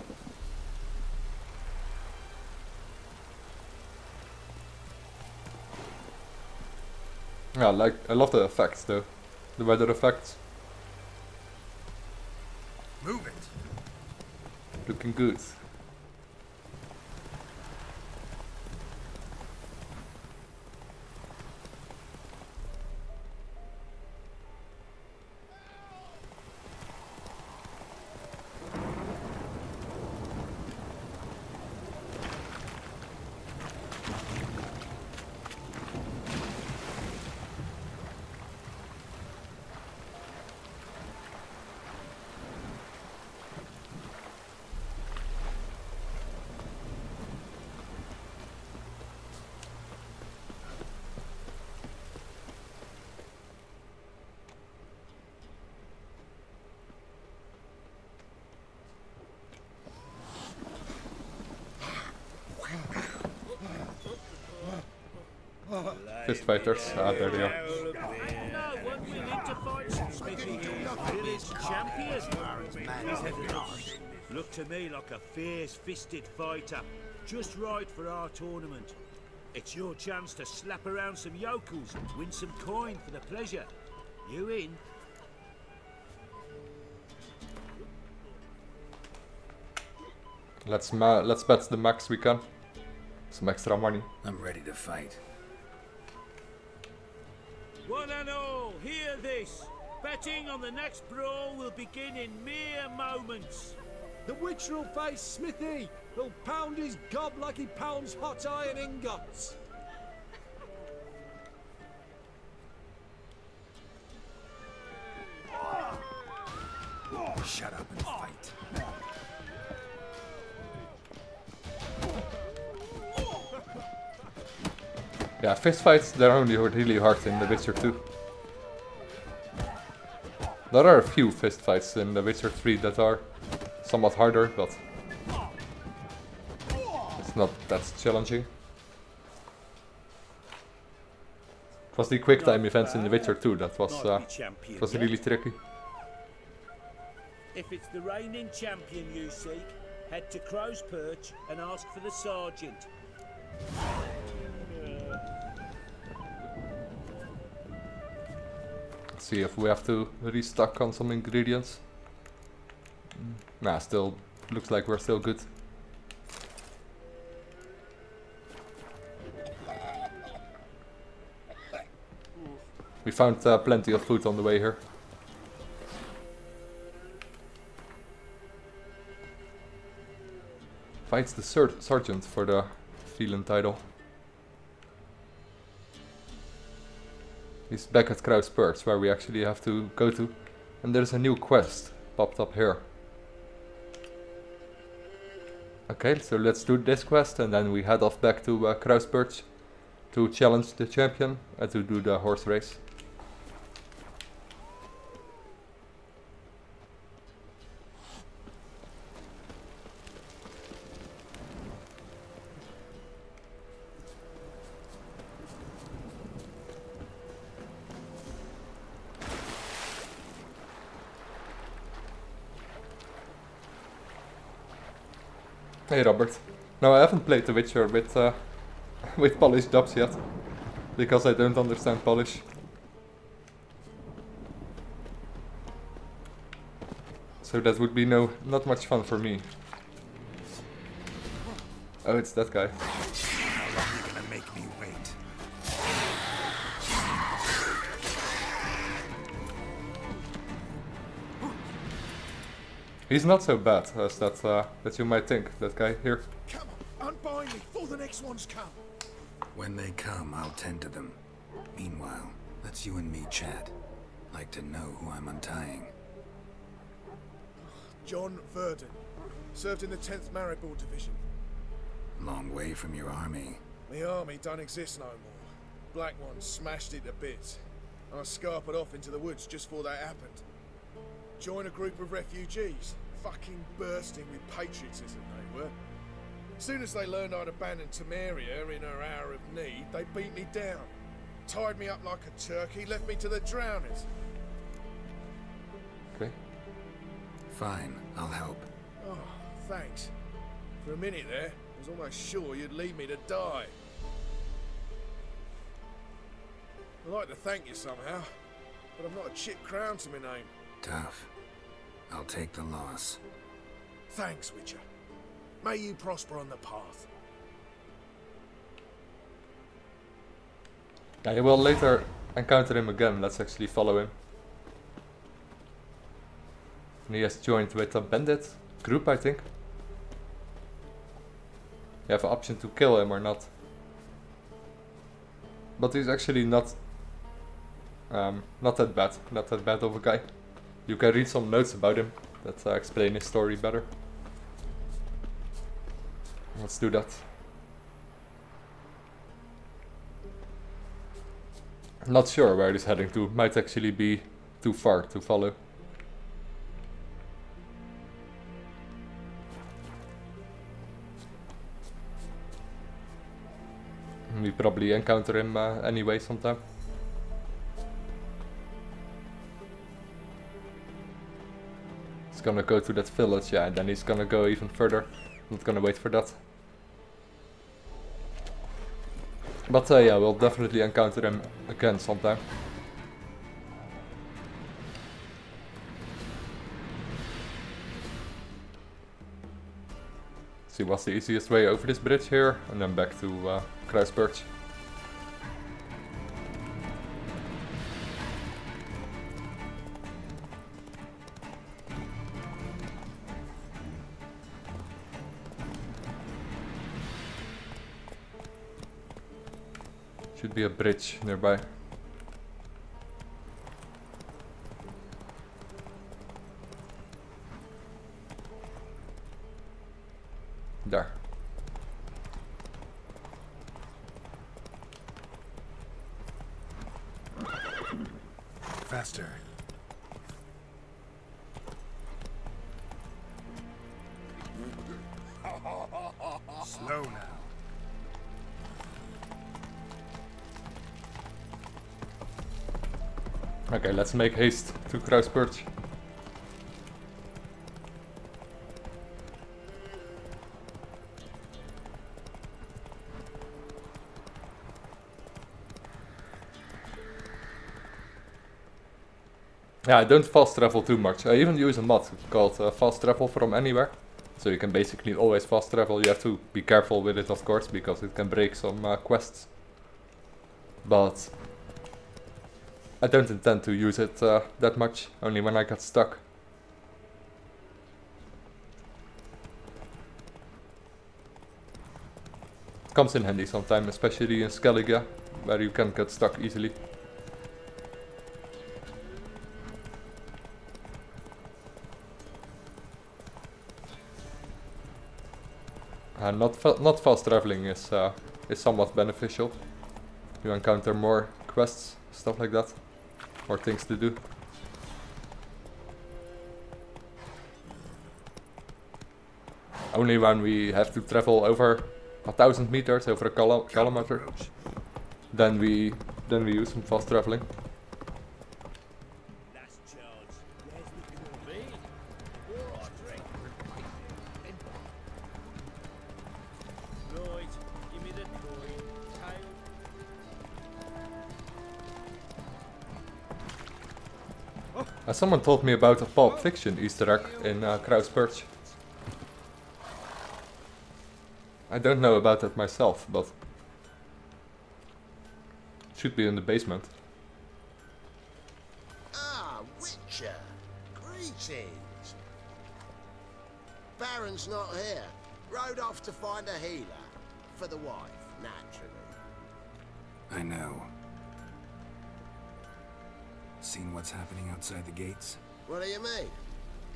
Yeah, I love the effects though, the weather effects. Move it. Looking good. Fist fighters. Ah, there they are. No one willing to fight some Smithy here. Village champion. Look to me like a fierce-fisted fighter. Just right for our tournament. It's your chance to slap around some yokels and win some coin for the pleasure. You in? Let's bet the max we can. Some extra money. I'm ready to fight. One and all, hear this. Betting on the next brawl will begin in mere moments. The Witcher will face Smithy. He'll pound his gob like he pounds hot iron ingots. Shut up and fight. Yeah, fist fights, they're only really hard in The Witcher 2. There are a few fist fights in The Witcher 3 that are somewhat harder, but it's not that challenging. It was the quick time events in The Witcher 2 that was really tricky. If it's the reigning champion you seek, head to Crow's Perch and ask for the sergeant. Let's see if we have to restock on some ingredients. Nah, still looks like we're still good. We found plenty of food on the way here. Fights the sergeant for the Phelan title. He's back at Crow's Perch, where we actually have to go to. And there's a new quest popped up here. Okay, so let's do this quest and then we head off back to Crow's Perch to challenge the champion and to do the horse race. Hey Robert. No, I haven't played The Witcher with Polish dubs yet, because I don't understand Polish. So that would be not much fun for me. Oh, it's that guy. How long are you gonna make me wait? He's not so bad as that you might think, that guy here. Come on, unbind me before the next ones come. When they come, I'll tend to them. Meanwhile, let's you and me chat. Like to know who I'm untying. John Verdon. Served in the 10th Maribor Division. Long way from your army. My army don't exist no more. Black One smashed it to bits. I scarpered off into the woods just before that happened. Joined a group of refugees, fucking bursting with patriotism they were. As soon as they learned I'd abandoned Temeria in her hour of need, they beat me down. Tied me up like a turkey, left me to the drowners. Okay. Fine, I'll help. Oh, thanks. For a minute there, I was almost sure you'd leave me to die. I'd like to thank you somehow, but I've not a chip crown to my name. Tough. I'll take the loss. Thanks, Witcher. May you prosper on the path. Yeah, you will later encounter him again. Let's actually follow him. And he has joined with a bandit group, I think. You have an option to kill him or not. But he's actually not that bad. Not that bad of a guy. You can read some notes about him that explain his story better. Let's do that. I'm not sure where he's heading to. Might actually be too far to follow. we probably encounter him anyway sometime. He's gonna go to that village, yeah, and then he's gonna go even further. Not gonna wait for that. But yeah, we'll definitely encounter him again sometime. See what's the easiest way over this bridge here, and then back to Kruisberg. Should be a bridge nearby. There. Faster. Slow now. Okay, let's make haste to Kruisberg. Yeah, I don't fast travel too much. I even use a mod called fast travel from anywhere. So you can basically always fast travel. You have to be careful with it, of course, because it can break some quests. But I don't intend to use it that much, only when I get stuck. It comes in handy sometimes, especially in Skellige, where you can get stuck easily. Not fast traveling is somewhat beneficial. You encounter more quests, stuff like that, more things to do. Only when we have to travel over 1,000 meters, over a kilometer, then we use some fast traveling. Someone told me about a Pulp Fiction Easter egg in Kruisberg. I don't know about that myself, but it should be in the basement. Ah, Witcher. Greetings. Baron's not here. Rode off to find a healer. For the wife, naturally. I know. Seen what's happening outside the gates? What do you mean?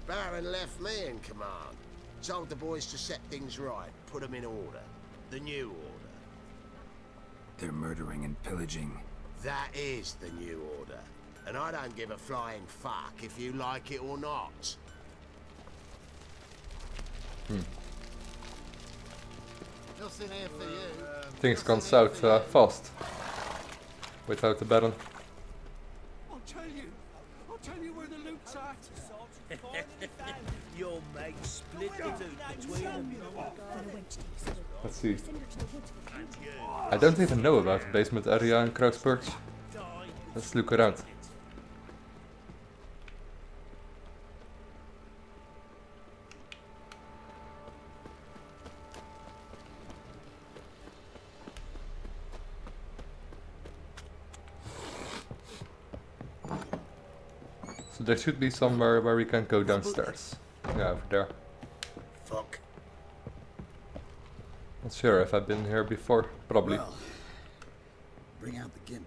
Baron left me in command. Told the boys to set things right, put them in order. The new order. They're murdering and pillaging. That is the new order. And I don't give a flying fuck if you like it or not. Nothing here for you. Things gone south fast without the Baron. I'll tell you where the loot's at. Your mate split the loot between them. Let's see. I don't even know about the basement area in Kruisberg. Let's look around. So there should be somewhere where we can go downstairs. Yeah, over there. Fuck. Not sure if I've been here before. Probably. Well, bring out the gimp.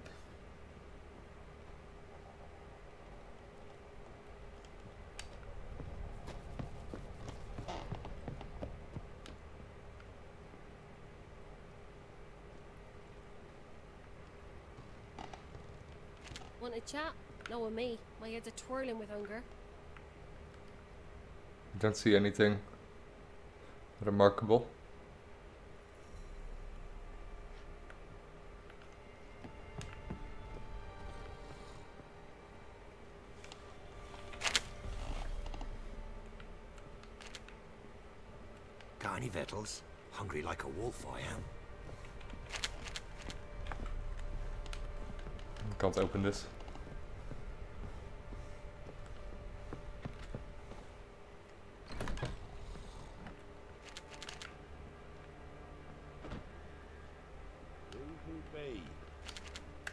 Want a chat? No, with me. My head's a twirling with hunger. Don't see anything remarkable. Vettles. Hungry like a wolf, I am. Can't open this.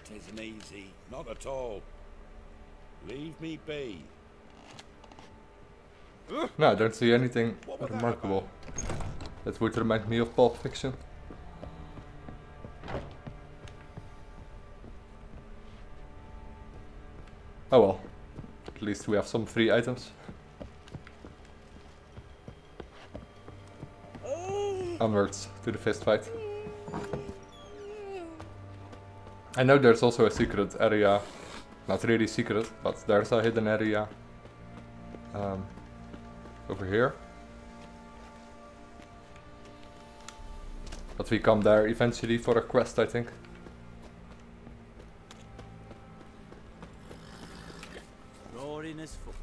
Tisn't easy, not at all. Leave me be. No, I don't see anything remarkable. That would remind me of Pulp Fiction. Oh well, at least we have some free items. Onwards to the fist fight. I know there's also a secret area, not really secret, but there's a hidden area over here. But we come there eventually for a quest, I think. Roaring as fuck.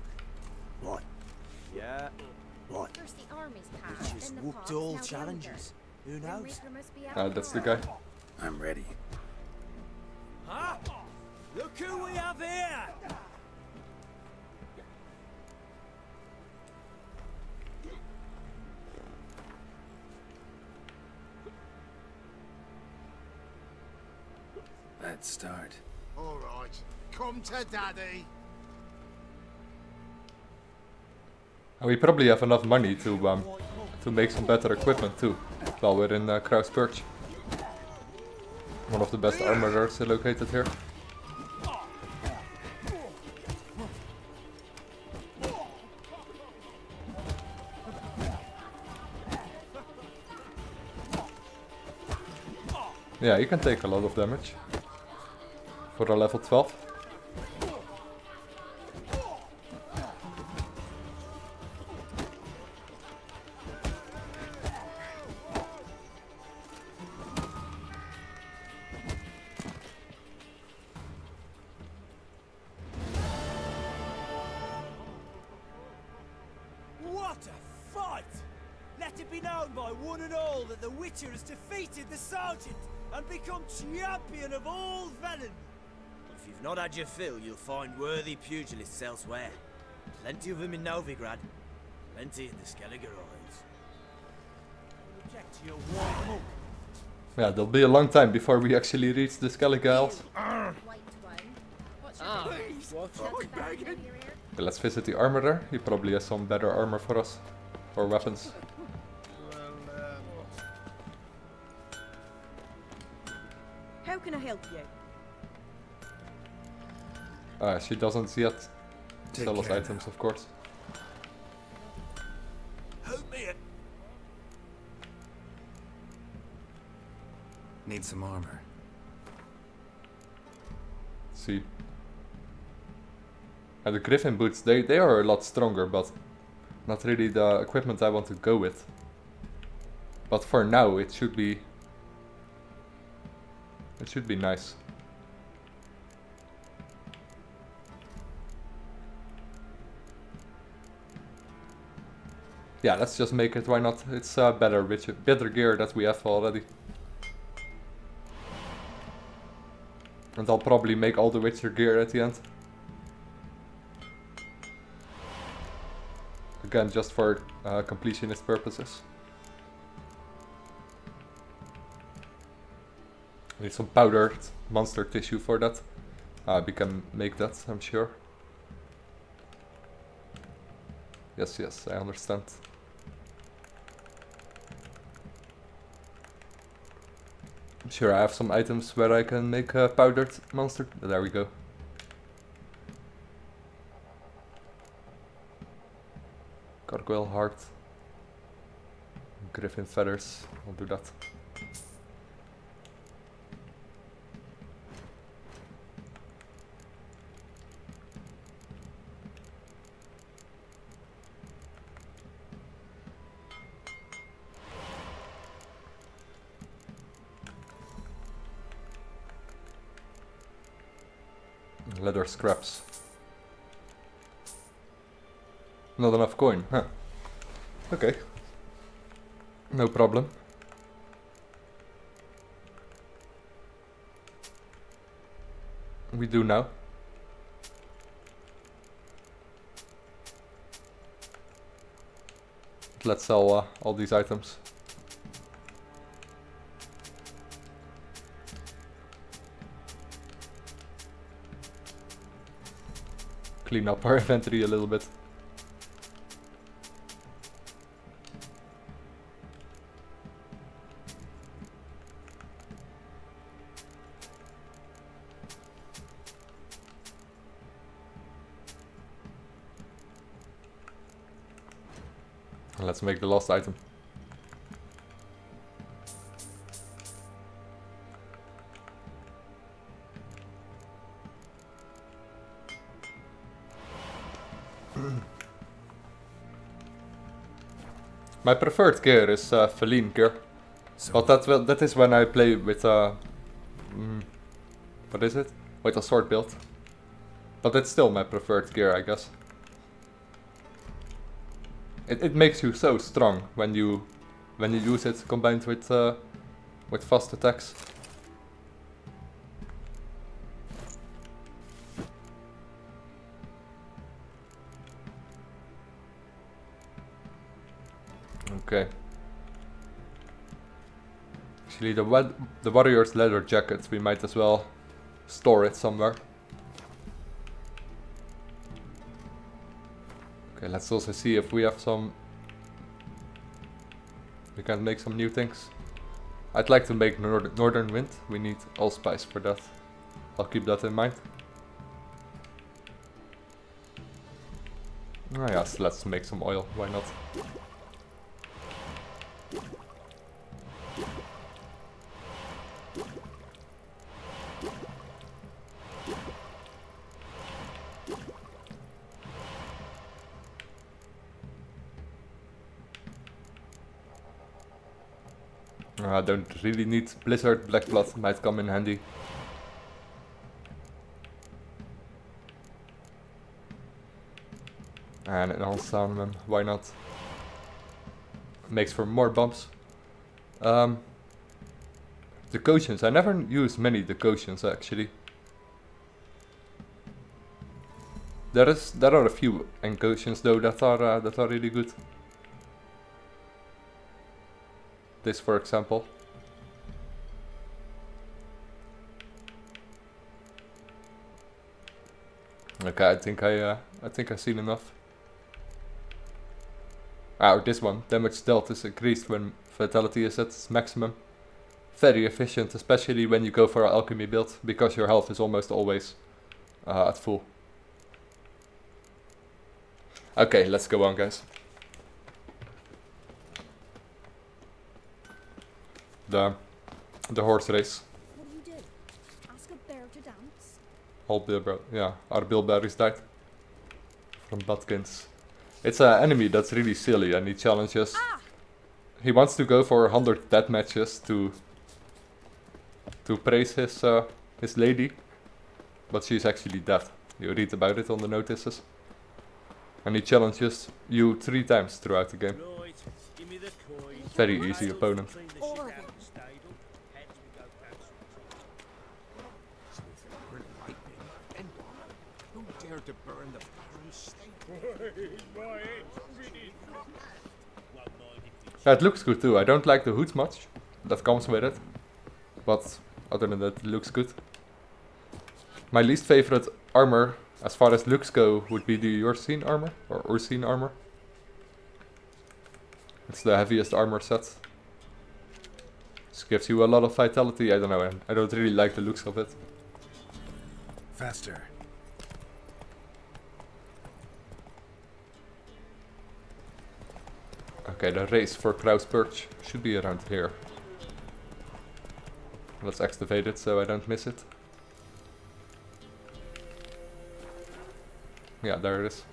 What? Yeah. What? First the army's Which passed, has then the whooped pops, all now the challenges. Who Grim knows? Reaper must be out That's for the us. guy. I'm ready. Huh? Look who we have here! Let's start. All right, come to daddy. And we probably have enough money to make some better equipment too, while we're in Kraus Perch. One of the best armorers located here. Yeah, you can take a lot of damage for a level 12. What a fight! Let it be known by one and all that the Witcher has defeated the Sergeant and become champion of all Velen. If you've not had your fill, you'll find worthy pugilists elsewhere. Plenty of them in Novigrad, plenty in the Skelliger Isles. Object to your white monk. Yeah, there'll be a long time before we actually reach the Skellig Isles. Okay, let's visit the armorer. He probably has some better armor for us, or weapons. How can I help you? She doesn't yet sell us items, of course. Help me. Need some armor. See. And the Griffin boots, they are a lot stronger, but not really the equipment I want to go with. But for now, it should be nice. Yeah, let's just make it, why not? It's better gear that we have already. And I'll probably make all the Witcher gear at the end. Again, just for completionist purposes. Need some powdered monster tissue for that. We can make that, I'm sure. Yes, I understand. I'm sure I have some items where I can make a powdered monster. There we go. Gargoyle heart. Griffin feathers. I'll do that. Leather scraps. Not enough coin, huh? Okay. No problem. We do now. Let's sell all these items. Clean up our inventory a little bit. Let's make the last item. My preferred gear is Feline gear, but that is when I play with what is it? With a sword build. But it's still my preferred gear, I guess. It makes you so strong when you use it combined with fast attacks. Okay. Actually, the warrior's leather jacket, we might as well store it somewhere. Okay, let's also see if we have some... We can make some new things. I'd like to make Northern Wind. We need allspice for that. I'll keep that in mind. Oh yes, let's make some oil. Why not? I don't really need Blizzard. Black Blood might come in handy. And enhanced sound, why not? Makes for more bumps. Decotions. I never use many decotions actually. There are a few decotions though that are really good. This, for example. Okay, I think I've seen enough. Ah, this one. Damage dealt is increased when vitality is at its maximum. Very efficient, especially when you go for an alchemy build, because your health is almost always at full. Okay, let's go on, guys. The horse race. What do you do? Ask a bear to dance? All bilberries, yeah, our bilberries died from Butkins. It's an enemy that's really silly and he challenges. Ah! He wants to go for 100 death matches to praise his lady, but she's actually dead. You read about it on the notices. And he challenges you 3 times throughout the game. Very easy opponent. To burn the Baron's Yeah, it looks good too. I don't like the hood much that comes with it, but other than that, it looks good. My least favorite armor, as far as looks go, would be the Ursine armor, or Ursine armor. It's the heaviest armor set. This gives you a lot of vitality. I don't know, I don't really like the looks of it. Faster. Okay, the race for Kraus Perch should be around here. Let's activate it so I don't miss it. Yeah, there it is.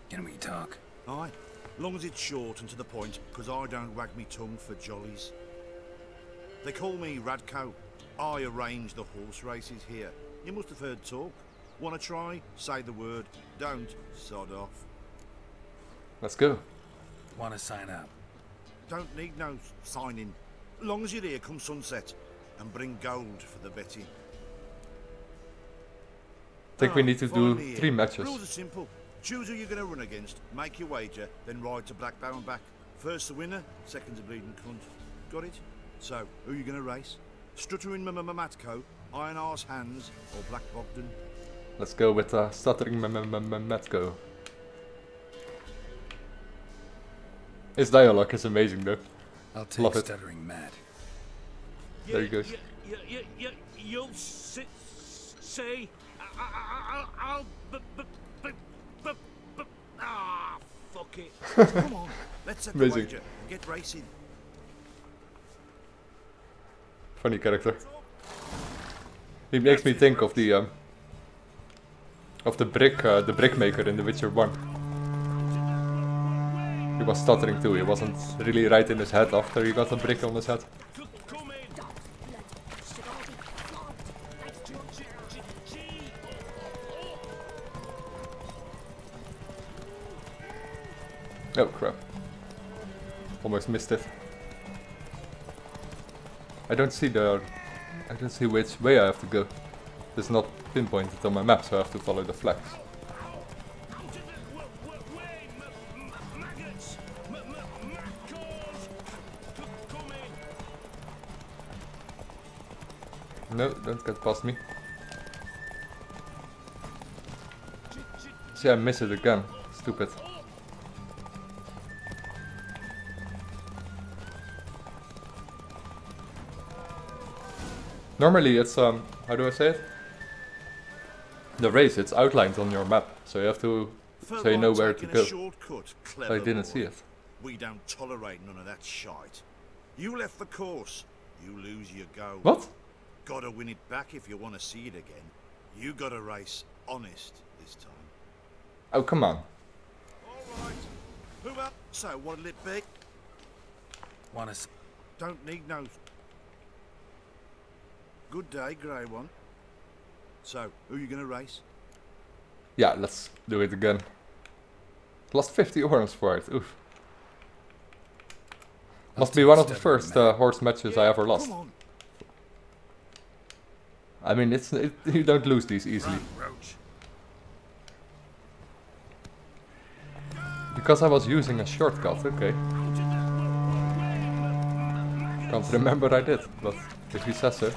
Can we talk? Aye, long as it's short and to the point, because I don't wag me tongue for jollies. They call me Radko, I arrange the horse races here. You must have heard talk. Wanna try? Say the word. Don't, sod off. Let's go. Wanna sign up? Don't need no signing. Long as you're here come sunset. And bring gold for the betting. I think we need to do 3 matches. Rules are simple. Choose who you're going to run against, make your wager, then ride to Blackbow and back. First the winner, second's a bleeding cunt. Got it? So, who are you going to race? Stuttering Matko, Iron Arse Hands, or Black Bogdan? Let's go with Stuttering Matko. His dialogue is amazing though. I'll take Love it. Stuttering Matt. There he goes. You'll say, I'll fuck it. Come on, let's set the Amazing. wager and get racing. Funny character. He makes me think of the brick maker in The Witcher 1. He was stuttering too. He wasn't really right in his head after he got a brick on his head. Oh crap. Almost missed it. I don't see which way I have to go. It's not pinpointed on my map, so I have to follow the flags. No, don't get past me. See, I miss it again. Stupid. Normally it's, how do I say it? The race, it's outlined on your map, so you have to, so you know where to go. So I didn't see it. We don't tolerate none of that shite. You left the course, you lose your go. What? Gotta win it back if you want to see it again. You gotta race honest this time. Oh, come on. Alright. Who else? So, what'll it be? Don't need no... Good day, grey one. So, who are you gonna race? Yeah, let's do it again. Lost 50 orms for it, oof. Must be one of the first horse matches I ever lost. I mean, you don't lose these easily. Because I was using a shortcut, okay. Can't remember I did, but if he says so.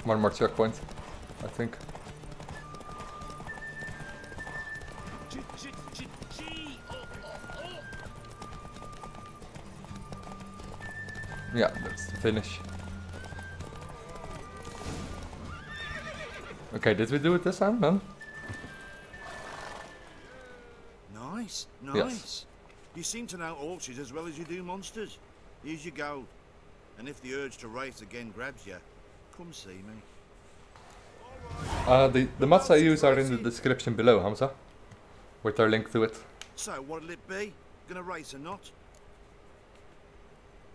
One more checkpoint, I think. Yeah, that's the finish. Okay, did we do it this time, man? Nice, nice. Yes. You seem to know horses as well as you do monsters. Here's your gold. And if the urge to race again grabs you, come see me. The mods I use are in the description below, Hamza. With their link to it. So, what'll it be? Gonna race or not?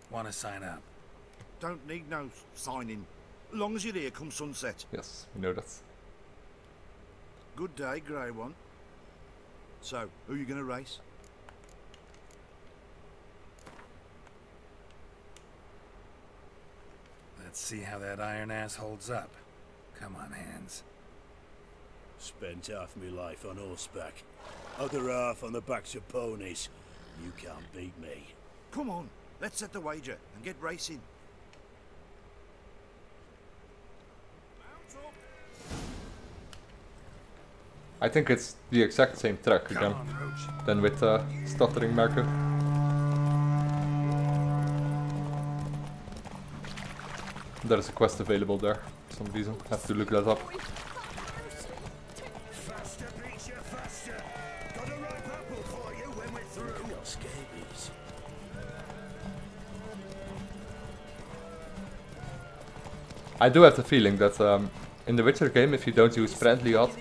Wanna sign up? Don't need no signing. Long as you're here come sunset. Yes, we know that. Good day, grey one. So, who are you gonna race? Let's see how that iron ass holds up. Come on, Hands. Spent half my life on horseback, other half on the backs of ponies. You can't beat me. Come on, let's set the wager and get racing. I think it's the exact same track again, than with Stuttering Marco. there is a quest available there for some reason. Have to look that up. Faster, Beecher, faster. Got a ripe apple for you when we're through. Your scabies. I do have the feeling that in the Witcher game, if you don't use friendly odds,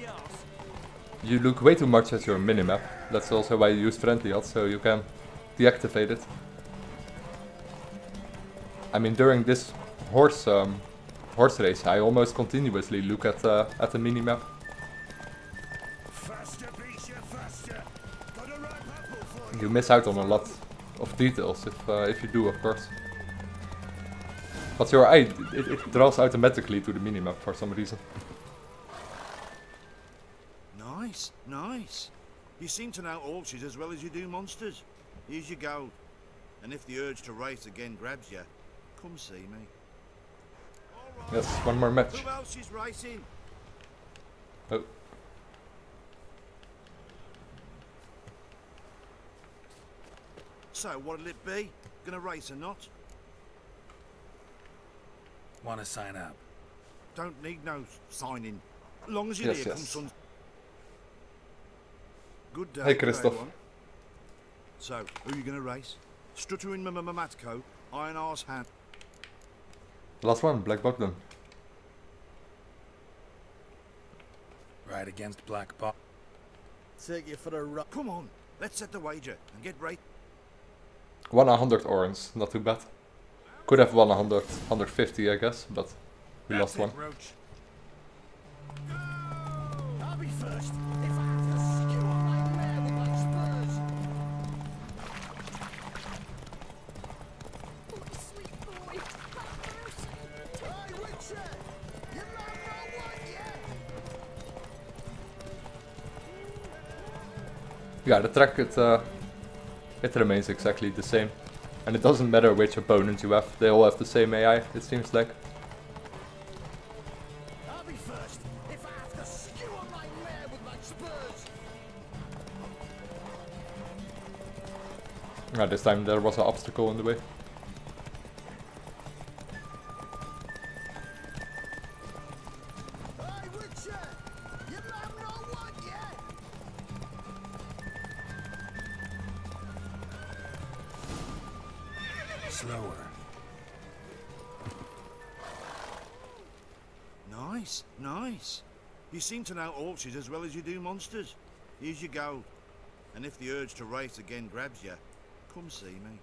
you look way too much at your minimap. That's also why you use friendly odds, so you can deactivate it. I mean, during this horse race, I almost continuously look at the minimap. Faster, Beecher, faster. Got a ripe apple for You miss out on a lot of details if you do, of course. But your eye, it draws automatically to the minimap for some reason. Nice, nice. You seem to know orchards as well as you do monsters. Here's your gold. And if the urge to race again grabs you, come see me. Yes, one more match. Who else is racing? Oh. So, what'll it be? Gonna race or not? Want to sign up? Don't need no signing. Long as you Yes, hear yes. from some... Good day. Hey, good Christoph. everyone. So, who you gonna race? Stuttering Matko, Iron Arse Hand. Last one, Black Bogdan. Right against Black Box. Take you for the run. Come on, let's set the wager and get right. 100 orange, not too bad. Could have won 100, 150 I guess, but we lost one. Roach. I'll be first. If I have to skew on my mare with my spurs. Oh, sweet boy, have mercy. Hey, Witcher! You man know what yet? Yeah, the track it remains exactly the same. And it doesn't matter which opponent you have, they all have the same AI, it seems like. I'll be first. If I have to skew on my mare with my spurs. Yeah, this time there was an obstacle in the way. Hey, Witcher! You man know what yet? Slower. Nice, nice. You seem to know orchards as well as you do monsters. Here's your gold. And if the urge to race again grabs you, come see me.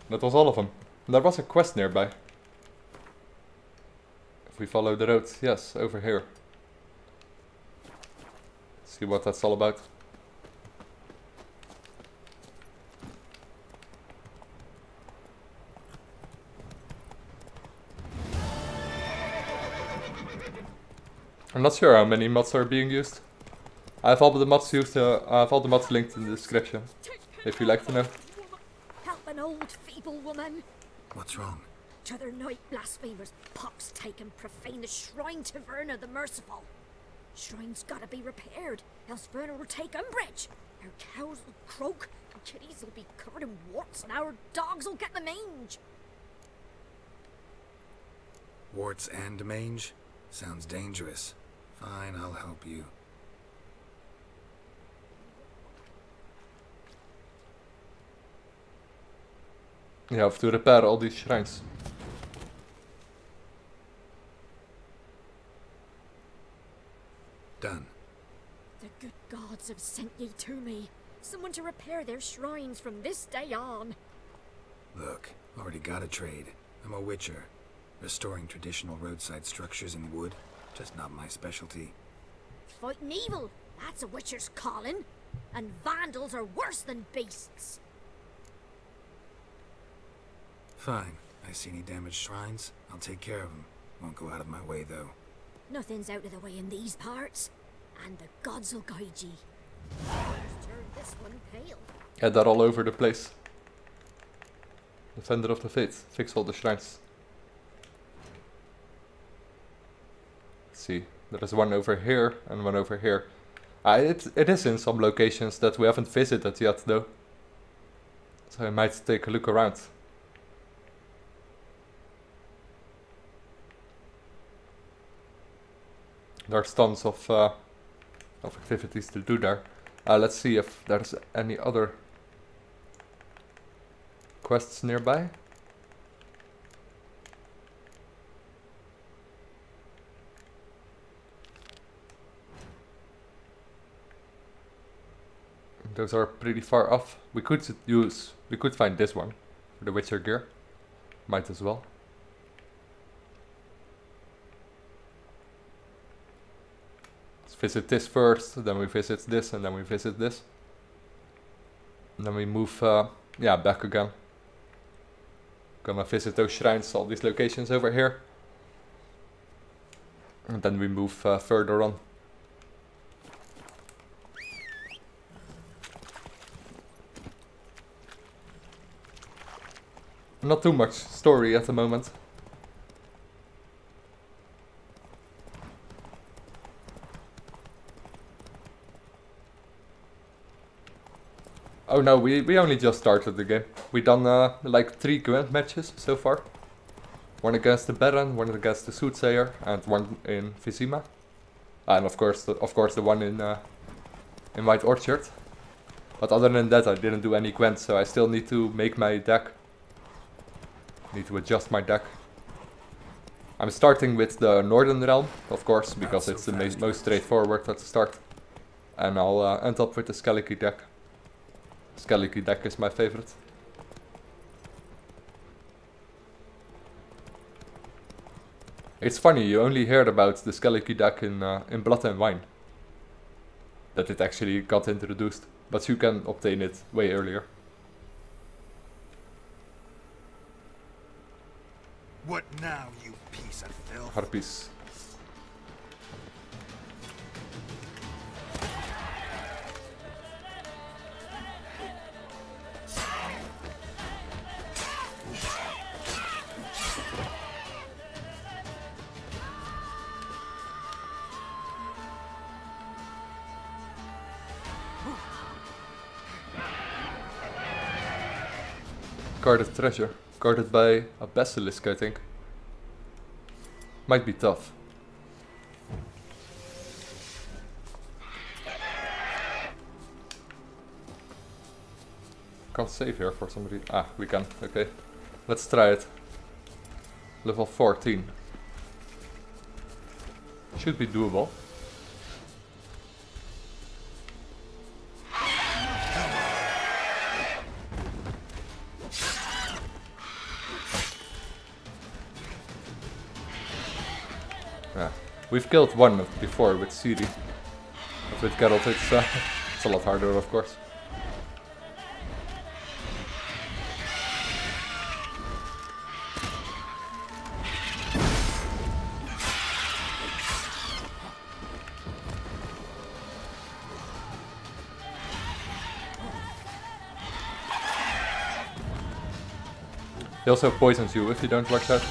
That was all of them. There was a quest nearby. If we follow the road, yes, over here. See what that's all about. I'm not sure how many mods are being used. I have all the mods used. I have all the mods linked in the description, if you like to know. Help an old feeble woman. What's wrong? T'other night blasphemers pox taken profane the shrine to Verna the Merciful. Shrine's gotta be repaired, else Verna will take umbrage. Our cows will croak, our kitties will be covered in warts, and our dogs will get the mange. Warts and mange? Sounds dangerous. Fine, I'll help you. You have to repair all these shrines. Done. The good gods have sent ye to me. Someone to repair their shrines from this day on. Look, already got a trade. I'm a witcher. Restoring traditional roadside structures in wood, just not my specialty. Fighting evil, that's a witcher's calling. And vandals are worse than beasts. Fine. I see any damaged shrines, I'll take care of them. Won't go out of my way, though. Nothing's out of the way in these parts. And the gods will guide ye. Just turn this one pale. Yeah, they're all over the place. Defender of the Faith. Fix all the shrines. Let's see. There is one over here and one over here. It is in some locations that we haven't visited yet though. So I might take a look around. There's tons of activities to do there. Let's see if there's any other quests nearby. Those are pretty far off. We could find this one for the Witcher gear. Might as well. Let's visit this first, then we visit this, and then we visit this. And then we move, yeah, back again. Gonna visit those shrines, all these locations over here. And then we move further on. Not too much story at the moment. Oh no, we only just started the game. We done like 3 grand matches so far. One against the Baron, one against the Soothsayer, and one in Vizima. And of course the one in White Orchard. But other than that, I didn't do any quests, so I still need to make my deck. Need to adjust my deck. I'm starting with the Northern Realm, of course, because it's the most straightforward at the start. And I'll end up with the Skellige deck. Skellige deck is my favorite. It's funny, you only heard about the Skellige deck in Blood and Wine. That it actually got introduced, but you can obtain it way earlier. What now, you piece of filth? Harpies. Guarded treasure. Guarded by a basilisk, I think. Might be tough. Can't save here for somebody. Ah, we can. Okay. Let's try it. Level 14. Should be doable. Yeah. We've killed one before with Ciri. But with Geralt it's a lot harder, of course. He also poisons you if you don't watch out.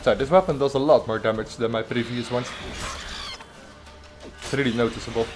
So this weapon does a lot more damage than my previous ones. It's really noticeable.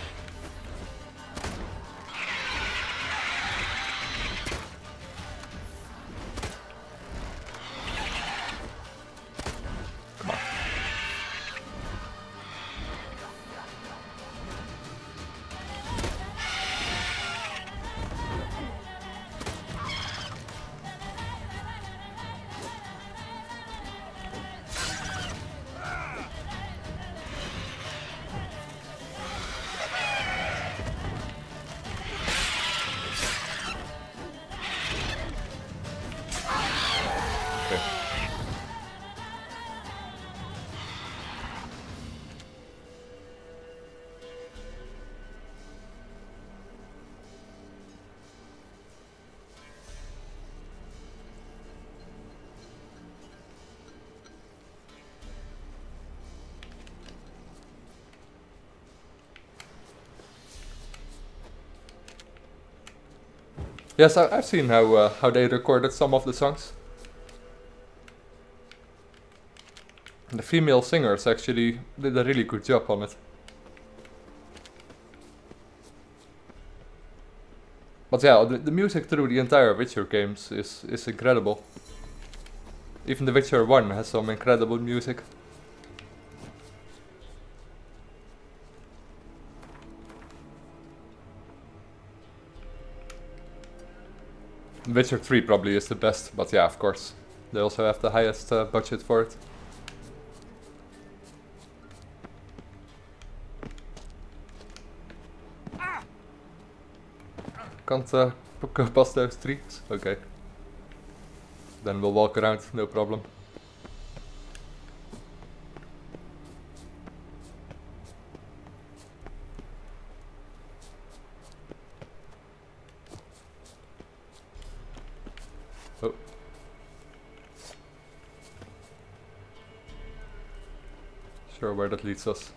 Yes, I've seen how they recorded some of the songs. The female singers actually did a really good job on it. But yeah, the music through the entire Witcher games is incredible. Even The Witcher 1 has some incredible music. Witcher 3 probably is the best, but yeah, of course. They also have the highest budget for it. Can't go past those trees? Okay. Then we'll walk around, no problem. Oh. Sure where that leads us.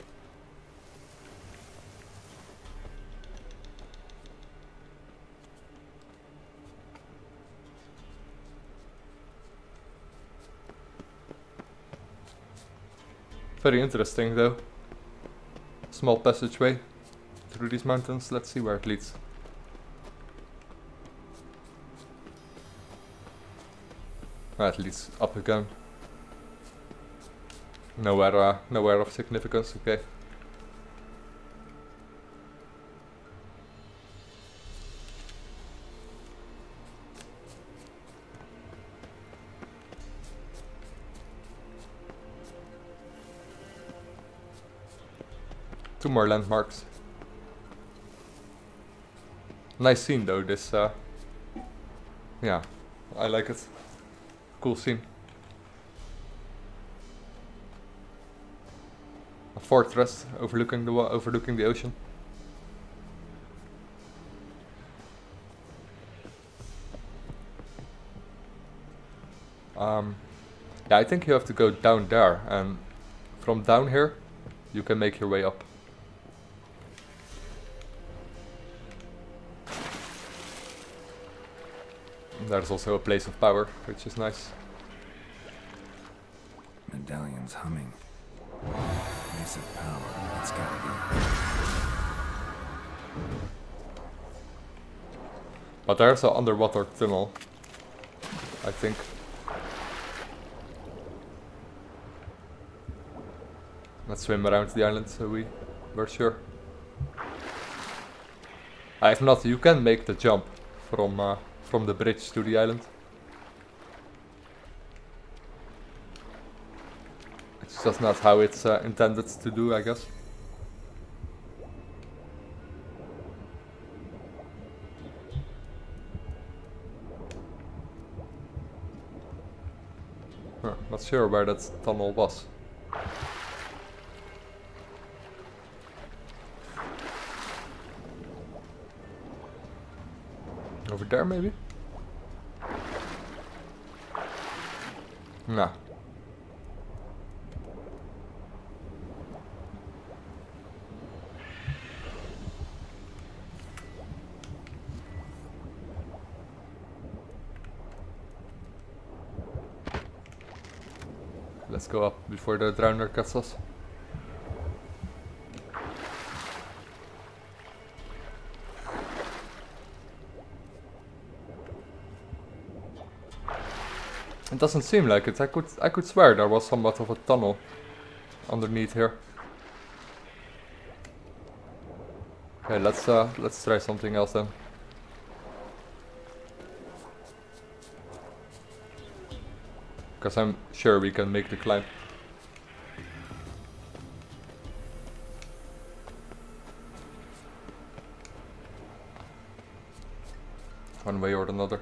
Very interesting though. Small passageway through these mountains. Let's see where it leads. Ah, it leads up again. Nowhere of significance. Okay. Two more landmarks. Nice scene though, this yeah, I like it. Cool scene. A fortress overlooking the ocean. Yeah, I think you have to go down there, and from down here you can make your way up. There's also a place of power, which is nice. Medallion's humming. Place of power, that's gotta be. But there's an underwater tunnel, I think. Let's swim around the island so we're sure. If not, you can make the jump from the bridge to the island. It's just not how it's intended to do, I guess. Not sure where that tunnel was. Over there maybe? Nah. Let's go up before the drowner cuts us. It doesn't seem like it. I could swear there was somewhat of a tunnel underneath here. Okay, let's try something else then. Because I'm sure we can make the climb. One way or another.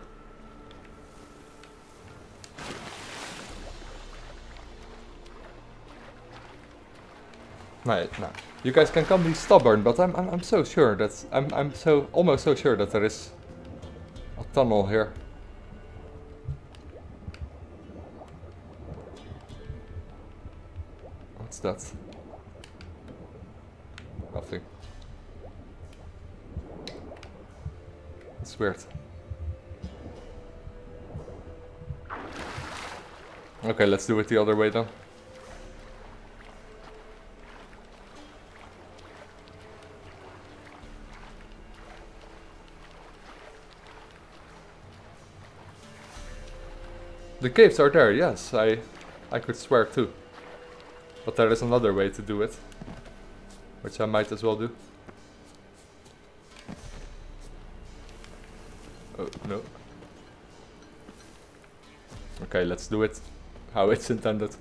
No, you guys can come be stubborn, but I'm so sure that I'm almost so sure that there is a tunnel here. What's that? Nothing. It's weird. Okay, let's do it the other way then. The caves are there, yes, I could swear too. But there is another way to do it, which I might as well do. Oh, no. Okay, let's do it how it's intended.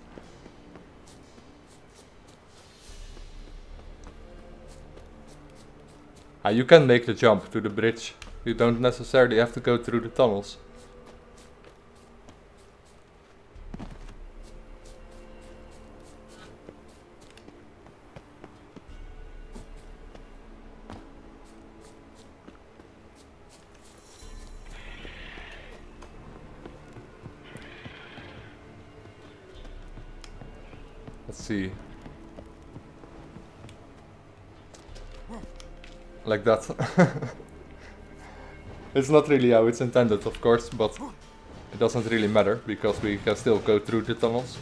You can make the jump to the bridge. You don't necessarily have to go through the tunnels. Let's see. Like that. It's not really how it's intended, of course, but it doesn't really matter because we can still go through the tunnels.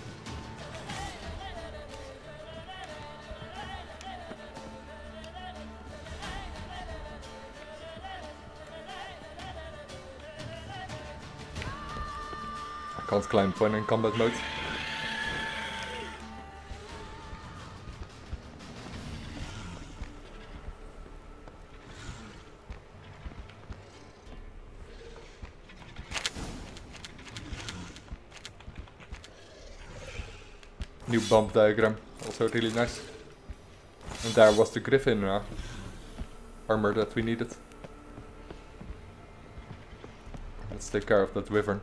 I can't climb when in combat mode. New bump diagram, also really nice. And there was the griffin armor that we needed. Let's take care of that wyvern.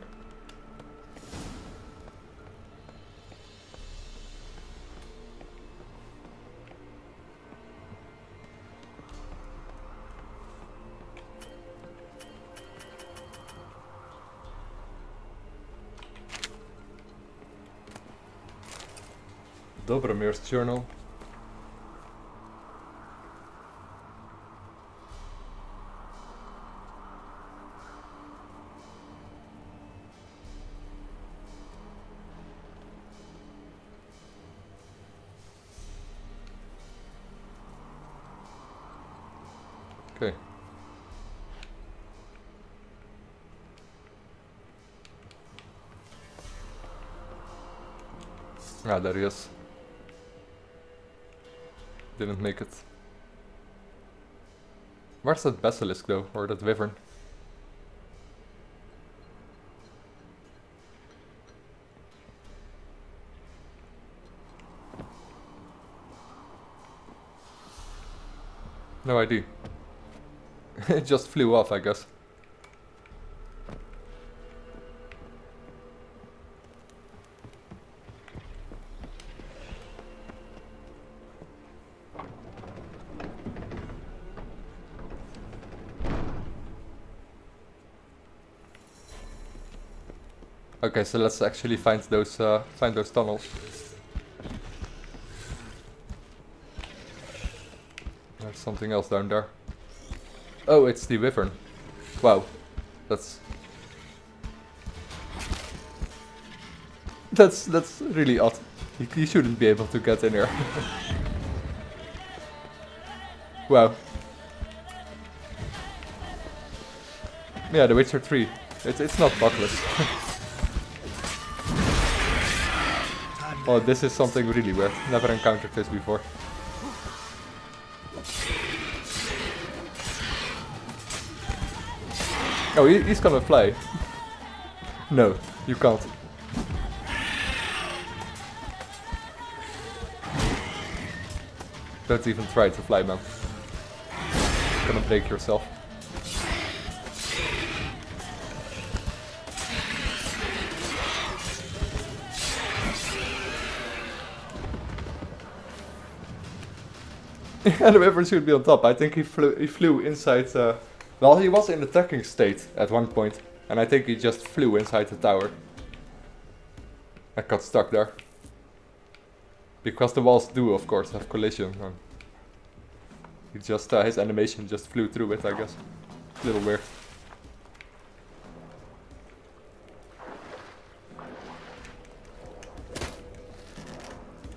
Dobromir's journal. Okay. Ah, there he is. Didn't make it. Where's that basilisk though, or that wyvern? No idea. It just flew off, I guess. Okay, so let's actually find those tunnels. There's something else down there. Oh, it's the wyvern. Wow, that's really odd. You shouldn't be able to get in here. Wow. Yeah, The Witcher 3. It's not bugless. Oh, this is something really weird. Never encountered this before. Oh, he's gonna fly. No, you can't. Don't even try to fly, man. You're gonna break yourself. Yeah, the wyvern should be on top. I think he flew inside. Well, he was in attacking state at one point, and I think he just flew inside the tower. I got stuck there. Because the walls do, of course, have collision. He just his animation just flew through it, I guess. A little weird.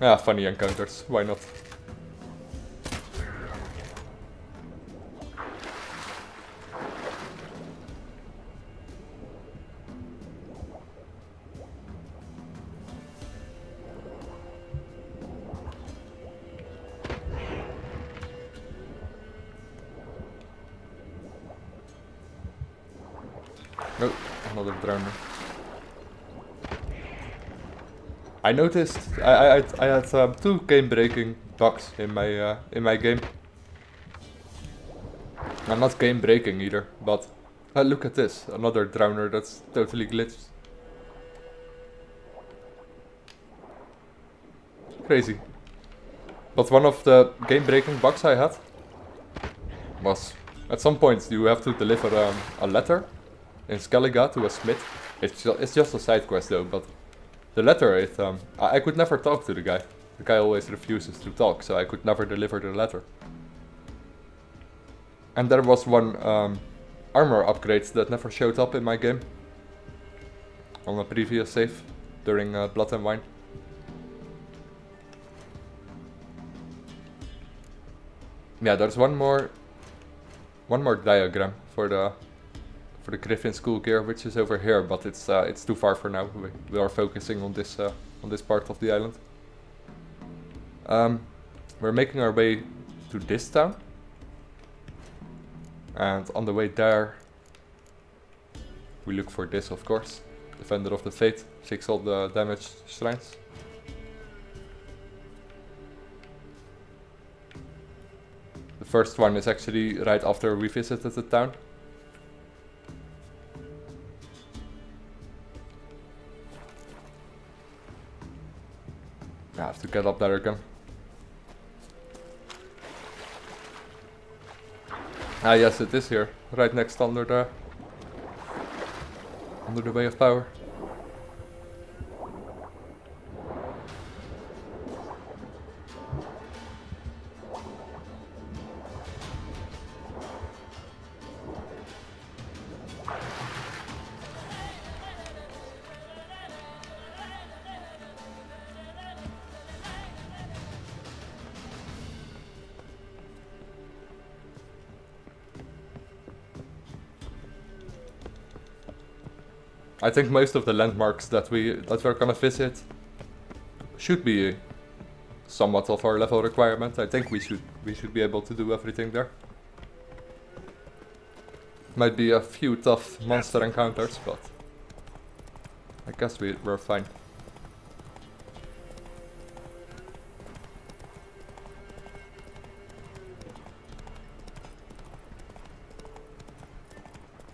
Ah, funny encounters. Why not? Oh, another drowner. I noticed I had 2 game-breaking bugs in my game. I'm not game-breaking either, but look at this, another drowner that's totally glitched. Crazy. But one of the game-breaking bugs I had was at some point you have to deliver a letter in Skellige to a smith. It's just a side quest though, but the letter, I could never talk to the guy. The guy always refuses to talk, so I could never deliver the letter. And there was one armor upgrade that never showed up in my game on a previous save during Blood and Wine. Yeah, there's one more diagram for the Griffin school gear, which is over here, but it's too far for now. We are focusing on this part of the island. We're making our way to this town, and on the way there we look for this, of course, Defender of the Faith, fix all the damaged shrines. The first one is actually right after we visited the town. I have to get up there again. Ah yes, it is here, right next under the Way of Power. I think most of the landmarks that we're gonna visit should be somewhat of our level requirement. I think we should be able to do everything there. Might be a few tough monster encounters, but I guess we're fine.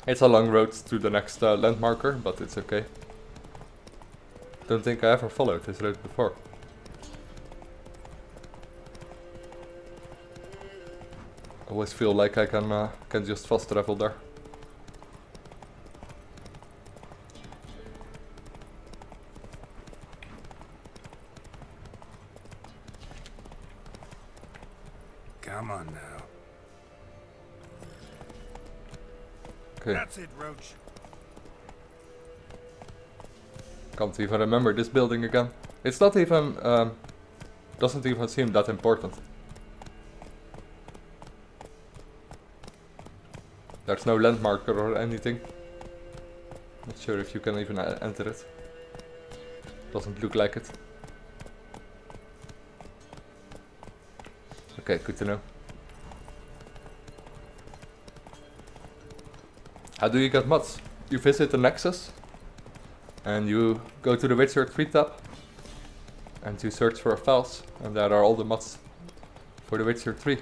It's a long road to the next landmarker, but it's okay. Don't think I ever followed this road before. I always feel like I can just fast travel there. Come on now. Okay. That's it, Roach. Can't even remember this building again. It's not even, doesn't even seem that important. There's no landmarker or anything. Not sure if you can even enter it. Doesn't look like it. Okay, good to know. How do you get mods? You visit the Nexus and you go to the Witcher 3 tab and you search for files, and there are all the mods for the Witcher 3.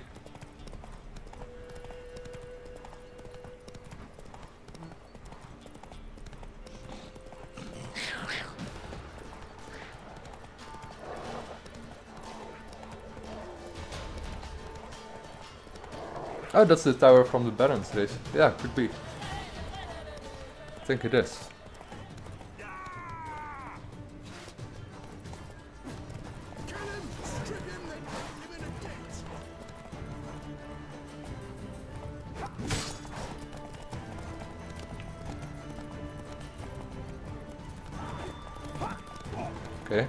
Oh, that's the tower from the Baron's race. Yeah, could be. I think it is. Okay.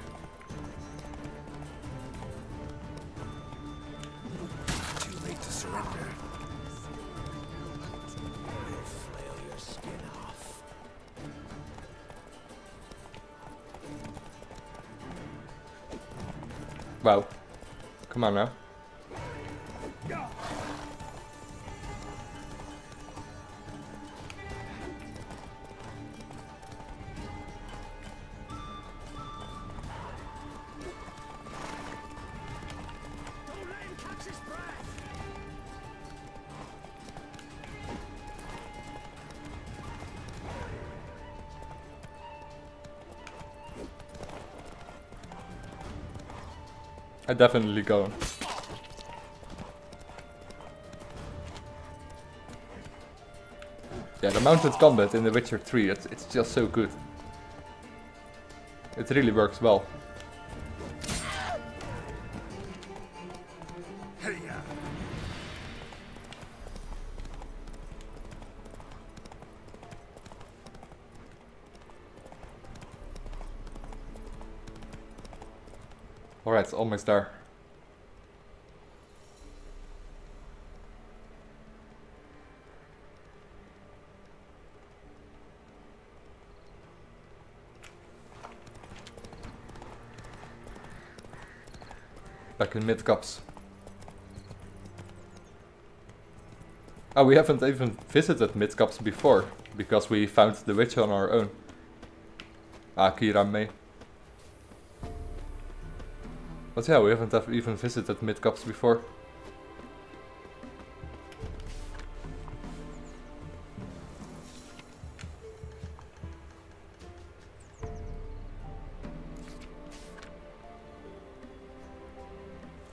Too late to surrender. Wow. Come on now. I definitely go. Yeah, the mounted combat in The Witcher 3, it's just so good. It really works well. Alright, it's almost there. Back in mid-cups. Oh, we haven't even visited mid-cups before, because we found the witch on our own. Ah, Kira May. But yeah, we haven't even visited mid-cups before.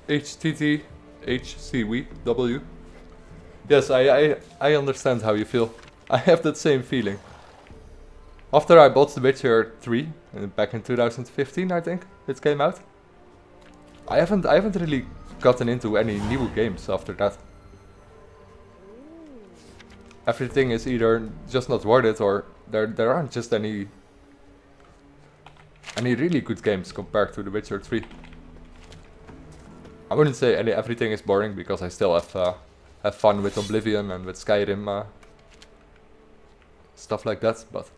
HTT HCW. Yes, I understand how you feel. I have that same feeling. After I bought The Witcher 3 back in 2015, I think it came out. I haven't really gotten into any new games after that. Everything is either just not worth it, or there aren't just any really good games compared to The Witcher 3. I wouldn't say everything is boring, because I still have fun with Oblivion and with Skyrim, stuff like that. But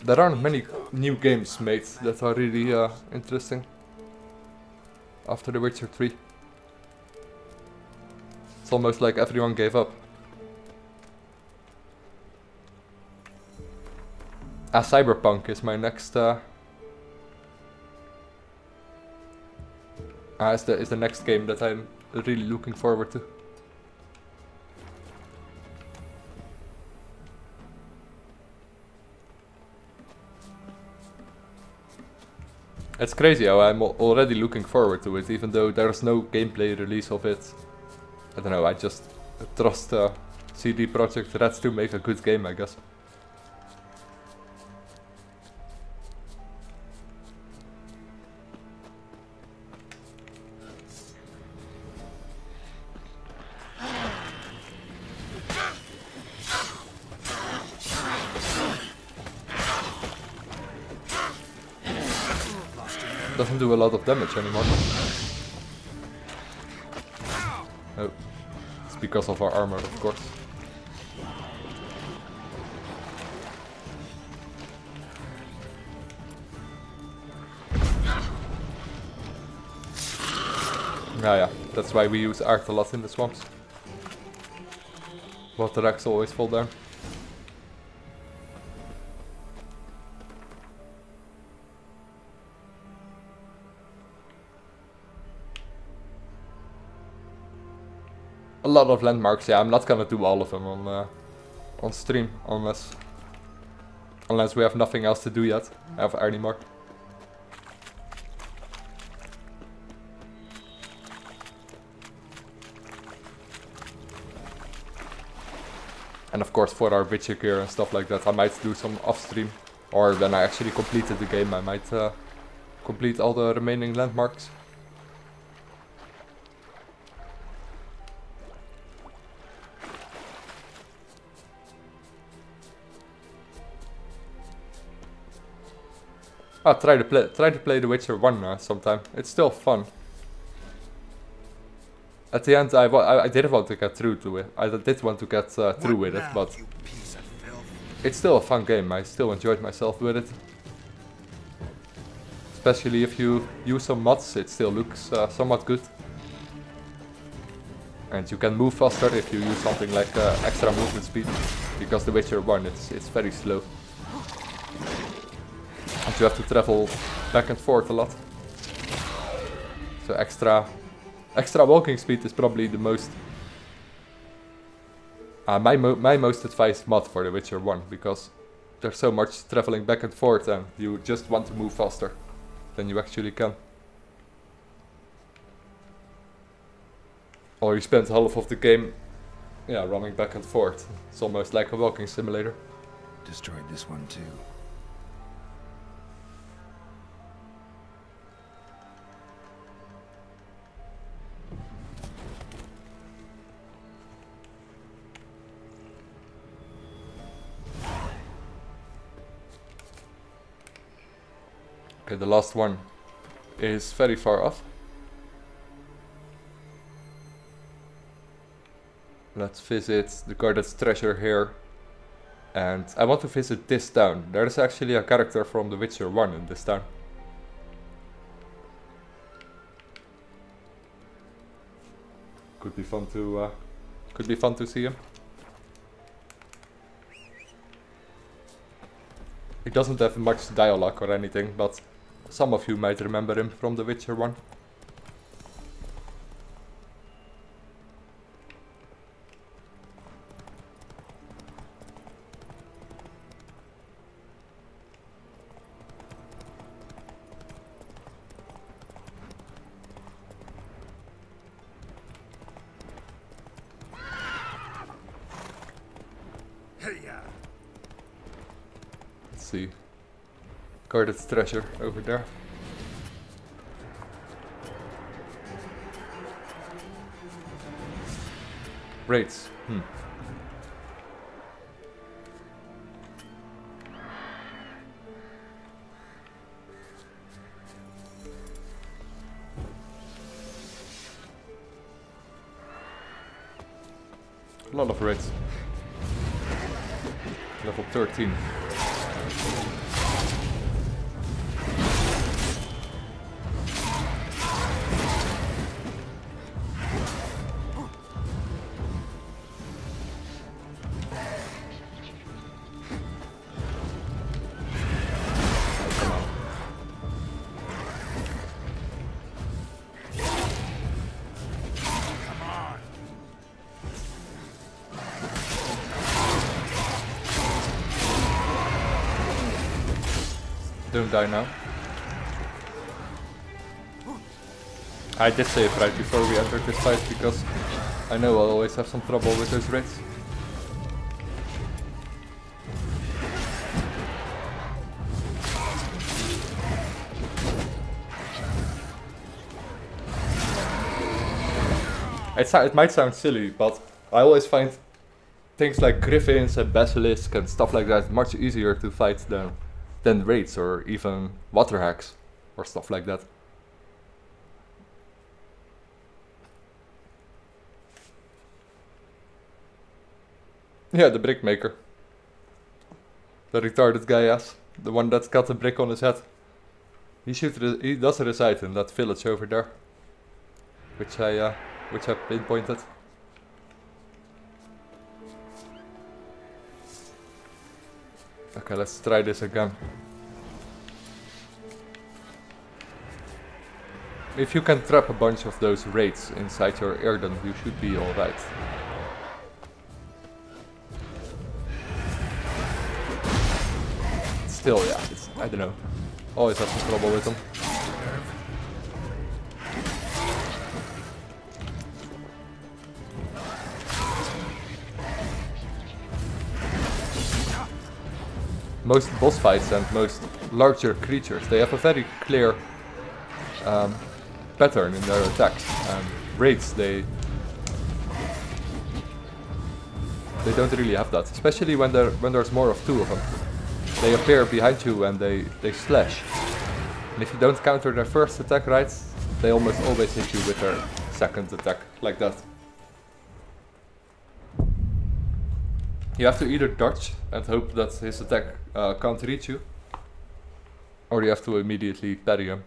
there aren't many new games made that are really interesting after The Witcher 3. It's almost like everyone gave up. Cyberpunk is my next is the next game that I'm really looking forward to. It's crazy how I'm already looking forward to it, even though there's no gameplay release of it. I don't know, I just trust CD Projekt Red to make a good game, I guess. Doesn't do a lot of damage anymore. Oh, it's because of our armor, of course. Yeah, that's why we use art a lot in the swamps. Water racks always fall down. A lot of landmarks, yeah, I'm not gonna do all of them on stream, unless we have nothing else to do yet, anymore. And of course for our Witcher gear and stuff like that, I might do some off stream, or when I actually completed the game, I might complete all the remaining landmarks. Ah, try to play The Witcher 1 sometime. It's still fun. At the end, I did want to get through to it. I did want to get through with it, but it's still a fun game. I still enjoyed myself with it. Especially if you use some mods, it still looks somewhat good. And you can move faster if you use something like extra movement speed, because The Witcher 1 it's very slow. And you have to travel back and forth a lot. So extra walking speed is probably the most my most advised mod for The Witcher 1, because there's so much traveling back and forth and you just want to move faster than you actually can. Or you spend half of the game, yeah, running back and forth. It's almost like a walking simulator. Destroyed this one too. Okay, the last one is very far off. Let's visit the guarded treasure here. And I want to visit this town. There is actually a character from The Witcher 1 in this town. Could be fun to see him. He doesn't have much dialogue or anything, but some of you might remember him from The Witcher 1. Let's see. Guarded treasure over there. Raids. A lot of raids. Level 13. Don't die now. I did save right before we entered this fight because I know I'll always have some trouble with those raids. It might sound silly, but I always find things like griffins and basilisk and stuff like that much easier to fight than raids or even water hacks or stuff like that. Yeah, the brick maker. The retarded guy, yes. The one that's got a brick on his head. He does reside in that village over there. Which I pinpointed. Okay, let's try this again. If you can trap a bunch of those raids inside your Erden, you should be alright. Still, yeah, I don't know. Always have some trouble with them. Most boss fights and most larger creatures, they have a very clear pattern in their attacks. Raids, they don't really have that, especially when there's more of two of them. They appear behind you and they slash. And if you don't counter their first attack right, they almost always hit you with their second attack, like that. You have to either dodge and hope that his attack can't reach you, or you have to immediately parry him.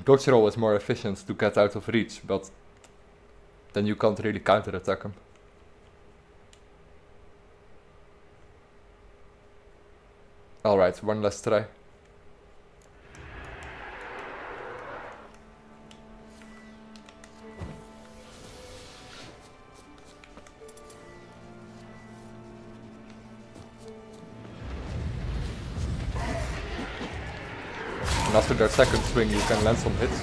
Dodge roll is more efficient to get out of reach, but then you can't really counter attack him. Alright, one last try. And after their second swing you can land some hits.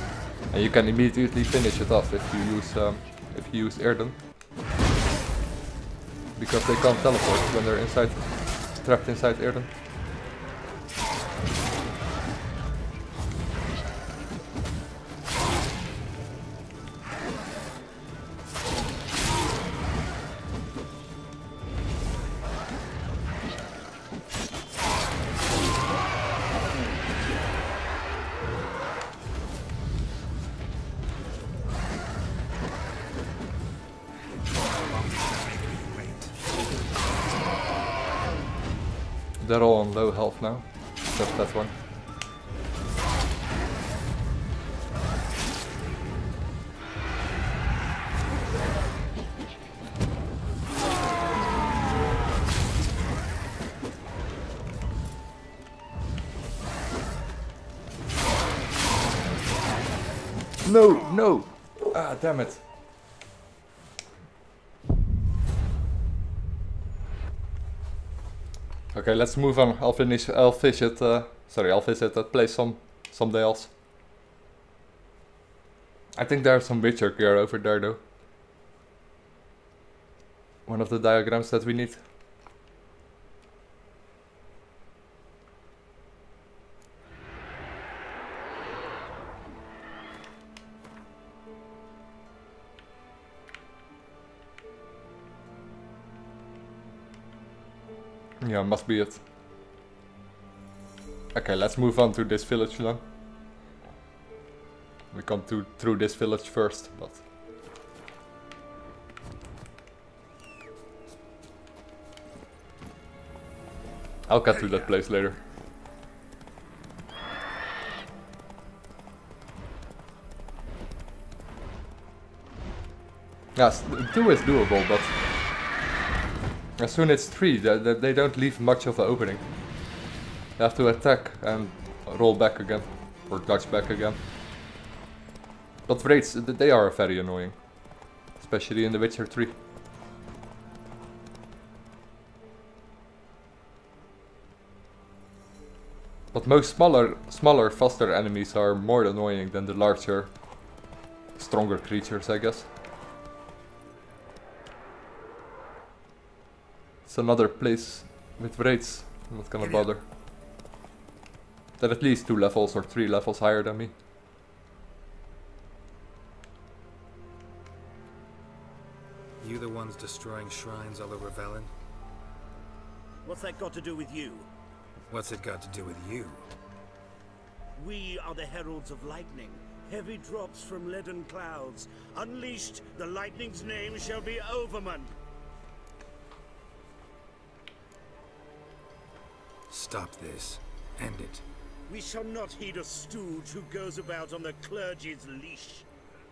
And you can immediately finish it off if you use Erden. Because they can't teleport when they're trapped inside Erden. They're all on low health now, except that one. No, no! Ah, damn it. Okay, let's move on. I'll visit that place someday else. I think there's some Witcher gear over there though. One of the diagrams that we need. Yeah, must be it. Okay, let's move on to this village then. We come through this village first, but... I'll get to that place later. Yes, 2 is doable, but... As soon as 3, they don't leave much of an opening. You have to attack and roll back again, or dodge back again. But raids, they are very annoying, especially in The Witcher 3. But most smaller, faster enemies are more annoying than the larger, stronger creatures, I guess. It's another place with raids. I'm not gonna bother. They're at least 2 levels or 3 levels higher than me. You the ones destroying shrines all over Velen? What's that got to do with you? What's it got to do with you? We are the heralds of lightning. Heavy drops from leaden clouds. Unleashed, the lightning's name shall be Overman. Stop this. End it. We shall not heed a stooge who goes about on the clergy's leash.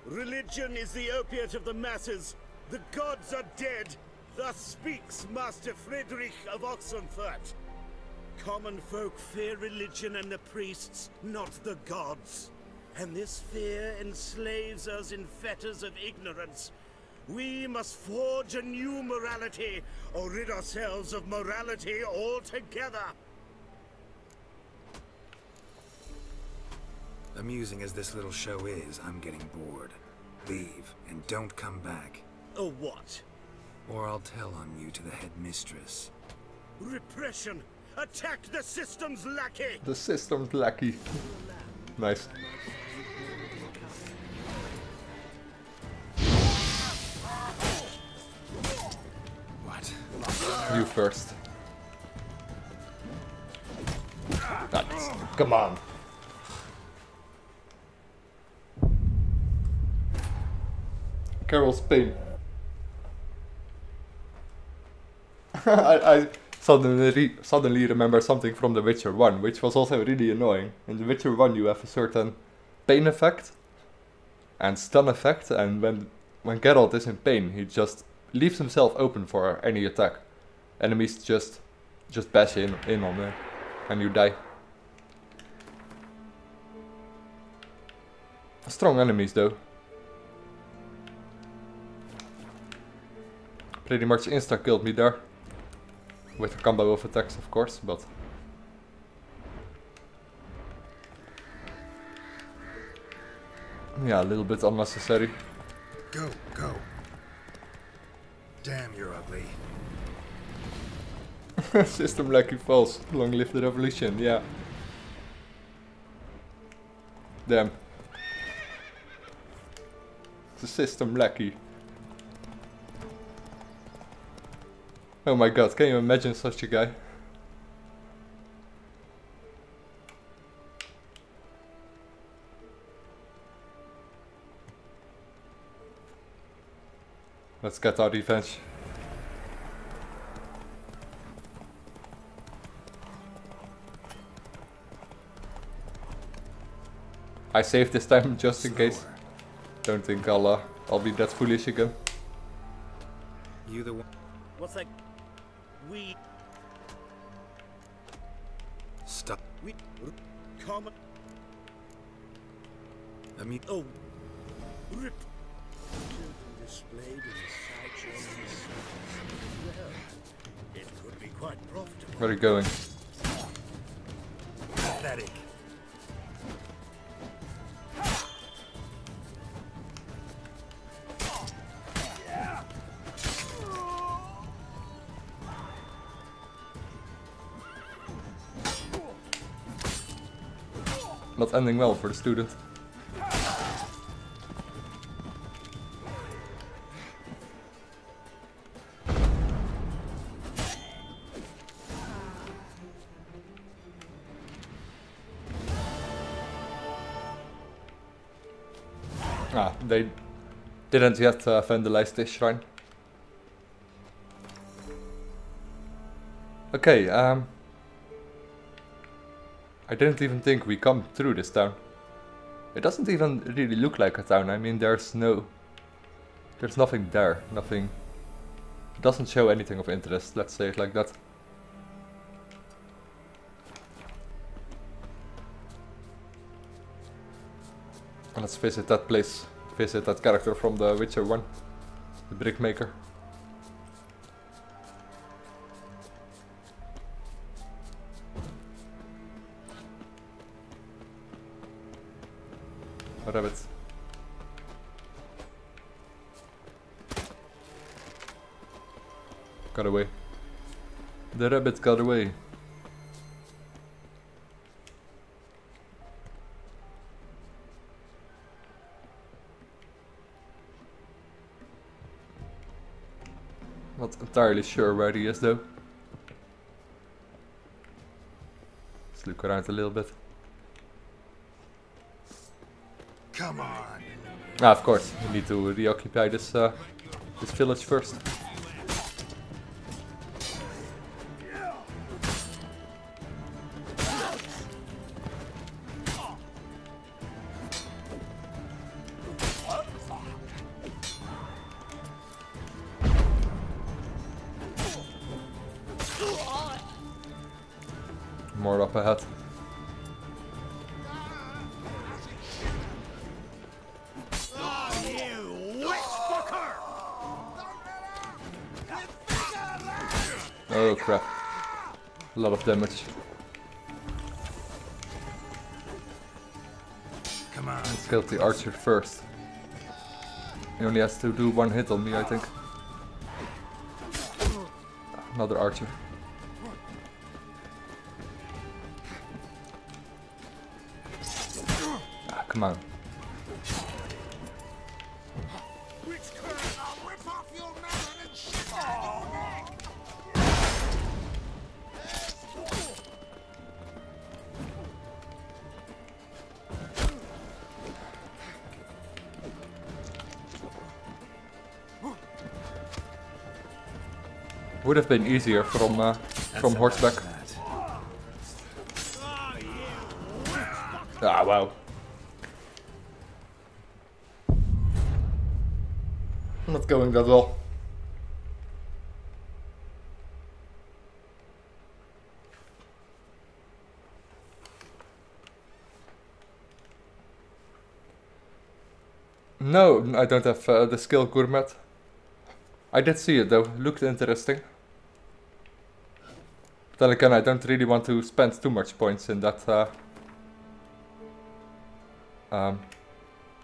Religion is the opiate of the masses. The gods are dead. Thus speaks Master Friedrich of Oxenfurt. Common folk fear religion and the priests, not the gods. And this fear enslaves us in fetters of ignorance. We must forge a new morality, or rid ourselves of morality altogether. Amusing as this little show is, I'm getting bored. Leave, and don't come back. Oh, what? Or I'll tell on you to the headmistress. Repression! Attack the system's lackey! The system's lackey. Nice. What? You first. Nice. Come on. Carol's pain. I suddenly remember something from The Witcher 1, which was also really annoying. In The Witcher 1 you have a certain pain effect and stun effect, and when Geralt is in pain he just leaves himself open for any attack. Enemies just bash in on there and you die. Strong enemies though. Pretty much insta-killed me there. With a combo of attacks, of course, but... Yeah, a little bit unnecessary. Go, go. Damn, you're ugly. System lackey false. Long live the revolution, yeah. Damn. The system lackey. Oh my god, can you imagine such a guy? Let's get our revenge. I saved this time just in case. Don't think I'll be that foolish again. You the one. What's that? We. Stop. We. Common. I mean. Oh. Rip. Displayed in the sideshow. Well, it could be quite profitable. Where are you going? Pathetic. Not ending well for the student. Ah, they didn't yet vandalize this shrine. Okay, I didn't even think we come through this town. It doesn't even really look like a town. I mean, there's nothing there, nothing. It doesn't show anything of interest, let's say it like that. Let's visit that place, visit that character from The Witcher 1, the brickmaker. A rabbit. Got away. The rabbit got away. Not entirely sure where he is though. Let's look around a little bit. Come on. Ah, of course, we need to reoccupy this this village first. More up ahead. Oh crap. A lot of damage. Come on. Let's kill the archer first. He only has to do one hit on me, I think. Another archer. Ah, come on. Would have been easier from horseback. Ah, wow. Not going that well. No, I don't have the skill gourmet. I did see it though, looked interesting. Then again, I don't really want to spend too much points in that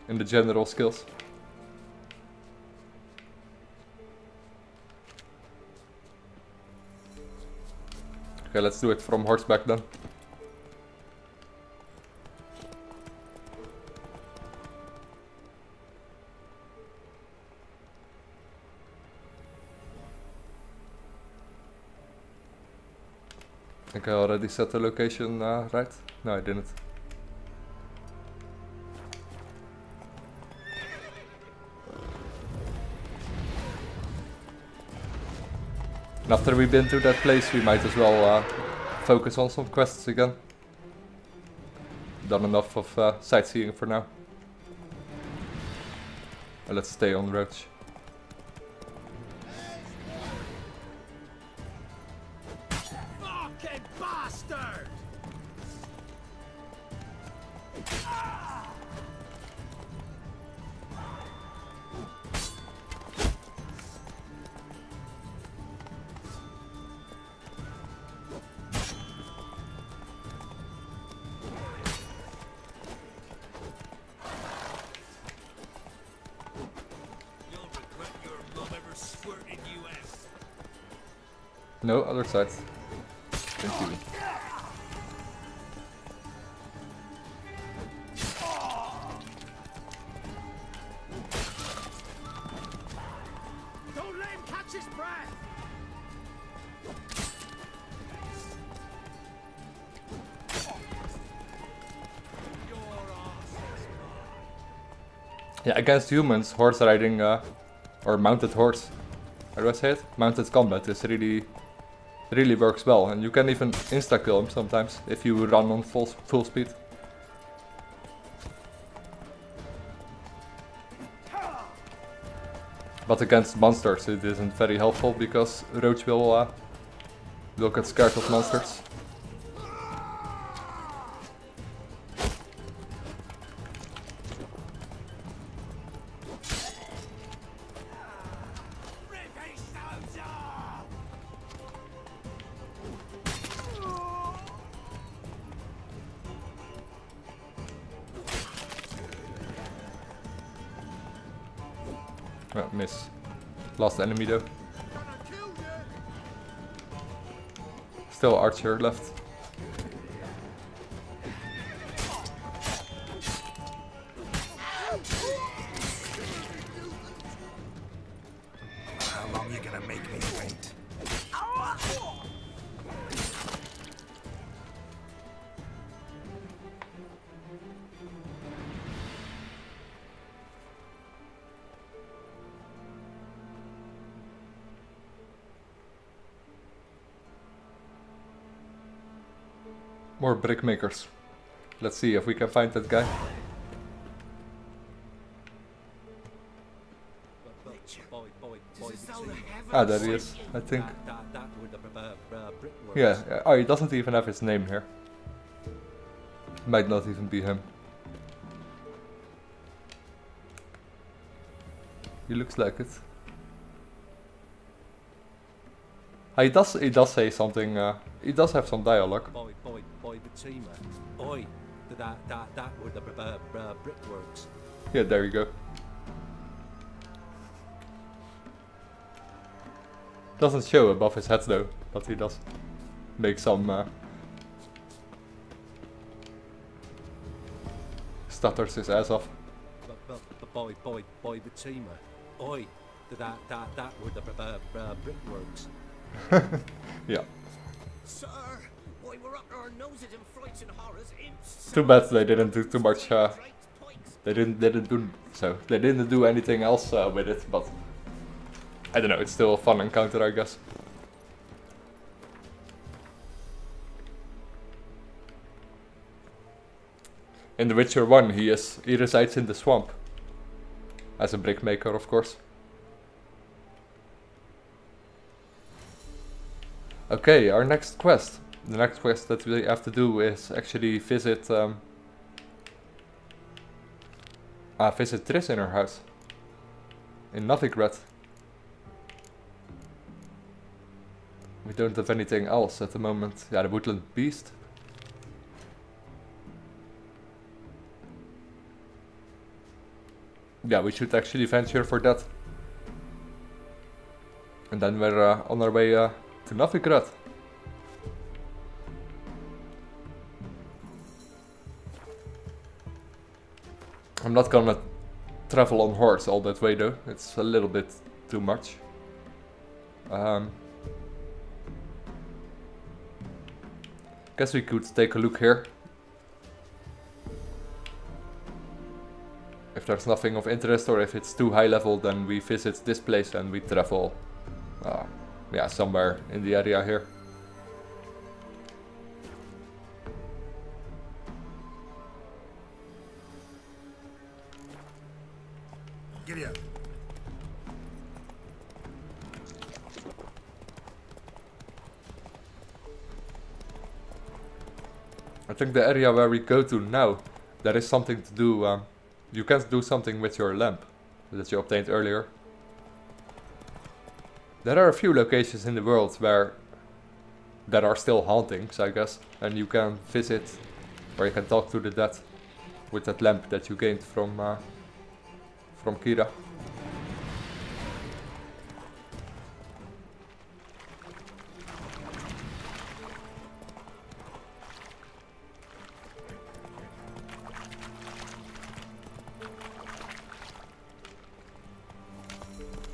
in the general skills. Okay, let's do it from horseback then. I think I already set the location right. No, I didn't. And after we've been to that place, we might as well focus on some quests again. Done enough of sightseeing for now. Let's stay on the roads. Fucking bastard! No, other side. Thank you. Don't let him catch his breath! Yeah, against humans, horse riding or mounted horse, how do I say it? Mounted combat is really works well, and you can even insta kill him sometimes if you run on full speed. But against monsters it isn't very helpful because roach will get scared of monsters. Oh, miss. Last enemy though. Still archer left. How long you gonna make me wait? More brick makers. Let's see if we can find that guy. Ah, there he is, I think. Yeah, oh, he doesn't even have his name here. Might not even be him. He looks like it. He does say something, he does have some dialogue. That were the brickworks. Yeah, there you go. Doesn't show above his head though, but he does make some stutters his ass off. Boy, Batima. Oi, that were the brickworks. Yeah. Sir, why we're up our noses in frights and horrors. Too bad they didn't do too much. They didn't do anything else with it, but I don't know. It's still a fun encounter, I guess. In The Witcher 1, he resides in the swamp as a brick maker, of course. Okay, our next quest. The next quest that we have to do is actually visit Triss in her house in Novigrad. We don't have anything else at the moment. Yeah, the woodland beast. Yeah, we should actually venture for that. And then we're on our way to Novigrad. I'm not gonna travel on horse all that way though, it's a little bit too much. Guess we could take a look here. If there's nothing of interest or if it's too high level, then we visit this place and we travel yeah, somewhere in the area here. Giddy up. I think the area where we go to now, there is something to do. You can do something with your lamp that you obtained earlier. There are a few locations in the world where that are still hauntings, I guess, and you can visit or you can talk to the dead with that lamp that you gained from Kira.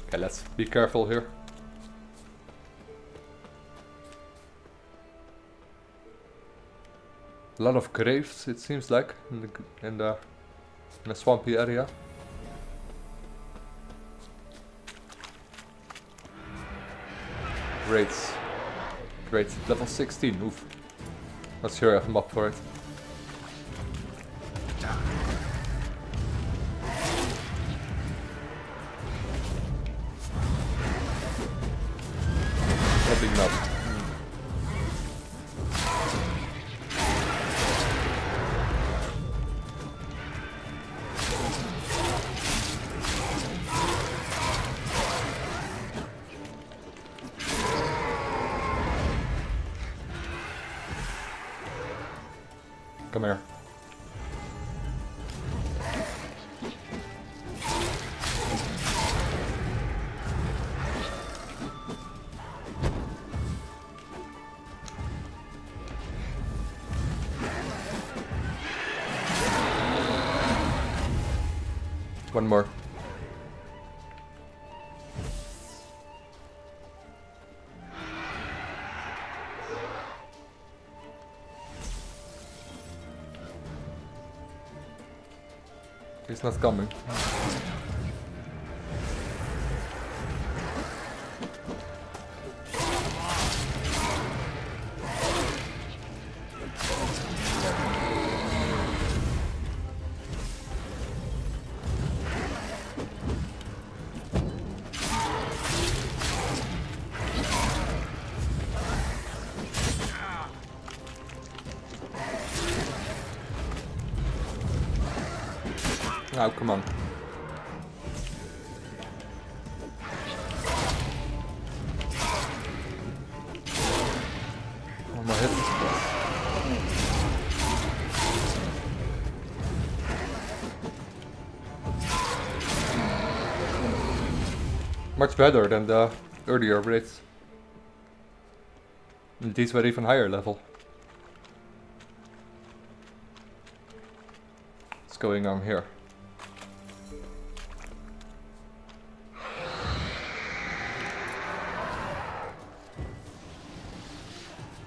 Okay, let's be careful here. A lot of graves, it seems like, in the swampy area. Great, great, level 16, oof. Not sure if I'm up for it. Probably not. Come here. One more. He's not coming. Oh, come on. Oh, my hit. Much better than the earlier raids. And these were even higher level. What's going on here?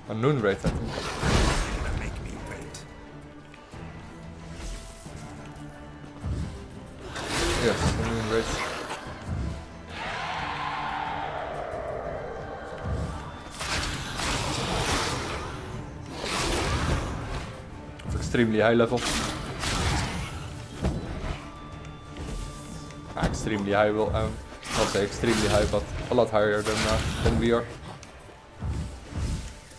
A noon raid, I think. Make me wait. Yes, a noon raid. It's extremely high level. Extremely high, will not say extremely high, but a lot higher than we are.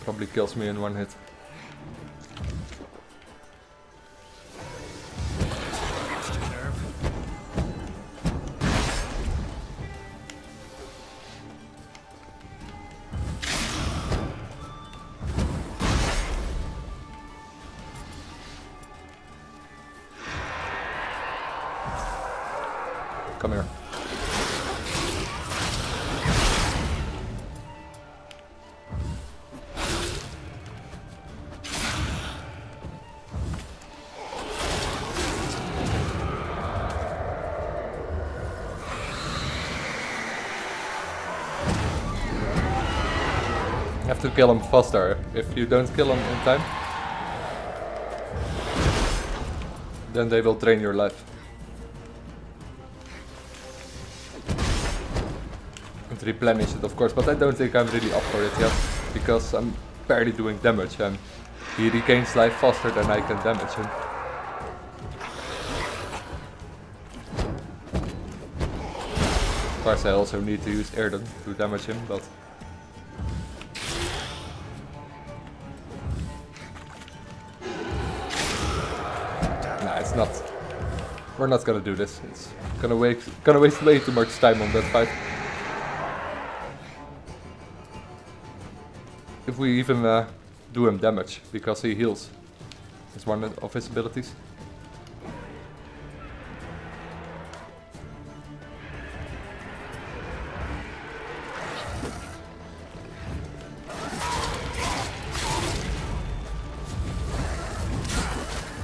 Probably kills me in one hit. Come here. You have to kill him faster. If you don't kill him in time, then they will drain your life. And replenish it, of course, but I don't think I'm really up for it yet, because I'm barely doing damage and he regains life faster than I can damage him. Of course, I also need to use Erden to damage him, but nah, it's not. We're not gonna do this. It's gonna waste way too much time on that fight. If we even do him damage, because he heals. It's one of his abilities.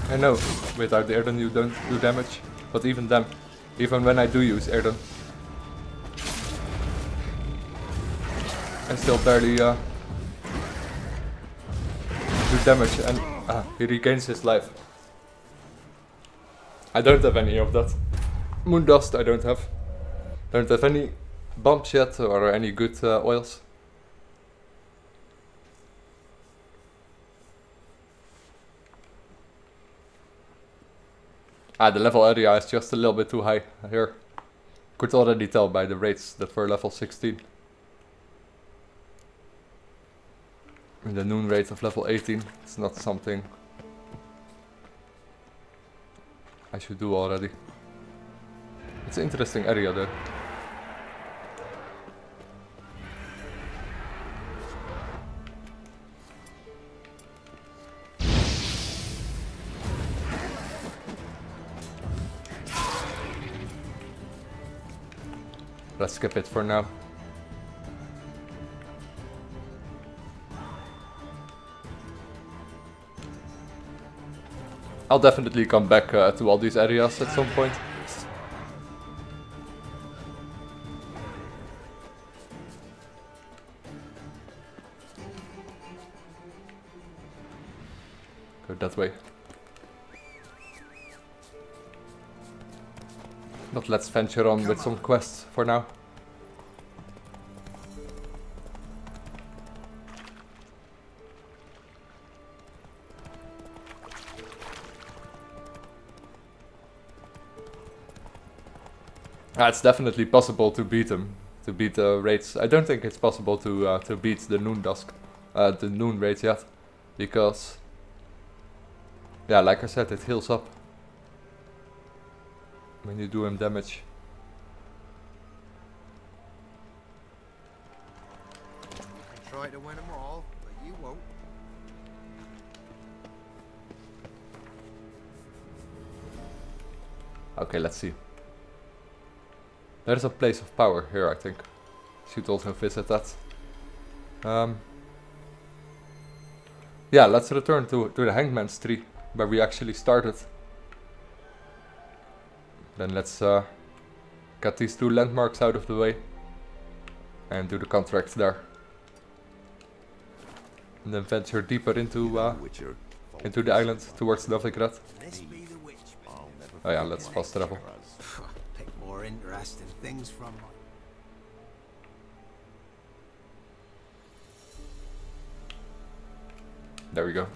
I know, without the Erden you don't do damage, but even then, even when I do use Erden, I still barely do damage, and he regains his life. I don't have any of that. Moon dust I don't have. Don't have any bumps yet or any good oils. The level area is just a little bit too high here. Could already tell by the rates that were level 16. And the noon rate of level 18, it's not something I should do already. It's an interesting area though. Let's skip it for now. I'll definitely come back to all these areas at some point. Go that way. But let's venture on with some quests for now. It's definitely possible to beat him, to beat the raids. I don't think it's possible to beat the noon dusk, the noon raids yet, because yeah, like I said, it heals up when you do him damage. I try to win them all, but you won't. Okay, let's see. There's a place of power here, I think. Should also visit that. Yeah, let's return to the Hangman's Tree, where we actually started. Then let's get these two landmarks out of the way and do the contracts there. And then venture deeper into the island towards Novigrad. Oh yeah, let's fast travel. Take more interesting things from my... There we go.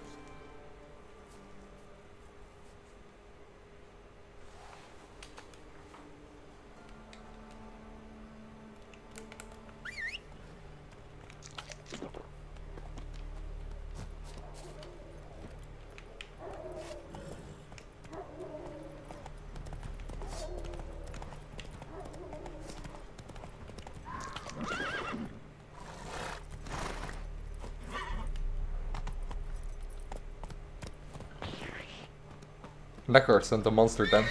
Lekker, sent a monster den.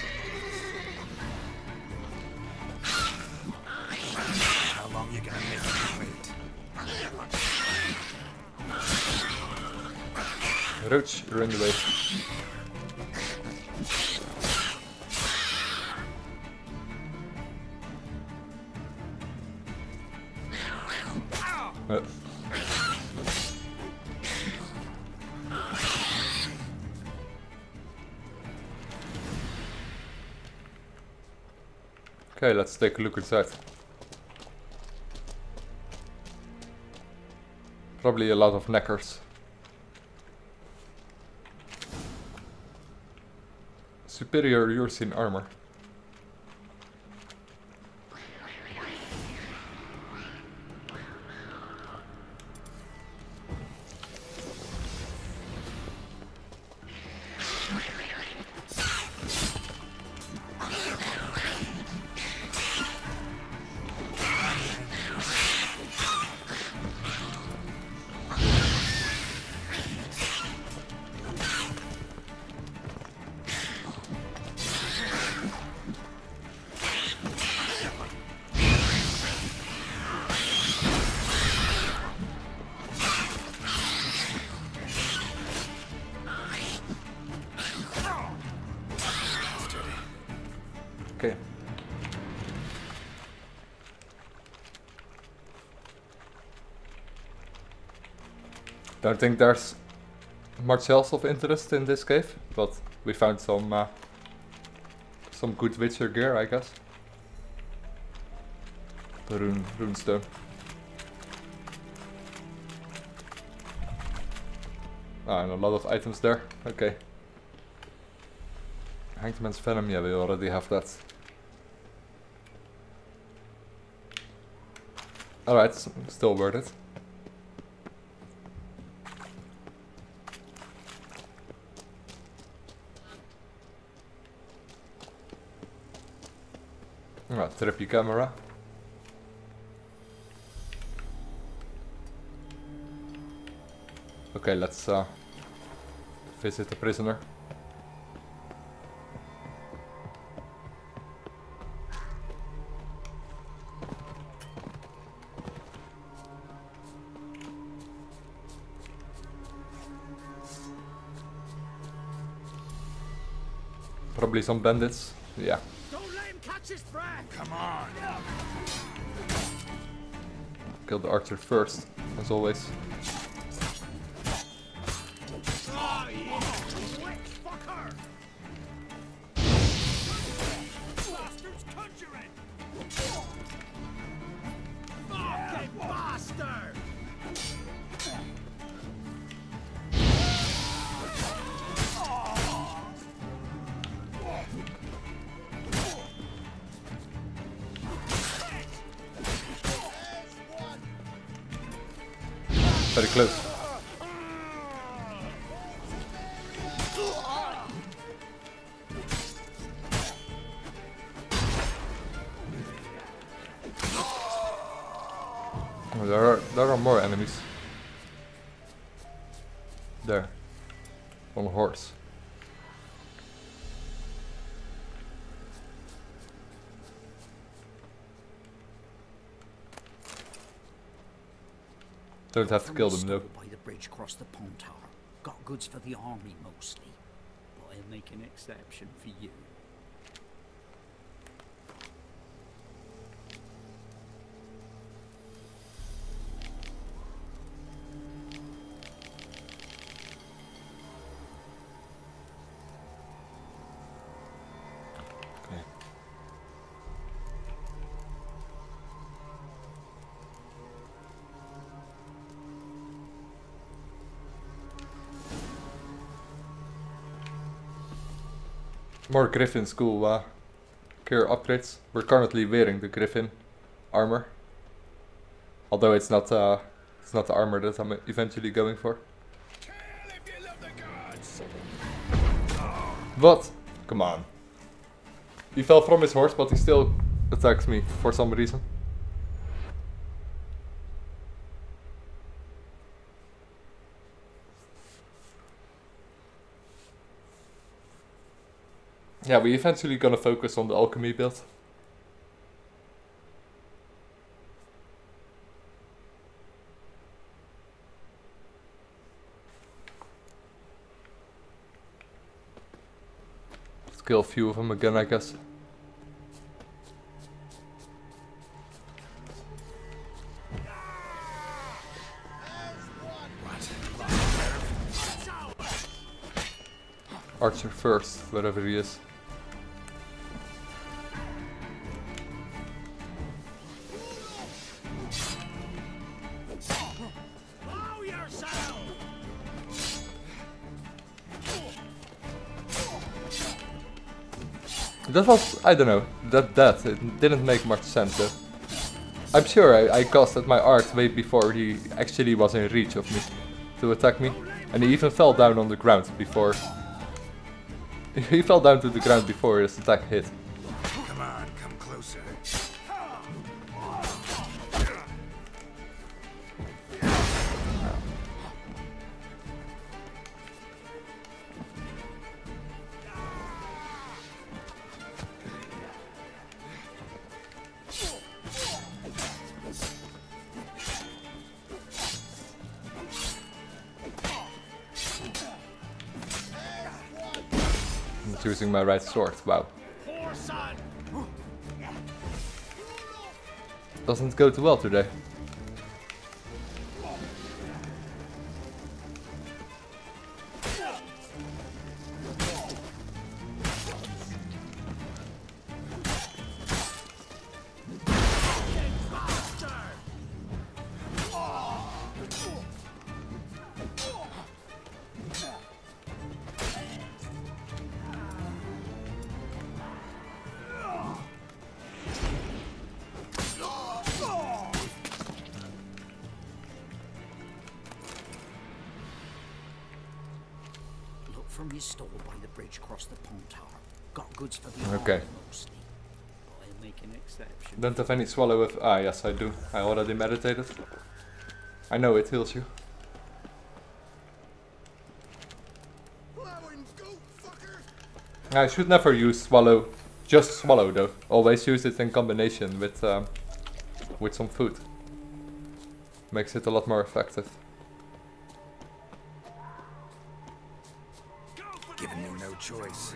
Roach, you're in the way. Okay, let's take a look inside. Probably a lot of knackers. Superior Ursin armor. Okay. Don't think there's much else of interest in this cave, but we found some good Witcher gear, I guess. The runestone. Ah, and a lot of items there. Okay. Hangman's Venom, yeah, we already have that. Alright, still worth it. Alright, trippy camera. Okay, let's visit the prisoner. Probably some bandits. Yeah. Don't let him catch his breath. Come on. Kill the archer first, as always. Oh, yeah. Witch fucker. Bastard's conjuring. Fucking bastard. Very close. Oh, there are more enemies. There. On a horse. Don't have to kill them though. By the bridge across the pond tower. Got goods for the army mostly, but I'll make an exception for you. More Griffin school gear upgrades. We're currently wearing the Griffin armor, although it's not the armor that I'm eventually going for. What? Come on. He fell from his horse, but he still attacks me for some reason. Yeah, we're eventually gonna focus on the alchemy build. kill a few of them again, I guess. Archer first, wherever he is. That was, I don't know, it didn't make much sense though. I'm sure I casted my art way before he actually was in reach of me to attack me. And he even fell down on the ground before... he fell down to the ground before his attack hit. Come on, come closer. Using my right sword, wow. Doesn't go too well today. From your store by the bridge across the pond tower. Got goods for the okay. Mostly. But I'll make an exception. Don't have any swallow with... Ah, yes I do. I already meditated. I know it heals you. I should never use swallow, just swallow though. Always use it in combination with some food. Makes it a lot more effective. Giving you no choice.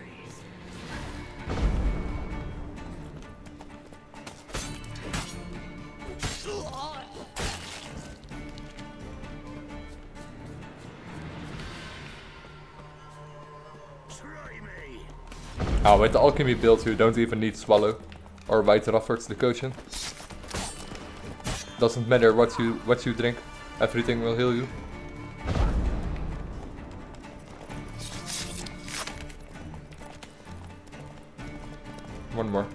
Ah, with the alchemy build you don't even need swallow or white Raffert's decoction. Doesn't matter what you drink, everything will heal you. One more.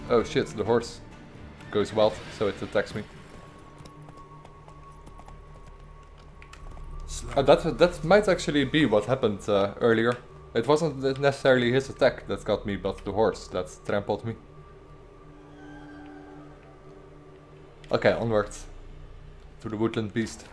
Oh shit, the horse goes wild, so it attacks me. That might actually be what happened earlier. It wasn't necessarily his attack that got me, but the horse that trampled me. Okay, onwards. To the woodland beast.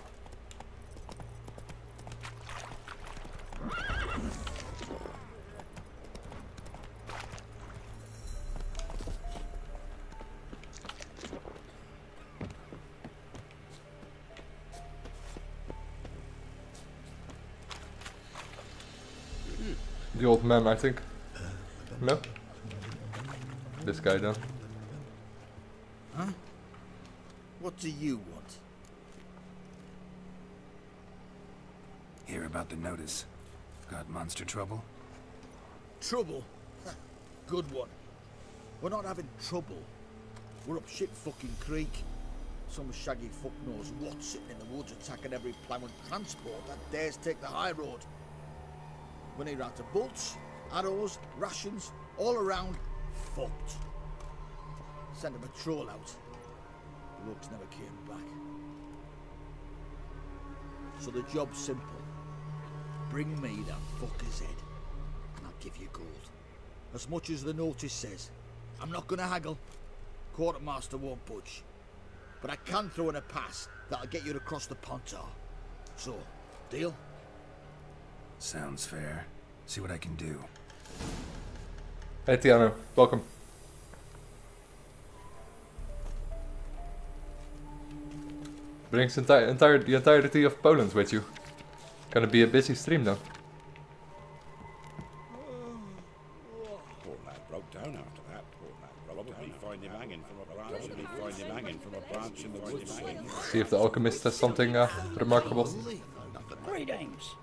The old man, I think. No? This guy then. Huh? What do you want? Hear about the notice. Got monster trouble? Trouble? Good one. We're not having trouble. We're up shit fucking creek. Some shaggy fuck knows what sitting in the woods attacking every plough and transport that dares take the high road. We're near out of bolts, arrows, rations, all around, fucked. Sent a patrol out. The rogues never came back. So the job's simple. Bring me that fucker's head, and I'll give you gold. As much as the notice says. I'm not gonna haggle. Quartermaster won't budge. But I can throw in a pass that'll get you across the Pontar. So, deal? Sounds fair. See what I can do. Hey Tiano, welcome. Brings the entirety of Poland with you. Gonna be a busy stream though. Poor lad broke down after that. Poor lad probably find him hanging from a branch in the woods. See if the alchemist has something remarkable. Greetings.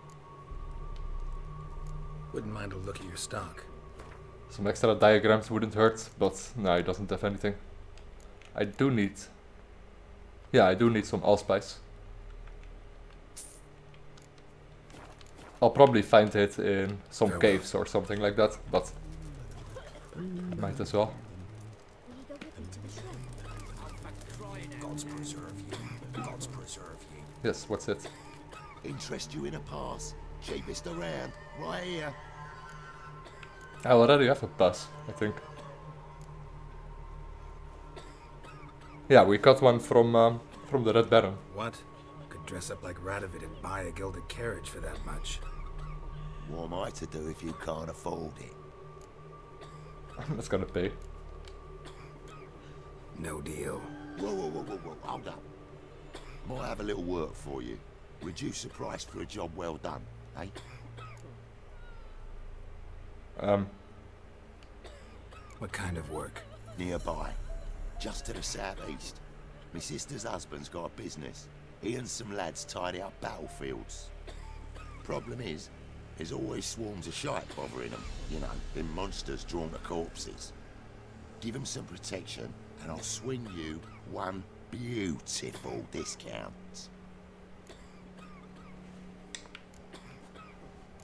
Wouldn't mind a look at your stock. Some extra diagrams wouldn't hurt, but no, he doesn't have anything. I do need... Yeah, I do need some allspice. I'll probably find it in some caves or something like that, but might as well. Gods preserve you. Gods preserve you. Yes, what's it? Interest you in a pass? Cheapest around, right here. I already have a pass, I think. Yeah, we got one from the Red Baron. What? Could dress up like Radovid and buy a gilded carriage for that much. What am I to do if you can't afford it? I'm not gonna pay. No deal. Whoa, hold up. Might have a little work for you. Reduce the price for a job well done, eh? What kind of work? Nearby. Just to the southeast. My sister's husband's got a business. He and some lads tidy up battlefields. Problem is, there's always swarms of shite bothering them. You know, them monsters drawn to corpses. Give them some protection, and I'll swing you one beautiful discount.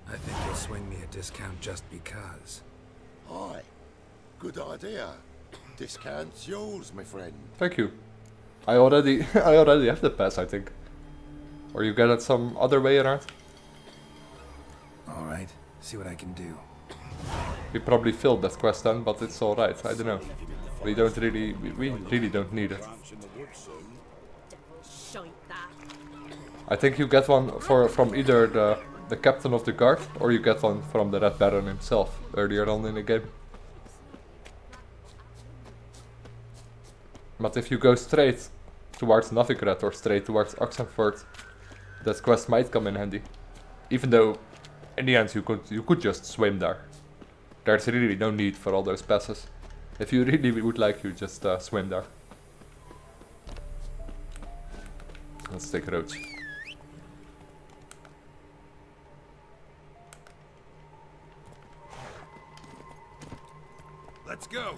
I think you'll swing me a discount just because. Aye. Good idea. Discount's yours, my friend. Thank you. I already have the pass, I think. Or you get it some other way around? Alright, see what I can do. We probably failed that quest then, but it's alright, I don't know. We really don't need it. I think you get one from either the captain of the guard, or you get one from the Red Baron himself earlier on in the game. But if you go straight towards Novigrad or straight towards Oxenford, that quest might come in handy. Even though, in the end, you could just swim there. There's really no need for all those passes. If you really would like, you just swim there. Let's take roads. Let's go.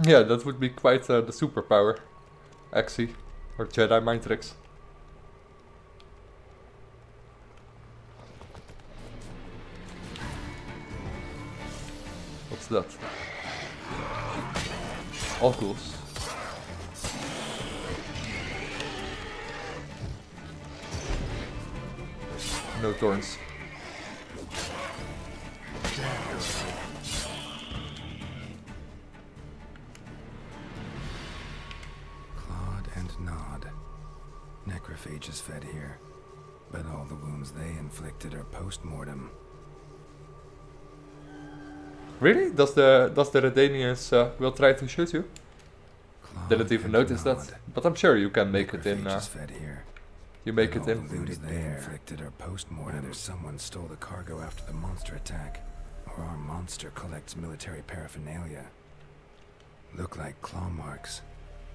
Yeah, that would be quite the superpower. Axie, or Jedi mind tricks. What's that? All ghouls. No thorns. Clawed and gnawed. Necrophages fed here, but all the wounds they inflicted are post-mortem. Really? Does the Redanians will try to shoot you? Didn't even notice that, but I'm sure you can make it in. Fed here. You make it in. The wounds they inflicted are post-mortem. Either someone stole the cargo after the monster attack, or our monster collects military paraphernalia. Look like claw marks,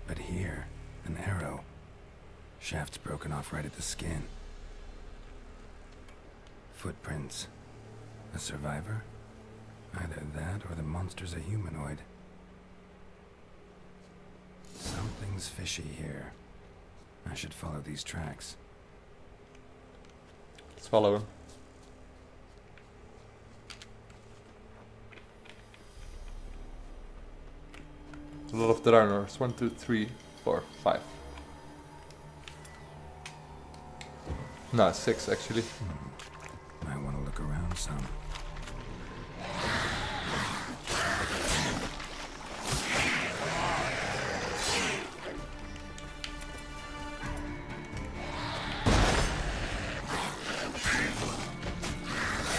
but here, an arrow. Shaft's broken off right at the skin. Footprints. A survivor? Either that or the monster's a humanoid. Something's fishy here. I should follow these tracks. Let's follow him. A lot of drowners. 1, 2, 3, 4, 5. No, 6 actually. I want to look around some.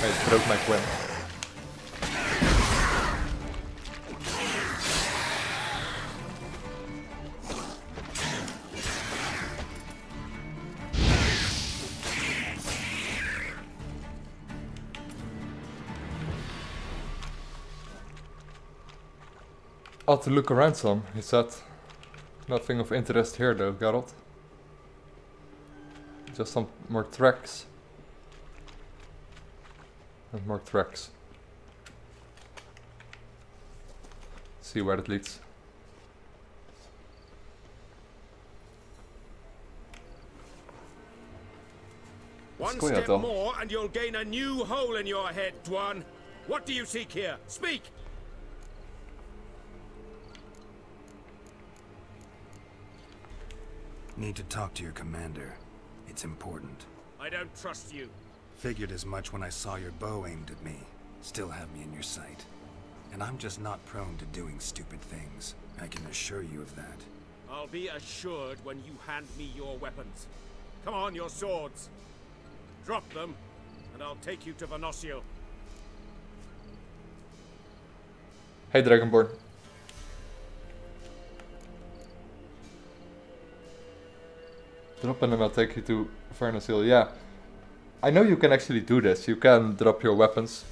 I broke my Quinn. Ought to look around some, he said. Nothing of interest here though, Geralt. Just some more tracks. And more tracks. See where it leads. One step more and you'll gain a new hole in your head, Dwan. What do you seek here? Speak! Need to talk to your commander. It's important. I don't trust you. Figured as much when I saw your bow aimed at me. Still have me in your sight. And I'm just not prone to doing stupid things. I can assure you of that. I'll be assured when you hand me your weapons. Come on, your swords. Drop them, and I'll take you to Venosio. Hey Dragonborn. Drop them and I'll take you to Venosio. Yeah. I know you can actually do this. You can drop your weapons.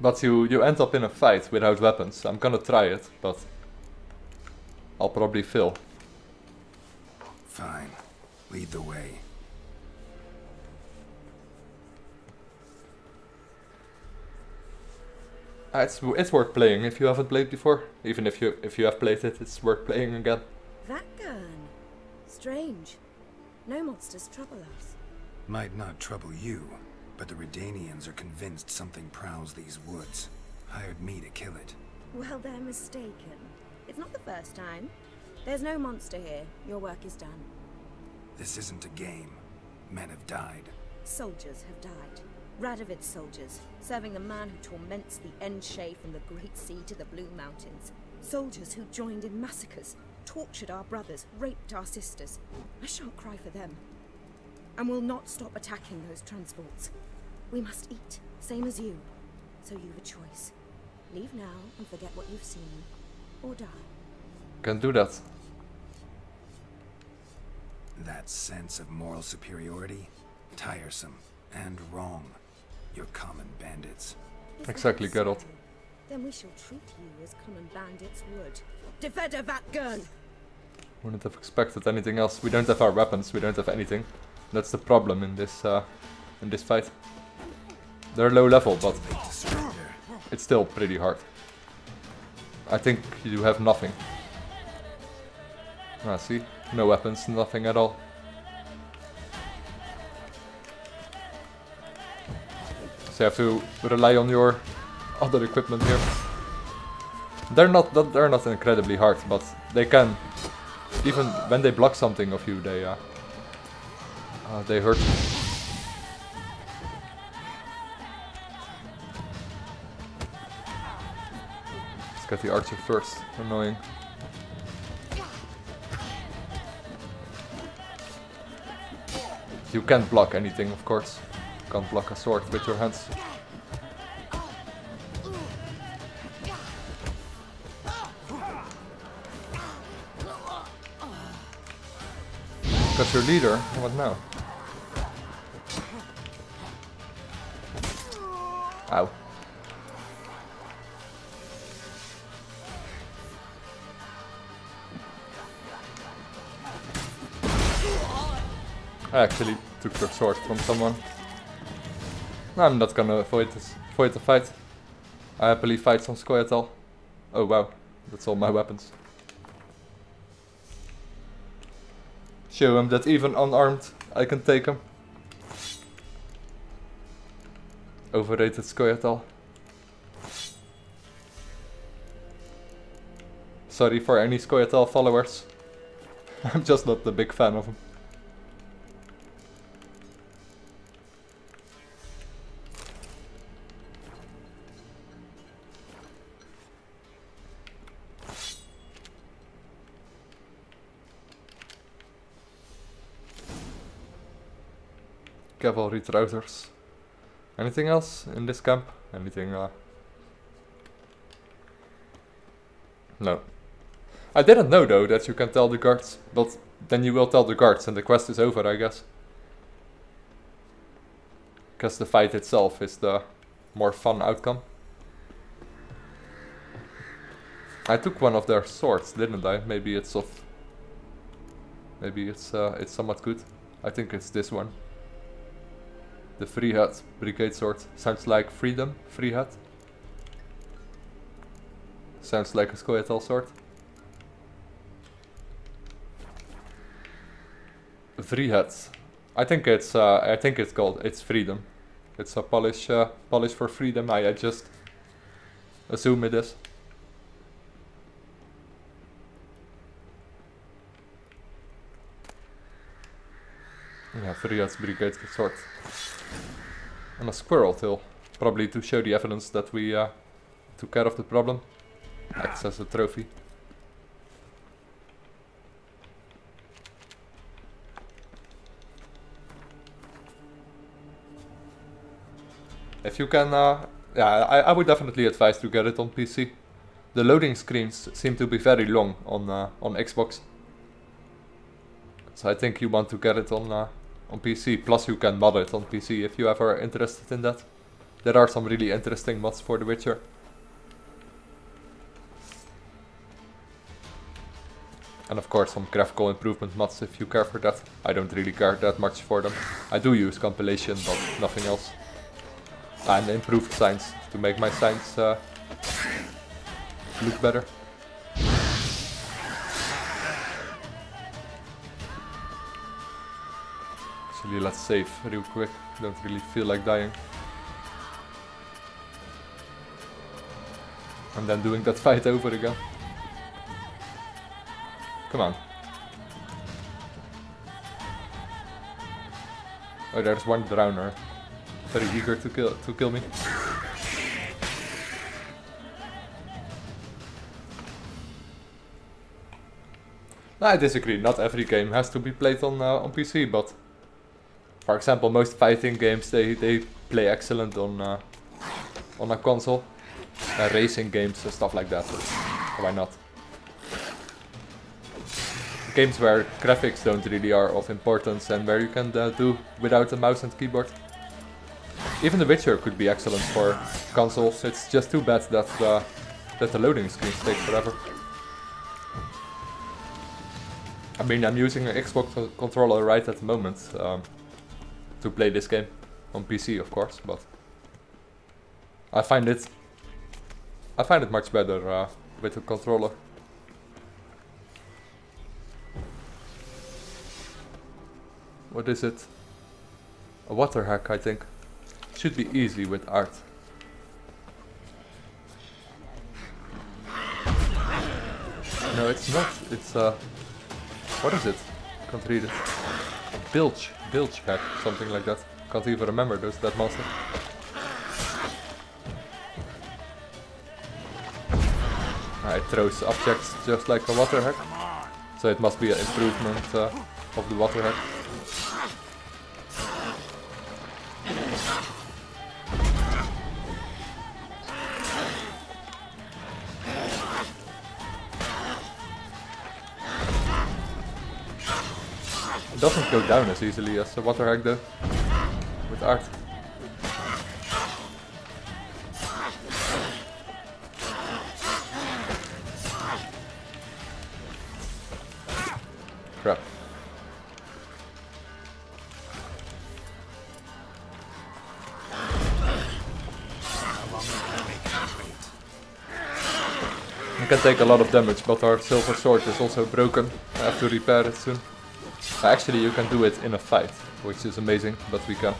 But you end up in a fight without weapons. I'm gonna try it, but I'll probably fail. Fine. Lead the way. It's worth playing if you haven't played before. Even if you have played it, it's worth playing again. That gun. Strange. No monsters trouble us. Might not trouble you, but the Redanians are convinced something prowls these woods. Hired me to kill it. Well, they're mistaken. It's not the first time. There's no monster here. Your work is done. This isn't a game. Men have died. Soldiers have died. Radovid's soldiers, serving the man who torments the Endshay from the Great Sea to the Blue Mountains. Soldiers who joined in massacres, tortured our brothers, raped our sisters. I shan't cry for them. And will not stop attacking those transports. We must eat, same as you. So you've a choice. Leave now and forget what you've seen, or die. Can do that. That sense of moral superiority? Tiresome and wrong. You're common bandits. Exactly, Geralt. Then we shall treat you as common bandits would. Defender that gun! Wouldn't have expected anything else. We don't have our weapons, we don't have anything. That's the problem in this fight. They're low level, but it's still pretty hard. I think you have nothing. Ah, see? No weapons, nothing at all. So you have to rely on your other equipment here. They're not incredibly hard, but they can. Even when they block something of you, they hurt. Let's get the archer first. Annoying. You can't block anything, of course. You can't block a sword with your hands. Got your leader. What now? Ow. I actually took your sword from someone. I'm not gonna avoid the fight. I happily fight some Scoia'tael. Oh wow, that's all my weapons. Show him that even unarmed, I can take him. Overrated Scoia'tael. Sorry for any Scoia'tael followers. I'm just not the big fan of him. Cavalry trousers. Anything else in this camp? Anything? No. I didn't know though that you can tell the guards, but then you will tell the guards and the quest is over, I guess. Because the fight itself is the more fun outcome. I took one of their swords, didn't I? Maybe it's of... Maybe it's somewhat good. I think it's this one. The Freehead Brigade Sword. Sounds like freedom, Freehead. Sounds like a Scoia'tael sword. Freehead. I think it's called, it's freedom. It's a polish for freedom. I just assume it is. Yeah, Freehead's Brigade Sword. And a squirrel tail. Probably to show the evidence that we took care of the problem. Acts as a trophy. If you can, yeah, I would definitely advise to get it on PC. The loading screens seem to be very long on Xbox. So I think you want to get it on PC. Plus you can mod it on PC if you ever are interested in that. There are some really interesting mods for The Witcher. And of course some graphical improvement mods if you care for that. I don't really care that much for them. I do use compilation, but nothing else. And improved signs to make my signs look better. Actually, let's save real quick. Don't really feel like dying. And then doing that fight over again. Come on. Oh, there's one drowner. Very eager to kill me. I disagree. Not every game has to be played on PC, but for example, most fighting games they play excellent on a console. Racing games and stuff like that. Why not? Games where graphics don't really are of importance and where you can do without a mouse and keyboard. Even The Witcher could be excellent for consoles. It's just too bad that the loading screens take forever. I mean, I'm using an Xbox controller right at the moment to play this game on PC, of course, but I find it much better with a controller. What is it? A water hack, I think. Should be easy with art. No, it's not. It's what is it? Can't read it. Bilge hack, something like that. Can't even remember that monster. It throws objects just like a water hack. So it must be an improvement of the water hack. It doesn't go down as easily as a water hack though, with art. Crap. It can take a lot of damage, but our silver sword is also broken. I have to repair it soon. Actually, you can do it in a fight, which is amazing, but we can.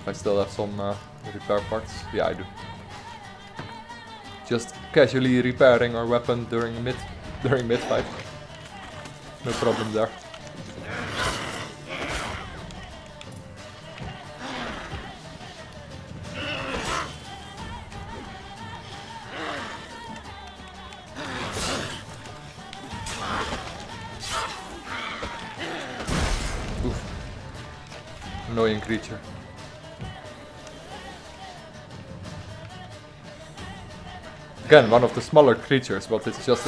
I still have some repair parts. Yeah, I do. Just casually repairing our weapon during mid fight. No problem there. Annoying creature. Again, one of the smaller creatures, but it's just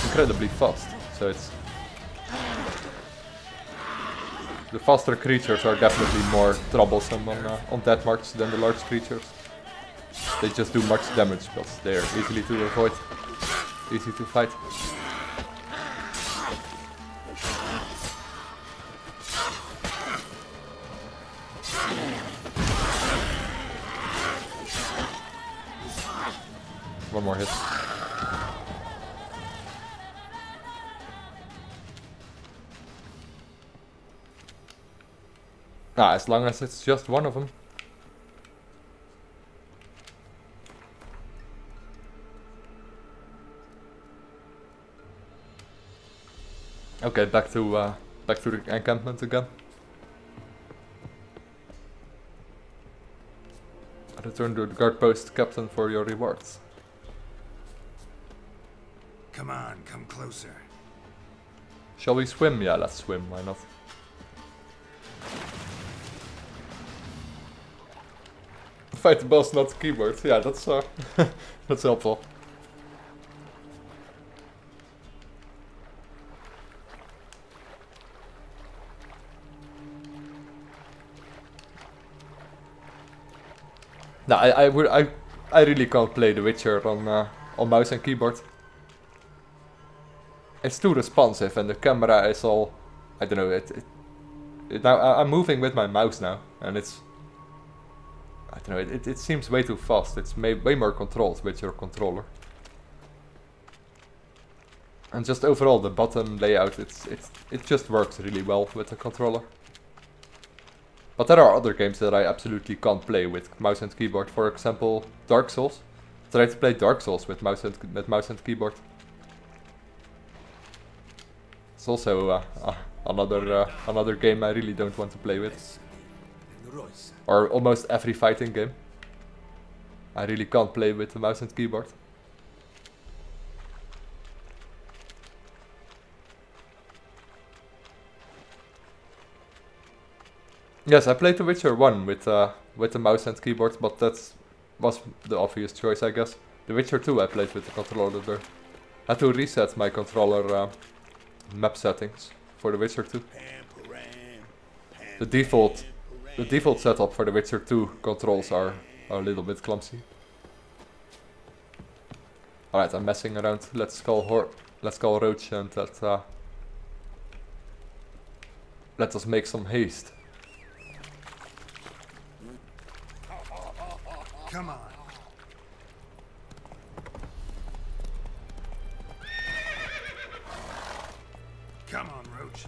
incredibly fast. So it's... The faster creatures are definitely more troublesome on that march than the large creatures. they just do much damage, but they're easily to avoid, easy to fight. One more hit. Ah, as long as it's just one of them. Okay, back to the encampment again. Return to the guard post, Captain, for your rewards. Come on, come closer. Shall we swim? Yeah, let's swim, why not? Fight the boss, not the keyboard. Yeah, that's that's helpful. No, I really can't play The Witcher on mouse and keyboard. It's too responsive and the camera is all, I don't know, now I'm moving with my mouse now and it's, I don't know, it seems way too fast. It's way more controlled with your controller. And just overall the button layout, it just works really well with the controller. But there are other games that I absolutely can't play with mouse and keyboard. For example, Dark Souls. Try to play Dark Souls with mouse and keyboard. It's also another game I really don't want to play with. Or almost every fighting game. I really can't play with the mouse and keyboard. Yes, I played The Witcher 1 with the mouse and keyboard, but that was the obvious choice, I guess. The Witcher 2 I played with the controller there. I had to reset my controller map settings for The Witcher 2. The default setup for The Witcher 2 controls are a little bit clumsy. Alright, I'm messing around. Let's call Roach and let us make some haste. Come on. Come on, Roach.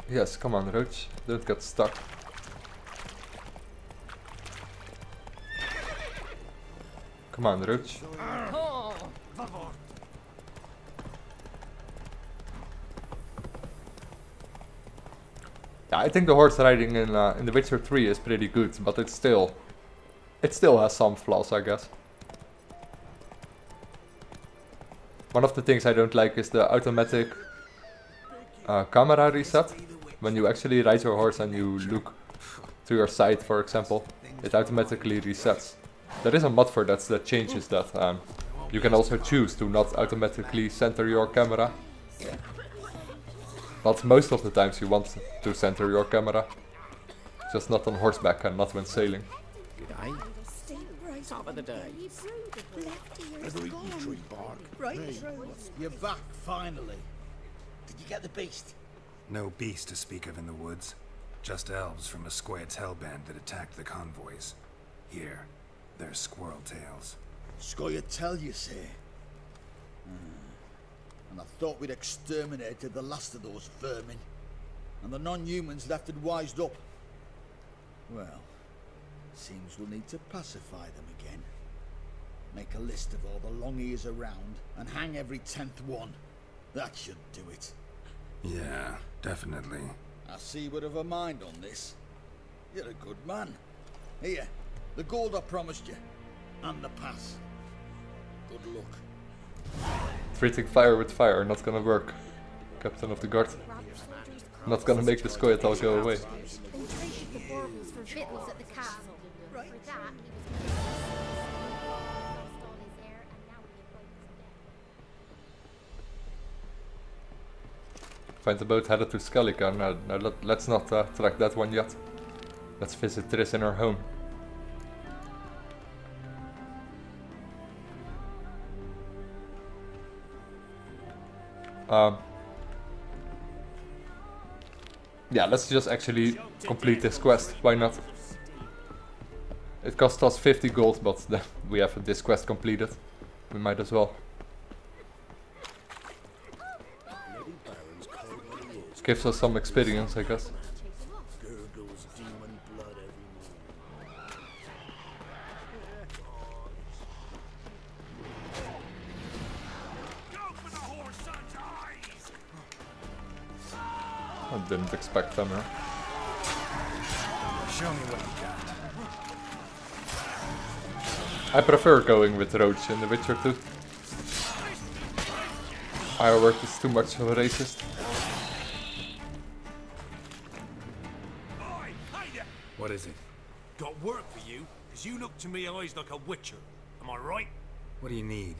Yes, come on, Roach. Don't get stuck. Come on, Roach. Yeah, I think the horse riding in The Witcher 3 is pretty good, but it still has some flaws, I guess. One of the things I don't like is the automatic camera reset. When you actually ride your horse and you look to your side, for example, it automatically resets. There is a mod for that that changes that. You can also choose to not automatically center your camera. But most of the times you want to center your camera. Just not on horseback and not when sailing. G'day. Top of the day. Never eat your tree bark. Right. You're back, finally. Did you get the beast? No beast to speak of in the woods. Just elves from a Square's hellband that attacked the convoys. Here, they're squirrel tails. Squire tell you say. And I thought we'd exterminated the last of those vermin. And the non-humans left it wised up. Well, seems we'll need to pacify them again. Make a list of all the long ears around and hang every 10th one. That should do it. Yeah, definitely. I see you would have a mind on this. You're a good man. Here, the gold I promised you. And the pass. Good luck. Treating fire with fire, not gonna work. Captain of the guard. Not gonna make the Scoia'tael go away. Find the boat headed to Skellige. No, let's not track that one yet. Let's visit Triss in her home. Yeah, let's just actually complete this quest. Why not? It cost us 50 gold, but then we have this quest completed. We might as well. Gives us some experience, I guess. I didn't expect them, huh? Show me what you got. I prefer going with Roach in The Witcher 2. Firework is too much of a racist. What is it? Got work for you, because you look to me eyes like a witcher. Am I right? What do you need?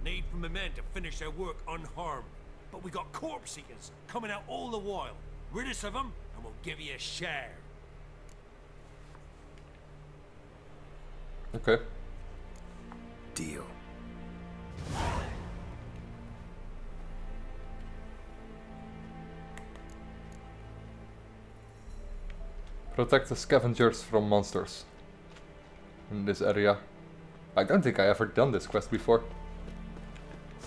Need from the men to finish their work unharmed. But we got corpse eaters coming out all the while. Rid us of them, and we'll give you a share. Okay. Deal. Protect the scavengers from monsters in this area. I don't think I ever done this quest before.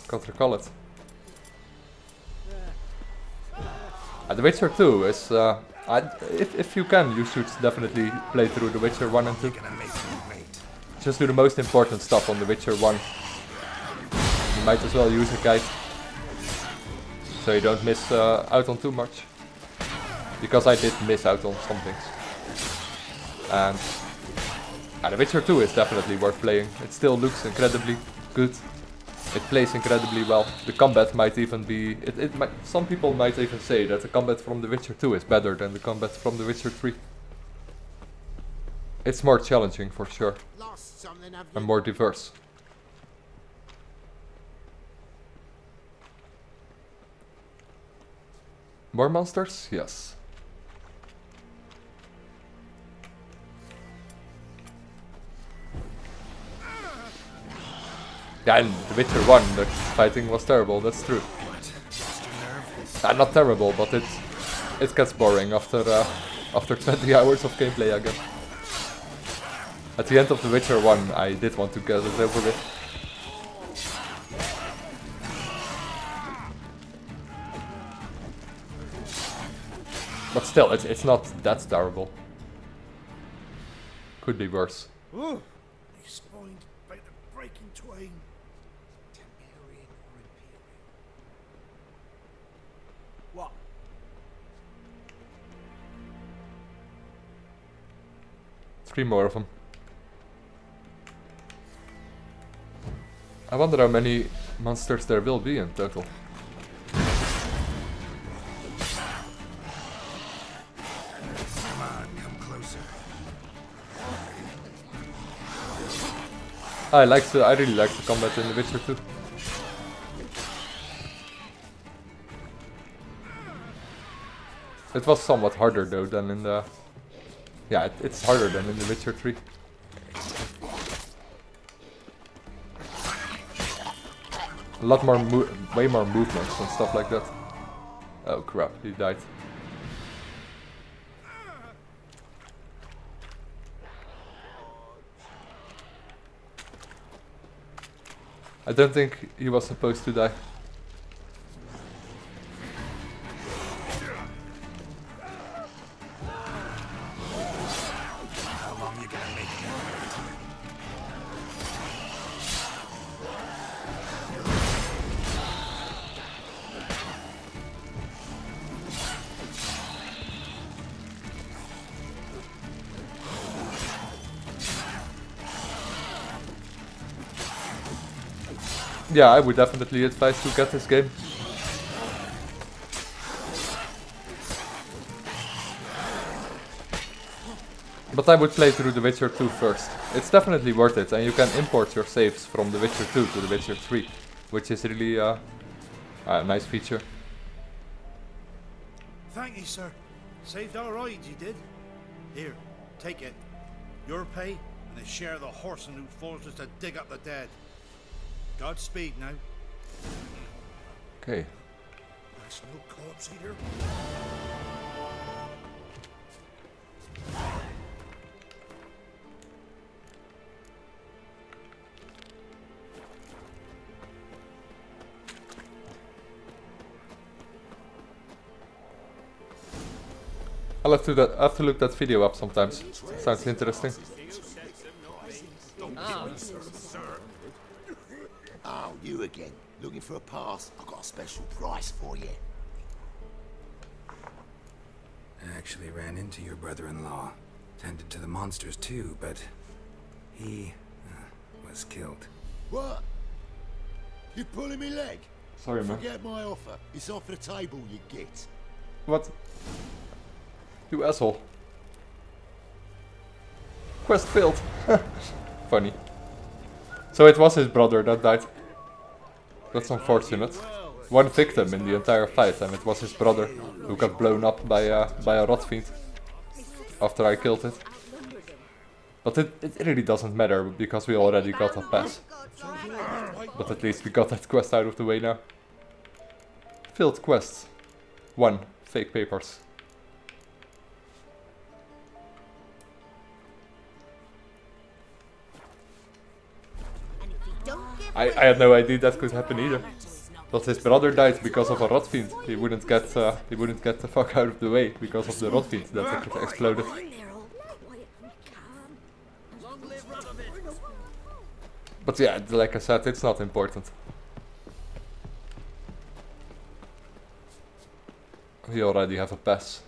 Can't recall it. The Witcher 2 is, if you can, you should definitely play through The Witcher 1 and 2. Just do the most important stuff on The Witcher 1. You might as well use a guide, so you don't miss out on too much. Because I did miss out on some things. And The Witcher 2 is definitely worth playing. It still looks incredibly good. It plays incredibly well. The combat might even be... some people might even say that the combat from The Witcher 2 is better than the combat from The Witcher 3. It's more challenging for sure. And more diverse. More monsters? Yes. Yeah, in The Witcher 1 the fighting was terrible, that's true. Not terrible, but it gets boring after 20 hours of gameplay, I guess. At the end of The Witcher 1 I did want to get it over with. But still, it's not that terrible. Could be worse. Ooh, they spined by the breaking twain. What? Three more of them. I wonder how many monsters there will be in total. Come on, come closer. I really like the combat in The Witcher 2. It was somewhat harder though than in the... Yeah, it's harder than in The Witcher 3. A lot more, way more movements and stuff like that. Oh crap, he died. I don't think he was supposed to die. How long you gonna make me wait? Yeah, I would definitely advise to get this game. But I would play through The Witcher 2 first. It's definitely worth it, and you can import your saves from The Witcher 2 to The Witcher 3, which is really a nice feature. Thank you, sir. Saved our rides, you did. Here, take it. Your pay and a share of the horseman who forced us to dig up the dead. Godspeed now. Okay. That's no corpse eater. I'll have to look that video up sometimes. Sounds interesting. Oh, you again. Looking for a pass? I've got a special price for you. I actually ran into your brother-in-law. Tended to the monsters too, but he was killed. What? You pulling me leg? Sorry, man. Forget my offer. It's off the table, you git. What? You asshole. Quest failed. Funny. So it was his brother that died. That's unfortunate. One victim in the entire fight, and it was his brother who got blown up by a rot fiend after I killed it. But it really doesn't matter because we already got a pass. But at least we got that quest out of the way now. Failed quests. 1. Fake papers. I had no idea that could happen either. But his brother died because of a rot fiend. He wouldn't get the fuck out of the way because of the rot fiend that exploded. But yeah, like I said, it's not important. We already have a pass.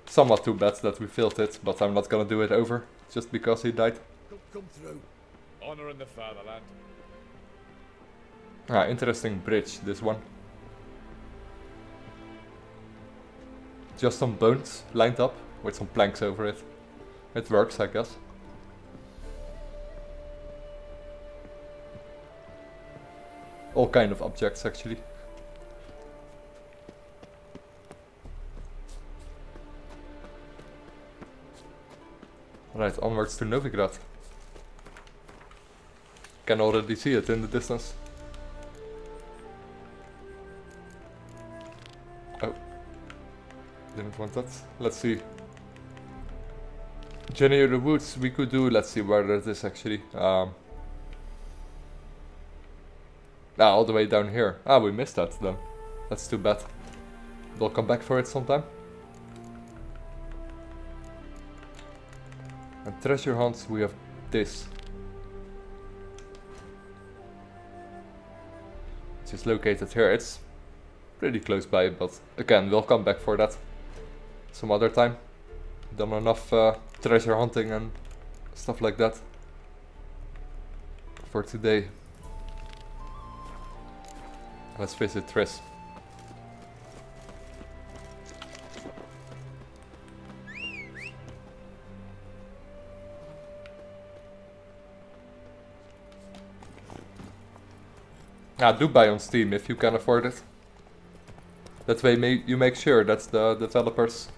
Somewhat too bad that we failed it, but I'm not gonna do it over just because he died. Come through. Honor in the fatherland. Ah, interesting bridge, this one. Just some bones lined up with some planks over it. It works, I guess. All kind of objects, actually. Right, onwards to Novigrad. Can already see it in the distance. Oh. Didn't want that. Let's see. Journey of the Woods we could do. Let's see where it is actually. All the way down here. Ah, we missed that then. That's too bad. We'll come back for it sometime. And treasure hunts, we have this. Which is located here. It's pretty close by, but again, we'll come back for that some other time. Done enough treasure hunting and stuff like that for today. Let's visit Triss. Do buy on Steam if you can afford it. That way you make sure that the developers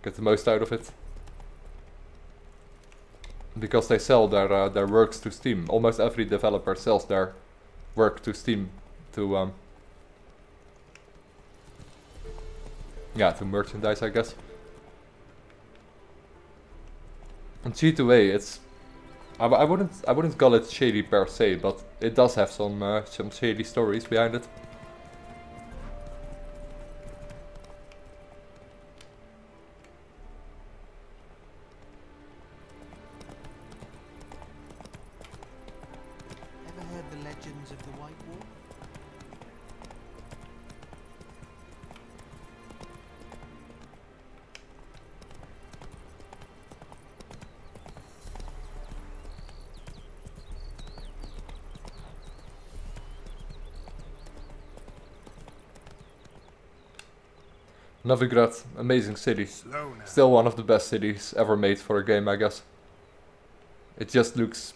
get the most out of it. Because they sell their works to Steam. Almost every developer sells their work to Steam to to merchandise, I guess. And G2A, it's I wouldn't call it shady per se, but it does have some shady stories behind it. Ever heard the legends of the White Wolf? Novigrad, amazing city. Still one of the best cities ever made for a game, I guess. It just looks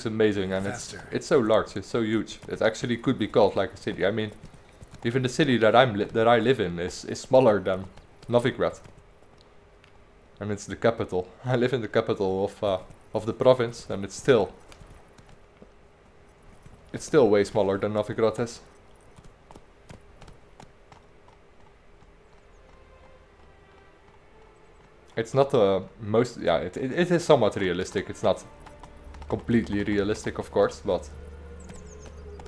amazing, and it's so large, it's so huge. It actually could be called like a city. I mean, even the city that I live in is smaller than Novigrad, and it's the capital. I live in the capital of the province, and it's still It's still way smaller than Novigrad is. It's not the most, yeah, it is somewhat realistic. It's not completely realistic, of course, but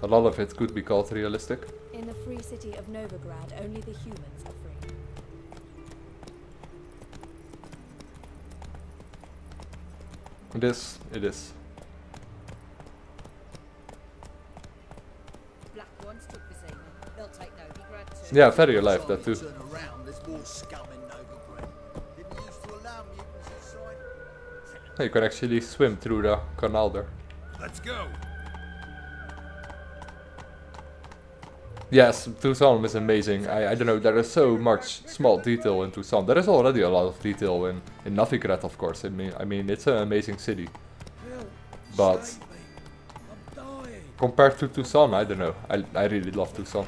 a lot of it could be called realistic. In the free city of Novigrad, only the humans are free. It is. Black ones took Visayne. They'll take Novigrad too. Yeah, very alive, that too. Turn around, there's more scum in Novigrad. Didn't used to allow mutants inside. You can actually swim through the canal there. Let's go. Yes, Tucson is amazing. I don't know, there is so much small detail in Tucson. There is already a lot of detail in Novigrad, of course. I mean, it's an amazing city. But compared to Tucson, I don't know. I really love Tucson.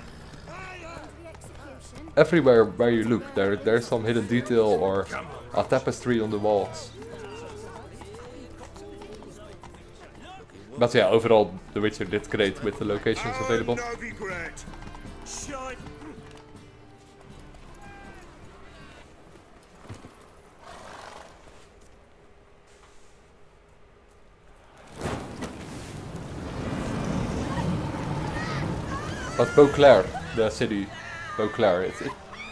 Everywhere where you look, there's some hidden detail or a tapestry on the walls. But yeah, overall, The Witcher did great with the locations available. But Beauclair, the city, Beauclair,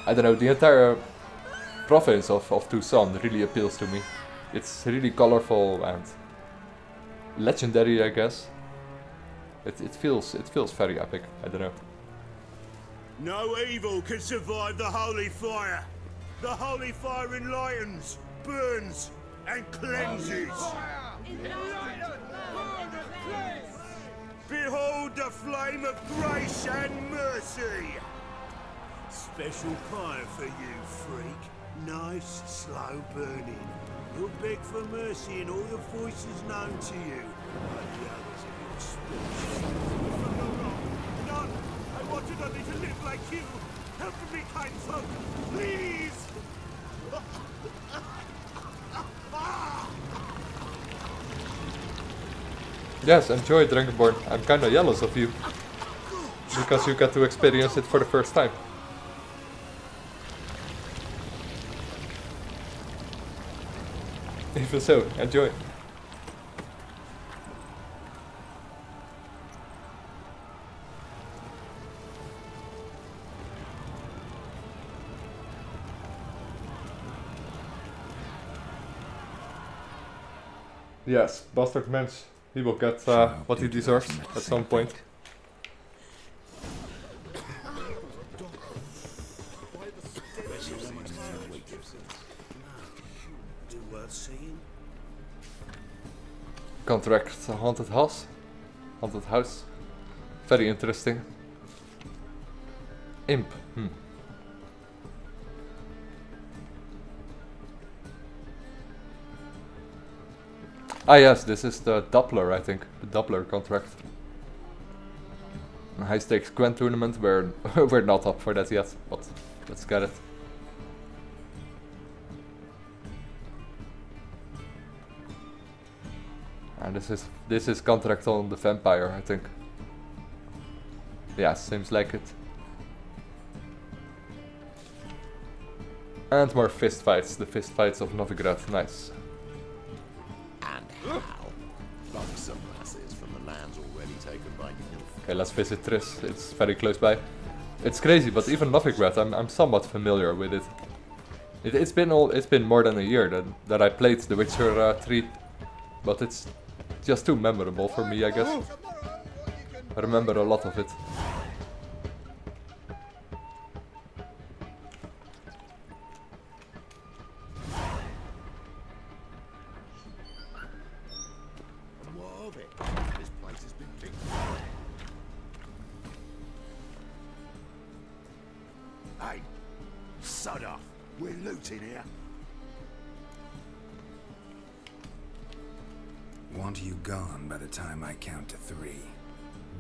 I don't know, the entire province of Tucson really appeals to me. It's really colorful and legendary, I guess. It feels very epic. I don't know. No evil can survive the holy fire. The holy fire enlightens, burns, and cleanses. Behold the flame of grace and mercy. Special fire for you, freak. Nice, slow burning. You'll beg for mercy in all the voices known to you. Like the others of your species. None! I wanted only to live like you! Help me, kind folk! Please! Yes, enjoy Dragonborn. I'm kinda jealous of you. Because you get to experience it for the first time. Even so, enjoy. Yes, Bastard Mensch. He will get what he deserves at some point. Contract Haunted House. Haunted House. Very interesting. Imp. Ah yes, this is the Doppler, I think. The Doppler contract. A high stakes Grand tournament. We're not up for that yet, but let's get it. And this is contract on the vampire, I think. Yeah, seems like it. And more fist fights, the fist fights of Novigrad, nice. And how? Buxom lasses from the lands already taken by Nilf. Okay, let's visit Triss, it's very close by. It's crazy, but even Novigrad, I'm somewhat familiar with it. It's been more than a year that I played The Witcher 3, but it's just too memorable for me, I guess. I remember a lot of it. More of it. This place has been picked. Hey, sod off. We're looting here. Want you gone by the time I count to 3.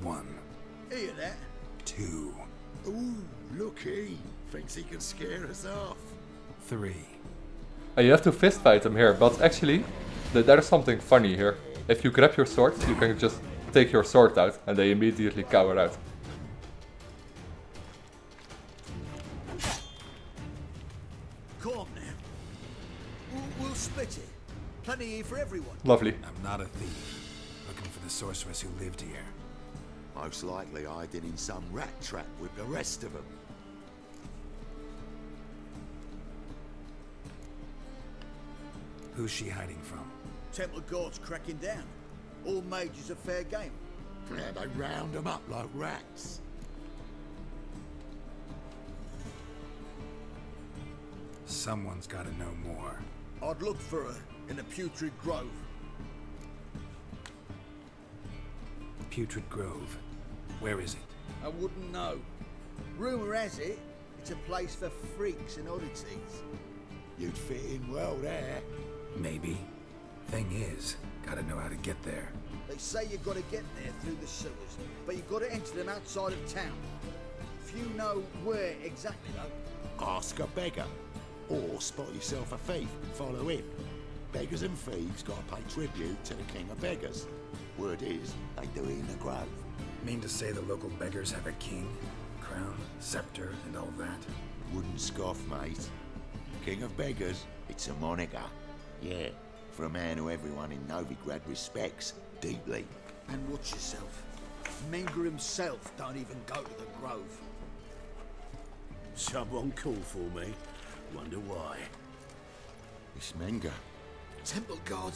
1. Hear that? 2. Ooh, looky. Thinks he can scare us off. 3. You have to fist fight him here, but actually, there is something funny here. If you grab your sword, you can just take your sword out and they immediately cower out. Come on now. We'll split it. Plenty here for everyone. Lovely. I'm not a thief. Looking for the sorceress who lived here. Most likely hiding in some rat trap with the rest of them. Who's she hiding from? Temple guards cracking down. All mages are fair game. Yeah, they round them up like rats. Someone's gotta know more. I'd look for her in the Putrid Grove. Putrid Grove. Where is it? I wouldn't know. Rumour has it, it's a place for freaks and oddities. You'd fit in well there. Maybe. Thing is, gotta know how to get there. They say you gotta get there through the sewers, but you gotta enter them outside of town. If you know where exactly though. Ask a beggar. Or spot yourself a thief and follow him. Beggars and thieves gotta pay tribute to the king of beggars. Word is, they do it in the grove. Mean to say the local beggars have a king, crown, scepter, and all that? Wouldn't scoff, mate. King of beggars, it's a moniker. Yeah, for a man who everyone in Novigrad respects deeply. And watch yourself. Menger himself don't even go to the grove. Someone call for me. Wonder why. It's Menger. Temple guard.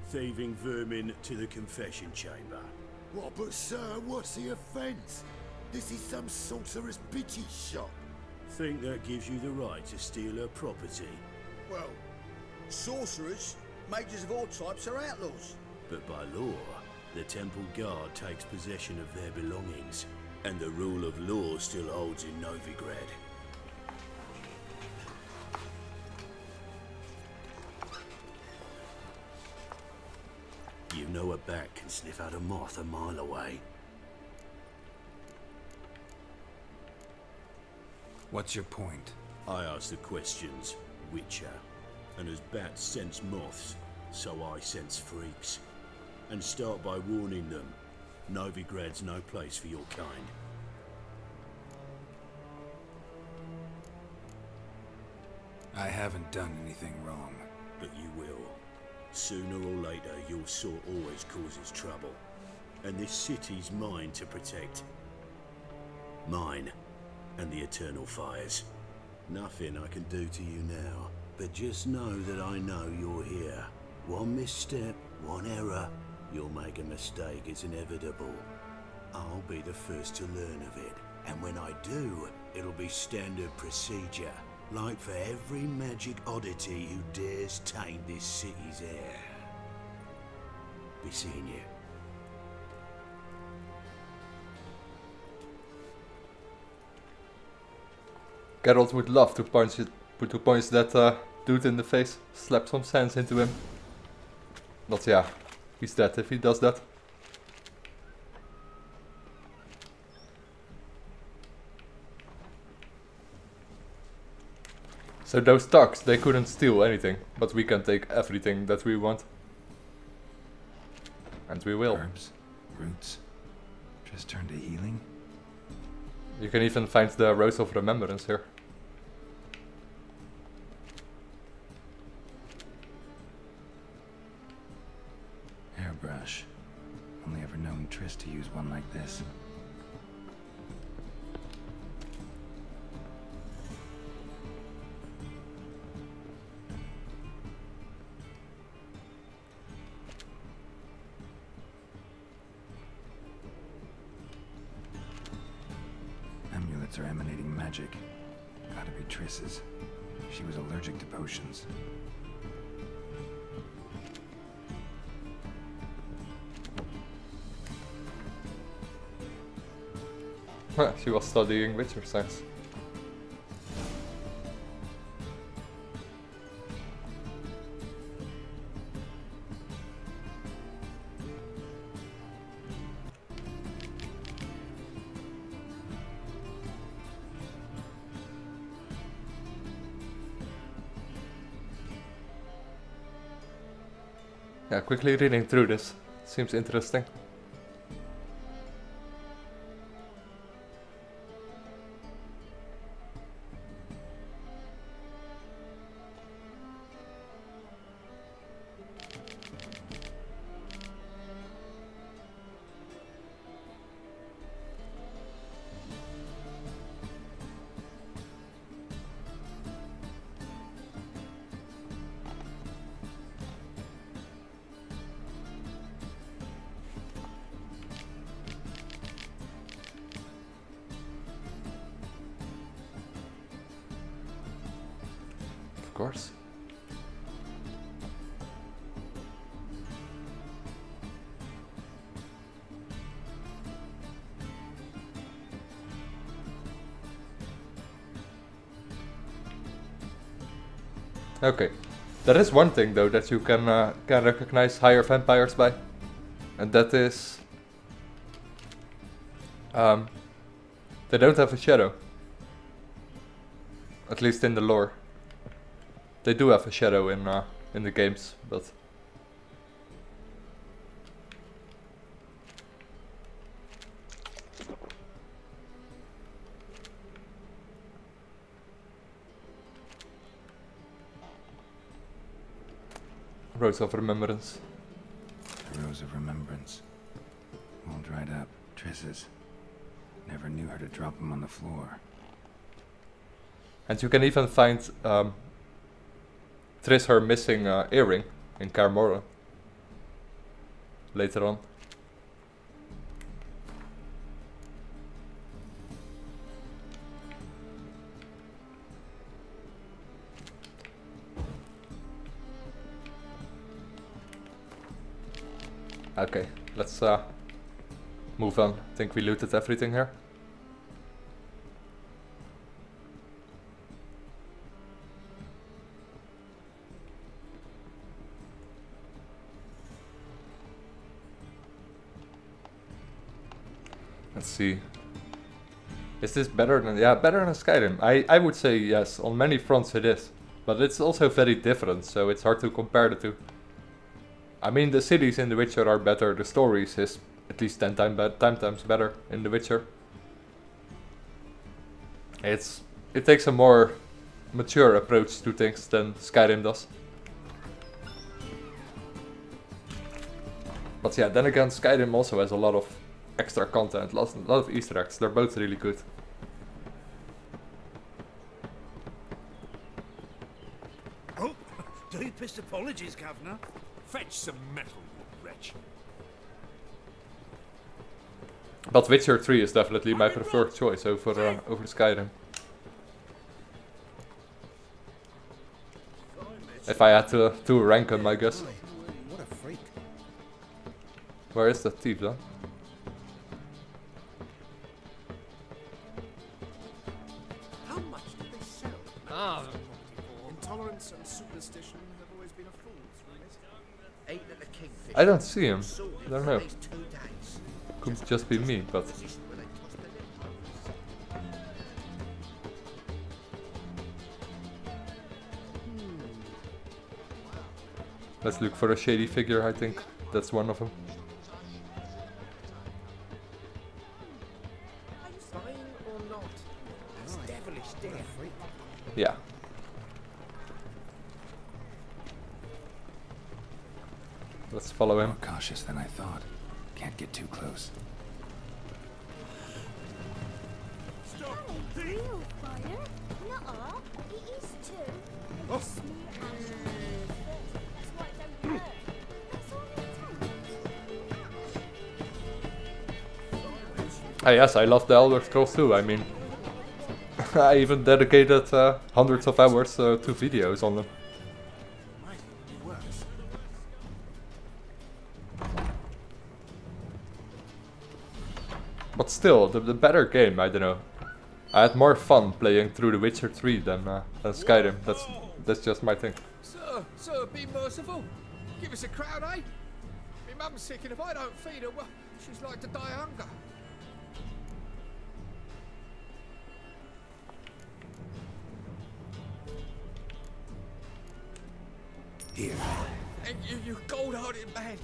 Thieving vermin to the confession chamber. What, but sir, what's the offence? This is some sorcerer's bitchy shop. Think that gives you the right to steal her property? Well, sorcerers, mages of all types are outlaws. But by law, the temple guard takes possession of their belongings, and the rule of law still holds in Novigrad. You know a bat can sniff out a moth a mile away. What's your point? I ask the questions, Witcher. And as bats sense moths, so I sense freaks. And start by warning them, Novigrad's no place for your kind. I haven't done anything wrong. But you will. Sooner or later, your sort always causes trouble. And this city's mine to protect. Mine. And the eternal fires. Nothing I can do to you now. But just know that I know you're here. One misstep, one error, you'll make a mistake, it's inevitable. I'll be the first to learn of it. And when I do, it'll be standard procedure. Like for every magic oddity who dares taint this city's air. Be seeing you. Geralt would love to punch that dude in the face, slap some sense into him. But yeah, he's dead if he does that. So those thugs, they couldn't steal anything, but we can take everything that we want. And we will. Herbs, roots, just turn to healing. You can even find the Rose of Remembrance here. Hairbrush. Only ever known Triss to use one like this. Amulets are emanating magic. Gotta be Triss's. She was allergic to potions. She was studying Witcher science. Yeah, quickly reading through this. Seems interesting. Of course. Okay, there is one thing though that you can recognize higher vampires by, and that is they don't have a shadow. At least in the lore. They do have a shadow in the games, but Rose of Remembrance. The Rose of Remembrance. All dried up. Triss's. Never knew her to drop them on the floor. And you can even find Triss her missing earring in Kaer Morhen later on. Okay, let's move on. I think we looted everything here. Let's see. Is this better than... Yeah, better than Skyrim. I would say yes, on many fronts it is. But it's also very different, so it's hard to compare the two. I mean, the cities in The Witcher are better, the stories is at least 10 times better in The Witcher. It takes a more mature approach to things than Skyrim does. But yeah, then again, Skyrim also has a lot of extra content, a lot of Easter eggs. They're both really good. Oh, deepest apologies, Governor. Fetch some metal, you wretch. But Witcher 3 is definitely my preferred choice over Skyrim. If I had to rank them, I guess. What a freak. Where is that thief then? How much do they sell? Intolerance and superstition have always been a fool's race. Ain't that the kingfish? I don't see him. I don't For know. at least 2 days. Could just be me, but... Let's look for a shady figure, I think that's one of them. Are you lying or not? That's devilish, dear. Yeah. Let's follow him. More cautious than I thought. Can't get too close. Stop! Real fire? Nuh-uh. It is too. Oh. Smear and that's why it don't hurt. That's all it takes. Ah, yes, I love the Elder Scrolls too. I mean, I even dedicated hundreds of hours to videos on them. But still, the better game, I don't know. I had more fun playing through The Witcher 3 than Skyrim. That's just my thing. Sir, be merciful. Give us a crown, eh? My mum's sick, and if I don't feed her, well, she's like to die of hunger. Here. And you cold-hearted man.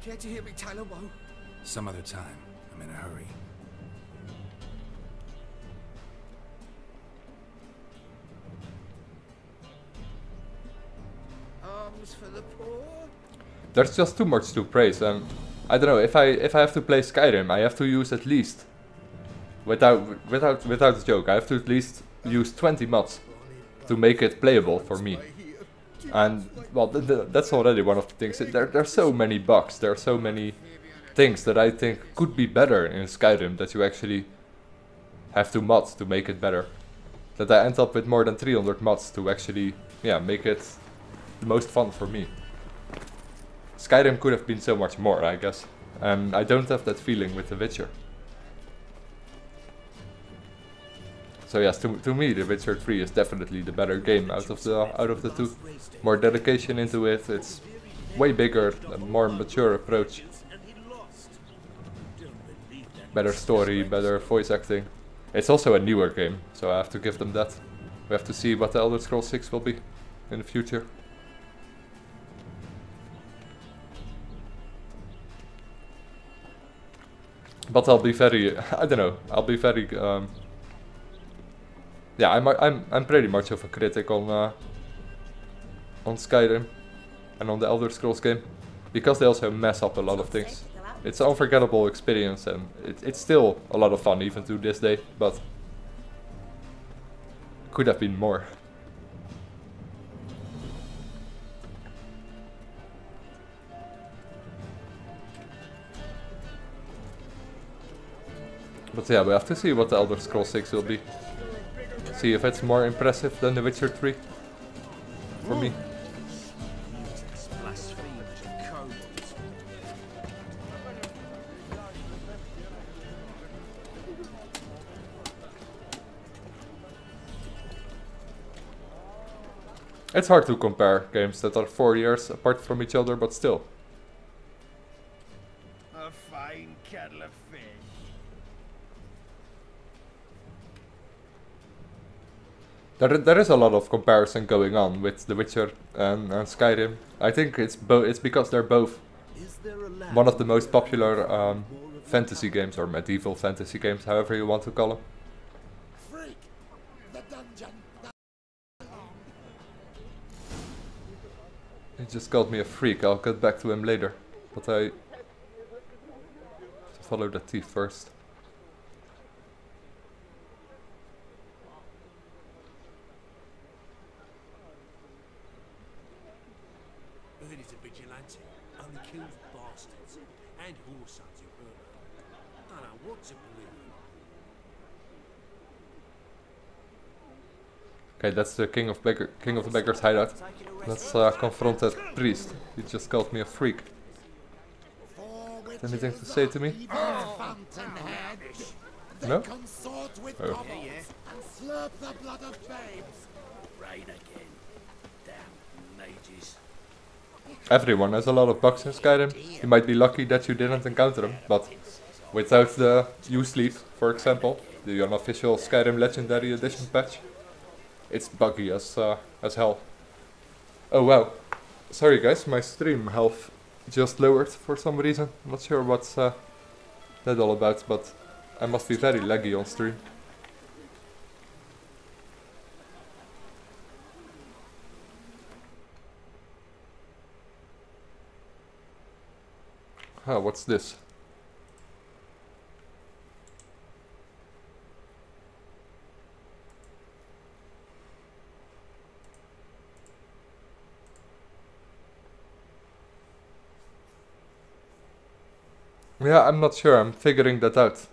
Care to hear me tell a woe? Some other time. I'm in a hurry. Arms for the poor? There's just too much to praise, and I don't know, if I have to play Skyrim, I have to use at least, without a joke, I have to at least use 20 mods to make it playable for me. And well, that's already one of the things. There's so many bugs, there are so many things that I think could be better in Skyrim that you actually have to mod to make it better. That I end up with more than 300 mods to actually, yeah, make it the most fun for me. Skyrim could have been so much more, I guess. And I don't have that feeling with The Witcher. So yes, to me The Witcher 3 is definitely the better game out of the two. More dedication into it, it's way bigger, a more mature approach. Better story, better voice acting. It's also a newer game, so I have to give them that. We have to see what the Elder Scrolls 6 will be in the future. But I'll be very, I don't know, I'll be very, yeah, I'm pretty much of a critic on Skyrim and on the Elder Scrolls game, because they also mess up a lot of things. It's an unforgettable experience, and it's still a lot of fun even to this day, but could have been more. But yeah, we have to see what the Elder Scrolls 6 will be. See if it's more impressive than The Witcher 3. For me. It's hard to compare games that are 4 years apart from each other, but still. A fine kettle of fish. There is a lot of comparison going on with The Witcher and Skyrim. I think it's because they're both one of the most popular fantasy games, or medieval fantasy games, however you want to call them. Freak! The dungeon! He just called me a freak, I'll get back to him later. But I have to follow the thief first. Heard he's a vigilante, only kills bastards and whoresons who hurt her. I don't know what to believe. Okay, that's the King of the Beggars hideout. Let's confront that priest. He just called me a freak. Anything to say to me? No? Oh. Everyone has a lot of bugs in Skyrim. You might be lucky that you didn't encounter them, but without the You Sleep, for example, the unofficial Skyrim Legendary Edition patch, it's buggy as hell. Oh wow. Sorry guys, my stream health just lowered for some reason. I'm not sure what's that all about, but I must be very laggy on stream. Oh, what's this? Yeah, I'm not sure, I'm figuring that out.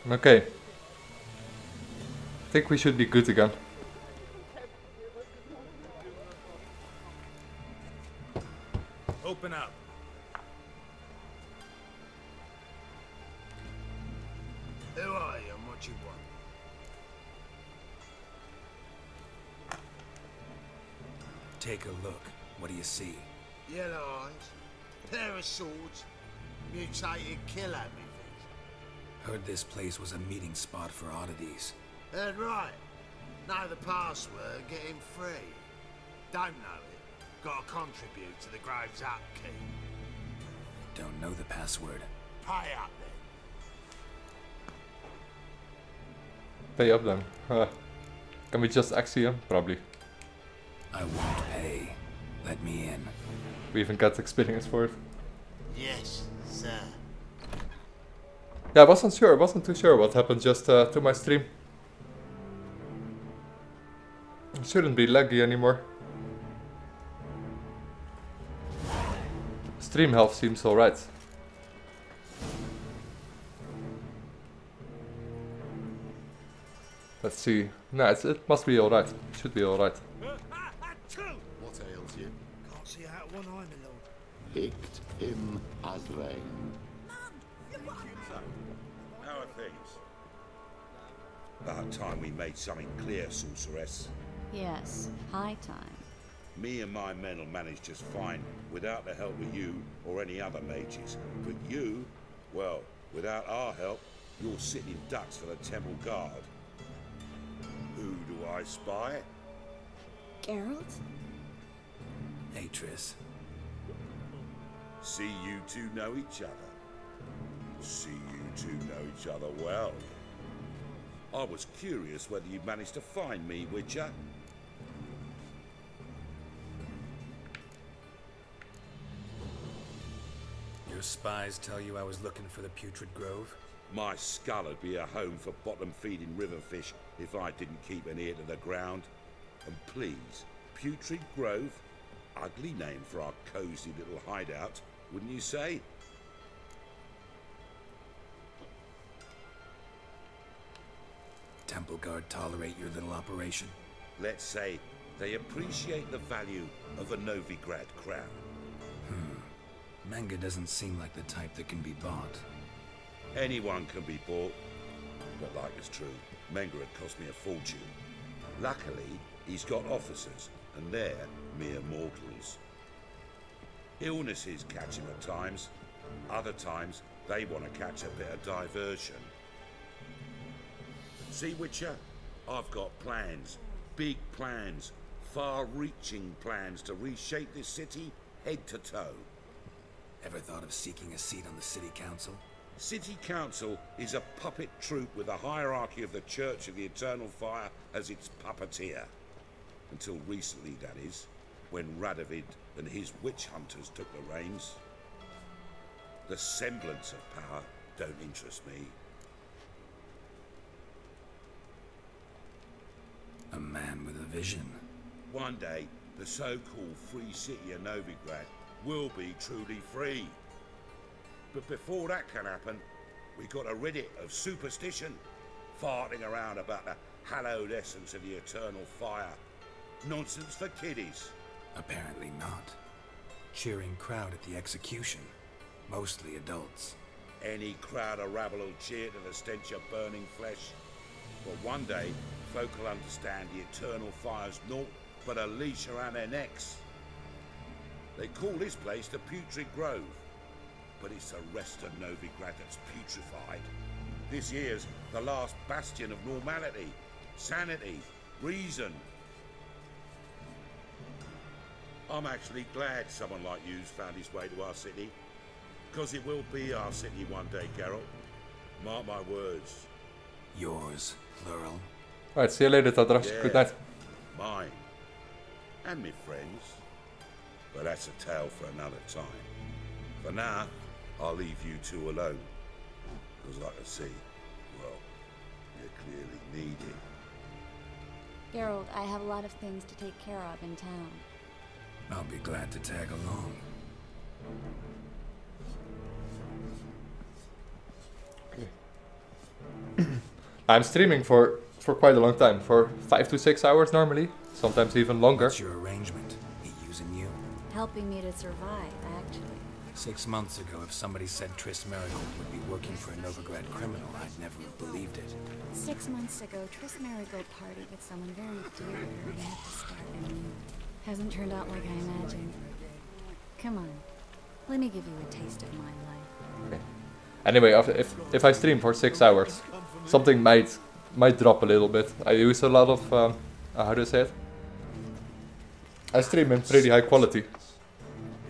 Okay. I think we should be good again. Open up. Who are you and what you want? Take a look. What do you see? Yellow eyes, pair of swords, mutated killer everything. Heard this place was a meeting spot for oddities. Heard right. Know the password, get him free. Don't know it. Gotta contribute to the Grove's upkeep. Don't know the password. Pay up then. Pay up then. Can we just axie him? Probably. I won't pay. Let me in. We even get experience for it. Yes, sir. Yeah, I wasn't too sure what happened just to my stream. It shouldn't be laggy anymore. Stream health seems alright. Let's see. No, it must be alright. It should be alright. What ails you? Can't see out of one eye, my lord. Picked him as rain. How are things? About time we made something clear, sorceress. Yes, high time. Me and my men will manage just fine without the help of you or any other mages. But you, well, without our help, you're sitting ducks for the temple guard. Who do I spy? Geralt? Atris. See you two know each other. See you two know each other well. I was curious whether you'd managed to find me, Witcher. Your spies tell you I was looking for the Putrid Grove? My skull would be a home for bottom-feeding river fish if I didn't keep an ear to the ground. And please, Putrid Grove? Ugly name for our cozy little hideout, wouldn't you say? Temple Guard tolerate your little operation? Let's say they appreciate the value of a Novigrad crown. Manga doesn't seem like the type that can be bought. Anyone can be bought. But like it's true, Menga had cost me a fortune. Luckily, he's got officers, and they're mere mortals. Illnesses catch him at times. Other times, they want to catch a bit of diversion. See, Witcher? I've got plans. Big plans. Far-reaching plans to reshape this city head to toe. Ever thought of seeking a seat on the city council? City Council is a puppet troupe with the hierarchy of the Church of the Eternal Fire as its puppeteer. Until recently, that is, when Radovid and his witch hunters took the reins. The semblance of power don't interest me. A man with a vision. One day, the so-called free city of Novigrad will be truly free. But before that can happen, we got rid it of superstition, farting around about the hallowed essence of the eternal fire. Nonsense for kiddies. Apparently not. Cheering crowd at the execution. Mostly adults. Any crowd of rabble will cheer to the stench of burning flesh. But one day, folk will understand the eternal fire's naught but a leash around their necks. They call this place the Putrid Grove, but it's the rest of Novigrad that's putrefied. This here's the last bastion of normality, sanity, reason. I'm actually glad someone like you's found his way to our city, because it will be our city one day, Geralt. Mark my words. Yours, plural. Alright, see you later, Tadras. Yeah, Good night. mine. And me friends. But that's a tale for another time. For now, I'll leave you two alone. Because like I see, well, you clearly need it. Geralt, I have a lot of things to take care of in town. I'll be glad to tag along. Okay. I'm streaming for quite a long time, for 5 to 6 hours normally, sometimes even longer. What's your arrangement? He using you? Helping me to survive, actually. 6 months ago, if somebody said Triss Marigold would be working for a Novigrad criminal, I'd never have believed it. 6 months ago, Triss Marigold partied with someone very dear to her and had to start anew. Hasn't turned out like I imagined. Come on, let me give you a taste of my life. Okay. Anyway, if I stream for 6 hours, something might drop a little bit. I use a lot of how do I say it? I stream in pretty high quality.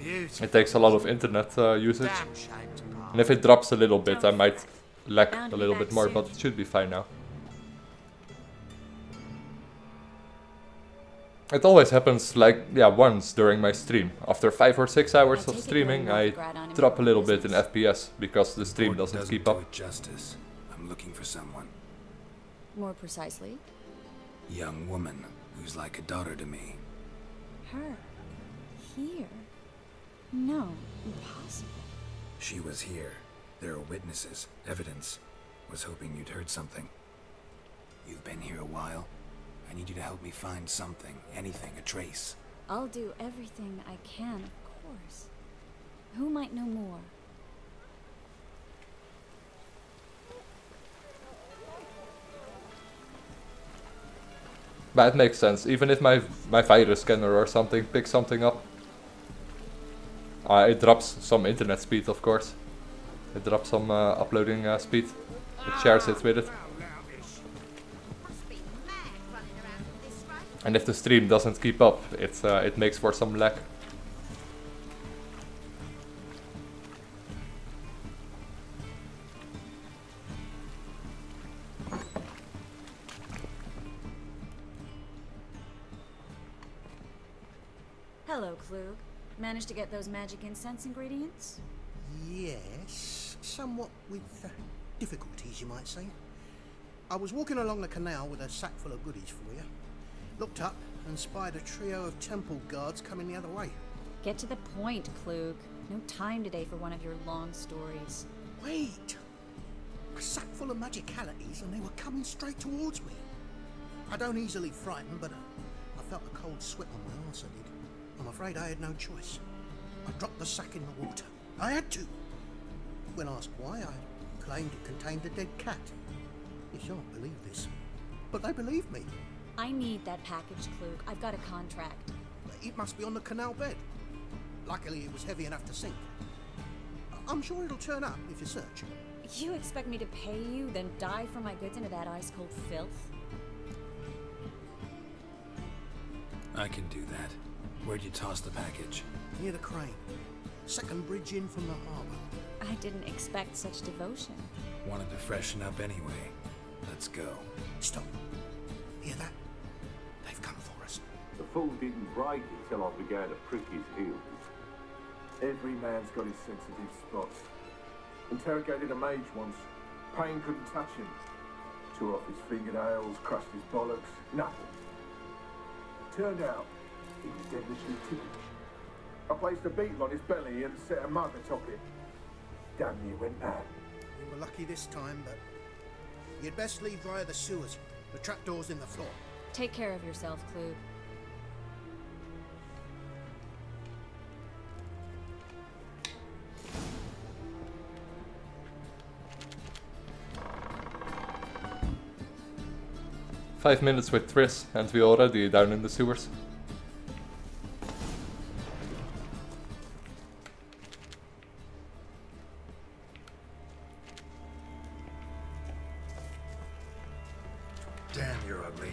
It takes a lot of internet usage, and if it drops a little bit, I might lag a little bit more, but it should be fine now. It always happens like, yeah, once during my stream. After 5 or 6 hours of streaming, I drop a little bit in FPS because the stream doesn't keep up. Justice. I'm looking for someone. More precisely? Young woman who's like a daughter to me. Her? Here? No, impossible. She was here. There are witnesses, evidence. Was hoping you'd heard something. You've been here a while. I need you to help me find something, anything, a trace. I'll do everything I can, of course. Who might know more? But it makes sense, even if my virus scanner or something picks something up. It drops some internet speed, of course. It drops some uploading speed. It shares it with it. And if the stream doesn't keep up, it makes for some lag. Hello, Klug. Managed to get those magic incense ingredients? Yes, somewhat with difficulties, you might say. I was walking along the canal with a sack full of goodies for you. Looked up and spied a trio of temple guards coming the other way. Get to the point, Klug. No time today for one of your long stories. Wait! A sack full of magicalities and they were coming straight towards me. I don't easily frighten, but I felt a cold sweat on my arse, I did. I'm afraid I had no choice. I dropped the sack in the water. I had to. When asked why, I claimed it contained a dead cat. You shan't believe this, but they believed me. I need that package, Klug. I've got a contract. It must be on the canal bed. Luckily, it was heavy enough to sink. I'm sure it'll turn up if you search. You expect me to pay you, then dive for my goods into that ice-cold filth? I can do that. Where'd you toss the package? Near the crane. Second bridge in from the harbour. I didn't expect such devotion. Wanted to freshen up anyway. Let's go. Stop. Hear that? They've come for us. The fool didn't break until I began to prick his heels. Every man's got his sensitive spots. Interrogated a mage once. Pain couldn't touch him. Tore off his fingernails, crushed his bollocks. Nothing. Turned out, he was devilishly ticklish. I placed a beetle on his belly and set a mug atop it. Damn near went mad. We were lucky this time, but you'd best leave via the sewers. The trapdoor's in the floor. Take care of yourself, Klug. Five minutes with Triss and we're already down in the sewers. Damn, you're ugly.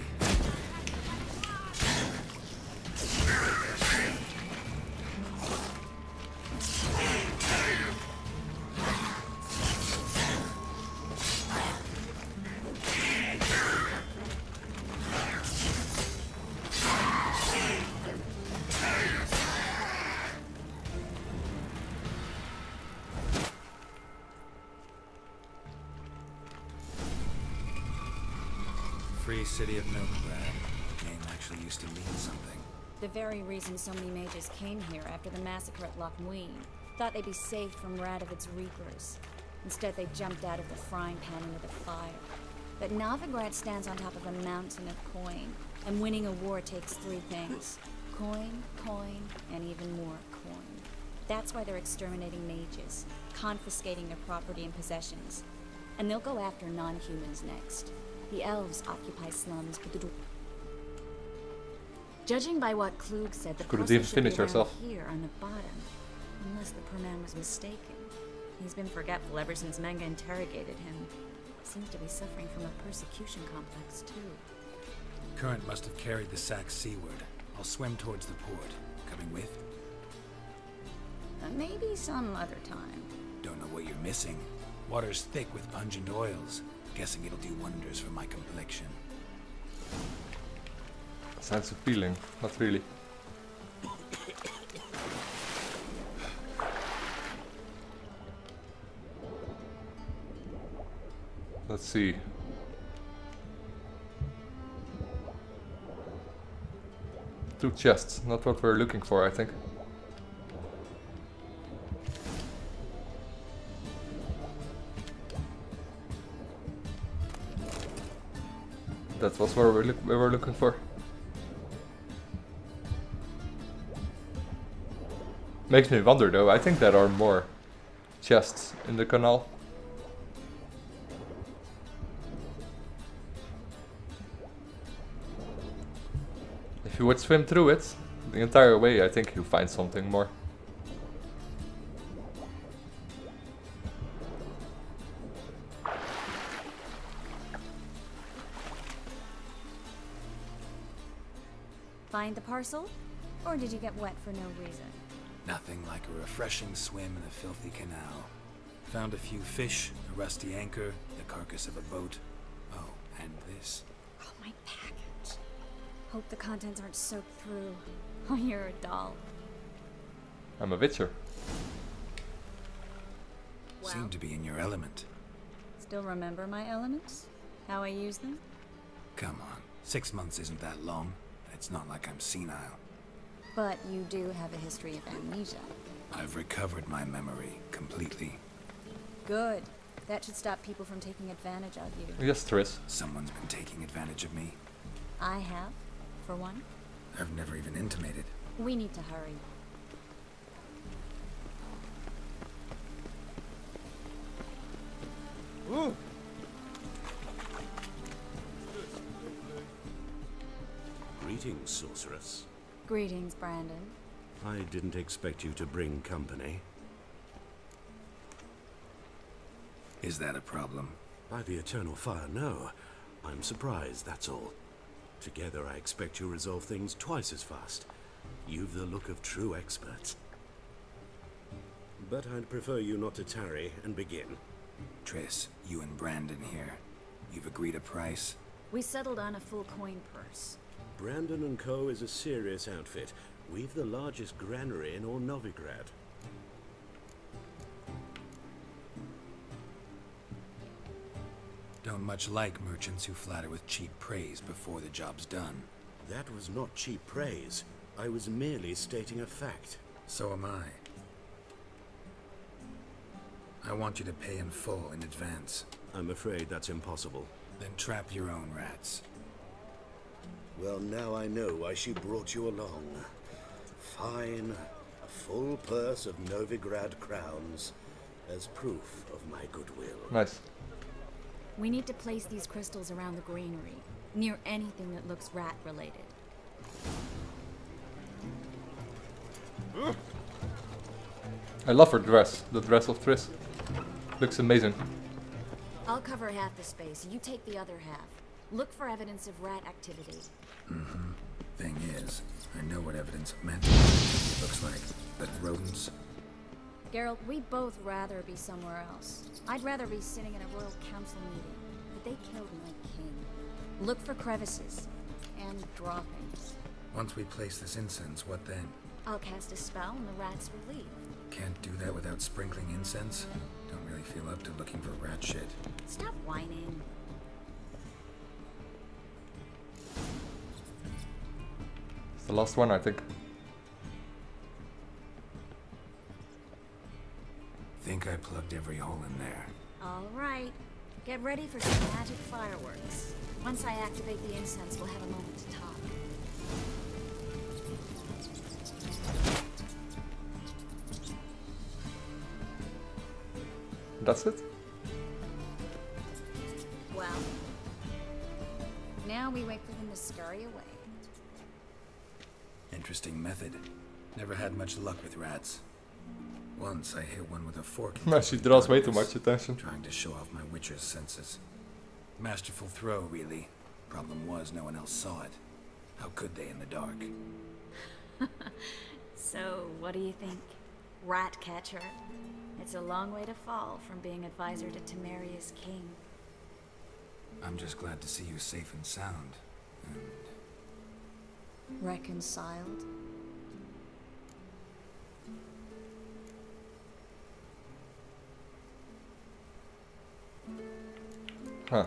Free city of Novigrad. The name actually used to mean something. The very reason so many mages came here after the massacre at Loch Muin. Thought they'd be safe from Radovid's reapers. Instead, they jumped out of the frying pan into the fire. But Novigrad stands on top of a mountain of coin, and winning a war takes 3 things. Coin, coin, and even more coin. That's why they're exterminating mages, confiscating their property and possessions. And they'll go after non-humans next. The elves occupy slums, but the judging by what Klug said, the parcel should be around here on the bottom. Unless the poor man was mistaken. He's been forgetful ever since Manga interrogated him. Seems to be suffering from a persecution complex, too. Current must have carried the sack seaward. I'll swim towards the port. Coming with? Maybe some other time. Don't know what you're missing. Water's thick with pungent oils. Guessing it'll do wonders for my complexion. Sounds appealing, not really. Let's see. Two chests, not what we're looking for, I think. That was where we were looking for. Makes me wonder though, I think there are more chests in the canal. If you would swim through it the entire way, I think you'll find something more. Find the parcel? Or did you get wet for no reason? Nothing like a refreshing swim in a filthy canal. Found a few fish, a rusty anchor, the carcass of a boat. Oh, and this. Oh, my package. Hope the contents aren't soaked through. Oh, you're a doll. I'm a witcher. Wow. Seem to be in your element. Still remember my elements? How I use them? Come on, 6 months isn't that long. It's not like I'm senile. But you do have a history of amnesia. I've recovered my memory completely. Good. That should stop people from taking advantage of you. Yes, Triss. Someone's been taking advantage of me. I have, for one. I've never even intimated. We need to hurry. Ooh. Greetings, sorceress. Greetings, Brandon. I didn't expect you to bring company. Is that a problem? By the eternal fire, no. I'm surprised, that's all. Together I expect you resolve things twice as fast. You've the look of true experts. But I'd prefer you not to tarry and begin. Triss, you and Brandon here. You've agreed a price? We settled on a full coin purse. Brandon & Co. is a serious outfit. We've the largest granary in all Novigrad. Don't much like merchants who flatter with cheap praise before the job's done. That was not cheap praise. I was merely stating a fact. So am I. I want you to pay in full in advance. I'm afraid that's impossible. Then trap your own rats. Well, now I know why she brought you along. Fine. A full purse of Novigrad crowns as proof of my goodwill. Nice. We need to place these crystals around the granary, near anything that looks rat-related. I love her dress, the dress of Triss. Looks amazing. I'll cover half the space, you take the other half. Look for evidence of rat activity. Mm-hmm. Thing is, I know what evidence meant. Looks like, but rodents. Geralt, we'd both rather be somewhere else. I'd rather be sitting in a royal council meeting, but they killed my king. Look for crevices and droppings. Once we place this incense, what then? I'll cast a spell and the rats will leave. Can't do that without sprinkling incense? Don't really feel up to looking for rat shit. Stop whining. It's the last one, I think. Think I plugged every hole in there. All right. Get ready for some magic fireworks. Once I activate the incense, we'll have a moment to talk. That's it? Well, now we wait for them to scurry away. Interesting method. Never had much luck with rats. Once I hit one with a fork. No, she draws way too much attention. Trying to show off my witcher's senses. Masterful throw, really. Problem was, no one else saw it. How could they in the dark? So, what do you think? Rat catcher? It's a long way to fall from being advisor to Temeria's king. I'm just glad to see you safe and sound. And reconciled? Huh.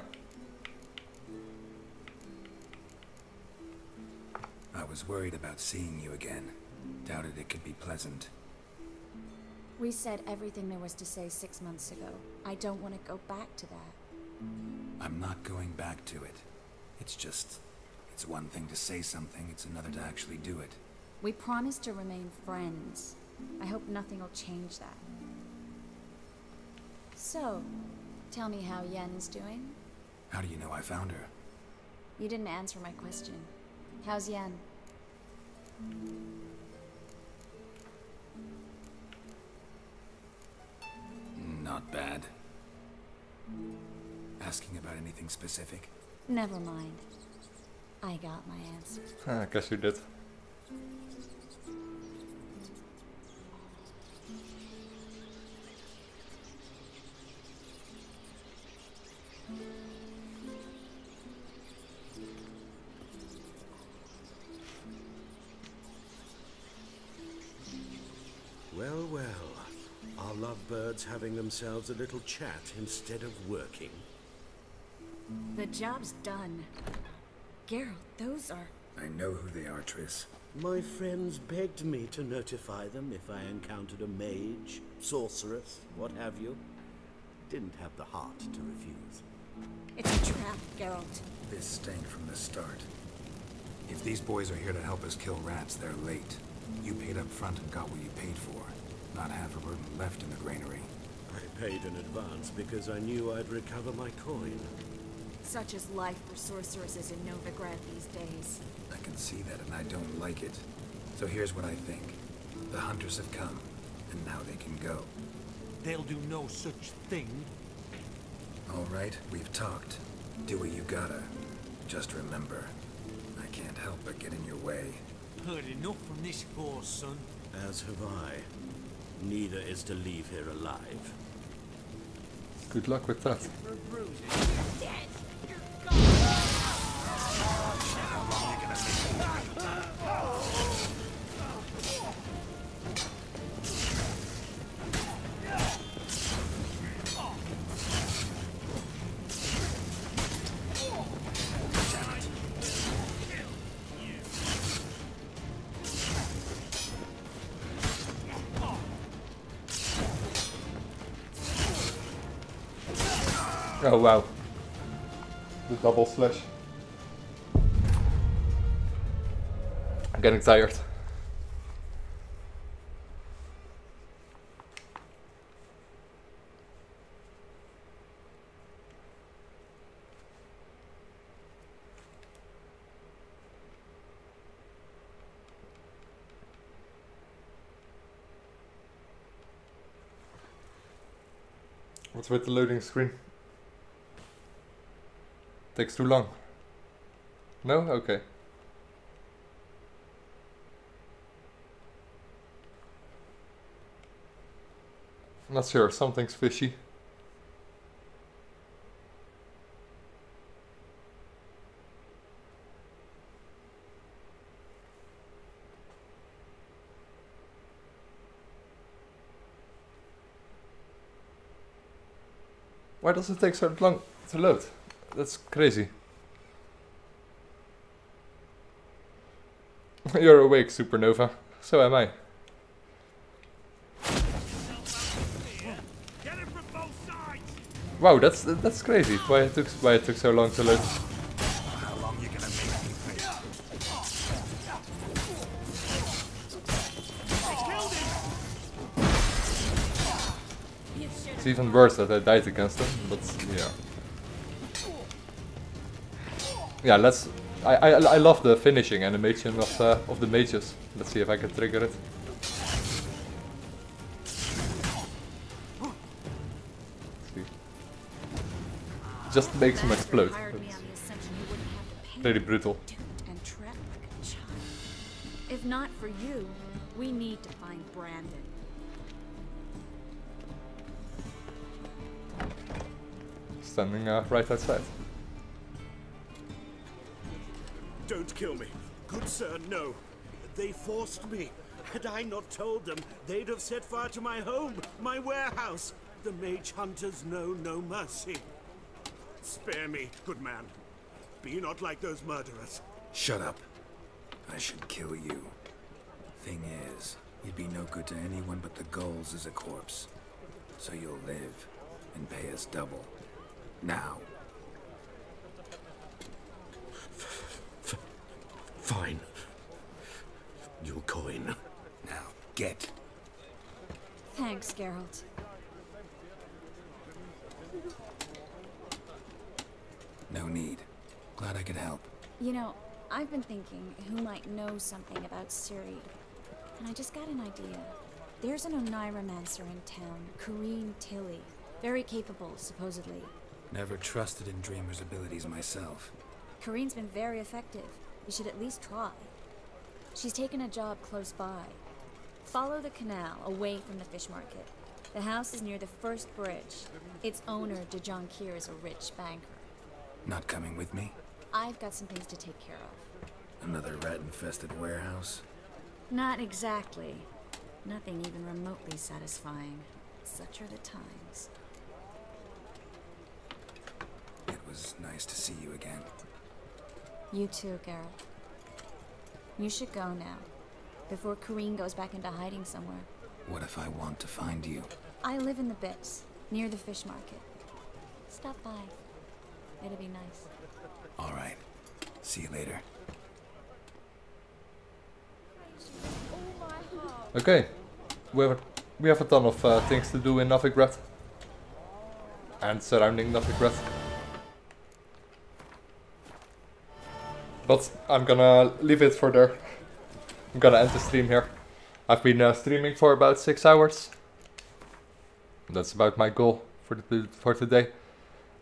I was worried about seeing you again. Doubted it could be pleasant. We said everything there was to say 6 months ago. I don't want to go back to that. I'm not going back to it. It's one thing to say something, it's another to actually do it. We promised to remain friends. I hope nothing will change that. So, tell me how Yen's doing? How do you know I found her? You didn't answer my question. How's Yen? Not bad. Asking about anything specific? Never mind. I got my answer. I guess you did. Well, well. Are lovebirds having themselves a little chat instead of working? The job's done. Geralt, those are... I know who they are, Triss. My friends begged me to notify them if I encountered a mage, sorceress, what have you. Didn't have the heart to refuse. It's a trap, Geralt. This stank from the start. If these boys are here to help us kill rats, they're late. You paid up front and got what you paid for. Not half a burden left in the granary. I paid in advance because I knew I'd recover my coin. Such is life for sorceresses in Novigrad these days. I can see that and I don't like it. So here's what I think. The hunters have come, and now they can go. They'll do no such thing. All right, we've talked. Do what you gotta. Just remember, I can't help but get in your way. Heard enough from this force, son. As have I. Neither is to leave here alive. Good luck with that. Oh wow. The double slash. I'm getting tired. What's with the loading screen? Takes too long. No? Okay. Not sure, something's fishy. Why does it take so long to load? That's crazy. You're awake, Supernova. So am I. Get him from both sides! Wow, that's crazy. Why it took so long to load. How long you gonna make me pay? It's even worse that I died against them, but yeah. Yeah, let's. I love the finishing animation of the mages. Let's see if I can trigger it. Just makes him explode. Pretty brutal. And tread like a child. If not for you, we need to find Brandon. Standing right outside. Don't kill me. Good sir, no. They forced me. Had I not told them, they'd have set fire to my home, my warehouse. The mage hunters know no mercy. Spare me, good man. Be not like those murderers. Shut up. I should kill you. Thing is, you'd be no good to anyone but the ghouls as a corpse. So you'll live and pay us double. Now. Fine. Your coin. Now, get. Thanks, Geralt. No need. Glad I could help. You know, I've been thinking who might know something about Ciri. And I just got an idea. There's an Oneiromancer in town, Corrine Tilly. Very capable, supposedly. Never trusted in Dreamer's abilities myself. Corrine's been very effective. You should at least try. She's taken a job close by. Follow the canal, away from the fish market. The house is near the first bridge. Its owner, Dejon Kier, is a rich banker. Not coming with me? I've got some things to take care of. Another rat-infested warehouse? Not exactly. Nothing even remotely satisfying. Such are the times. It was nice to see you again. You too, Geralt. You should go now, before Corrine goes back into hiding somewhere. What if I want to find you? I live in the Bits, near the fish market. Stop by. It'd be nice. All right. See you later. Okay, we have a ton of things to do in Novigrad and surrounding Novigrad. But I'm gonna leave it for there. I'm gonna end the stream here. I've been streaming for about 6 hours. That's about my goal for today.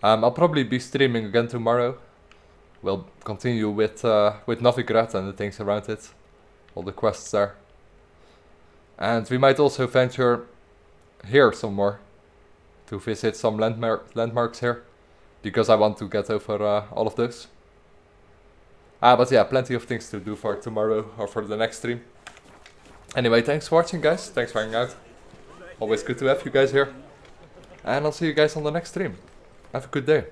I'll probably be streaming again tomorrow. We'll continue with Novigrad and the things around it, all the quests there. And we might also venture here some more to visit some landmarks here, because I want to get over all of those. But yeah, plenty of things to do for tomorrow or for the next stream. Anyway, thanks for watching, guys. Thanks for hanging out. Always good to have you guys here. And I'll see you guys on the next stream. Have a good day.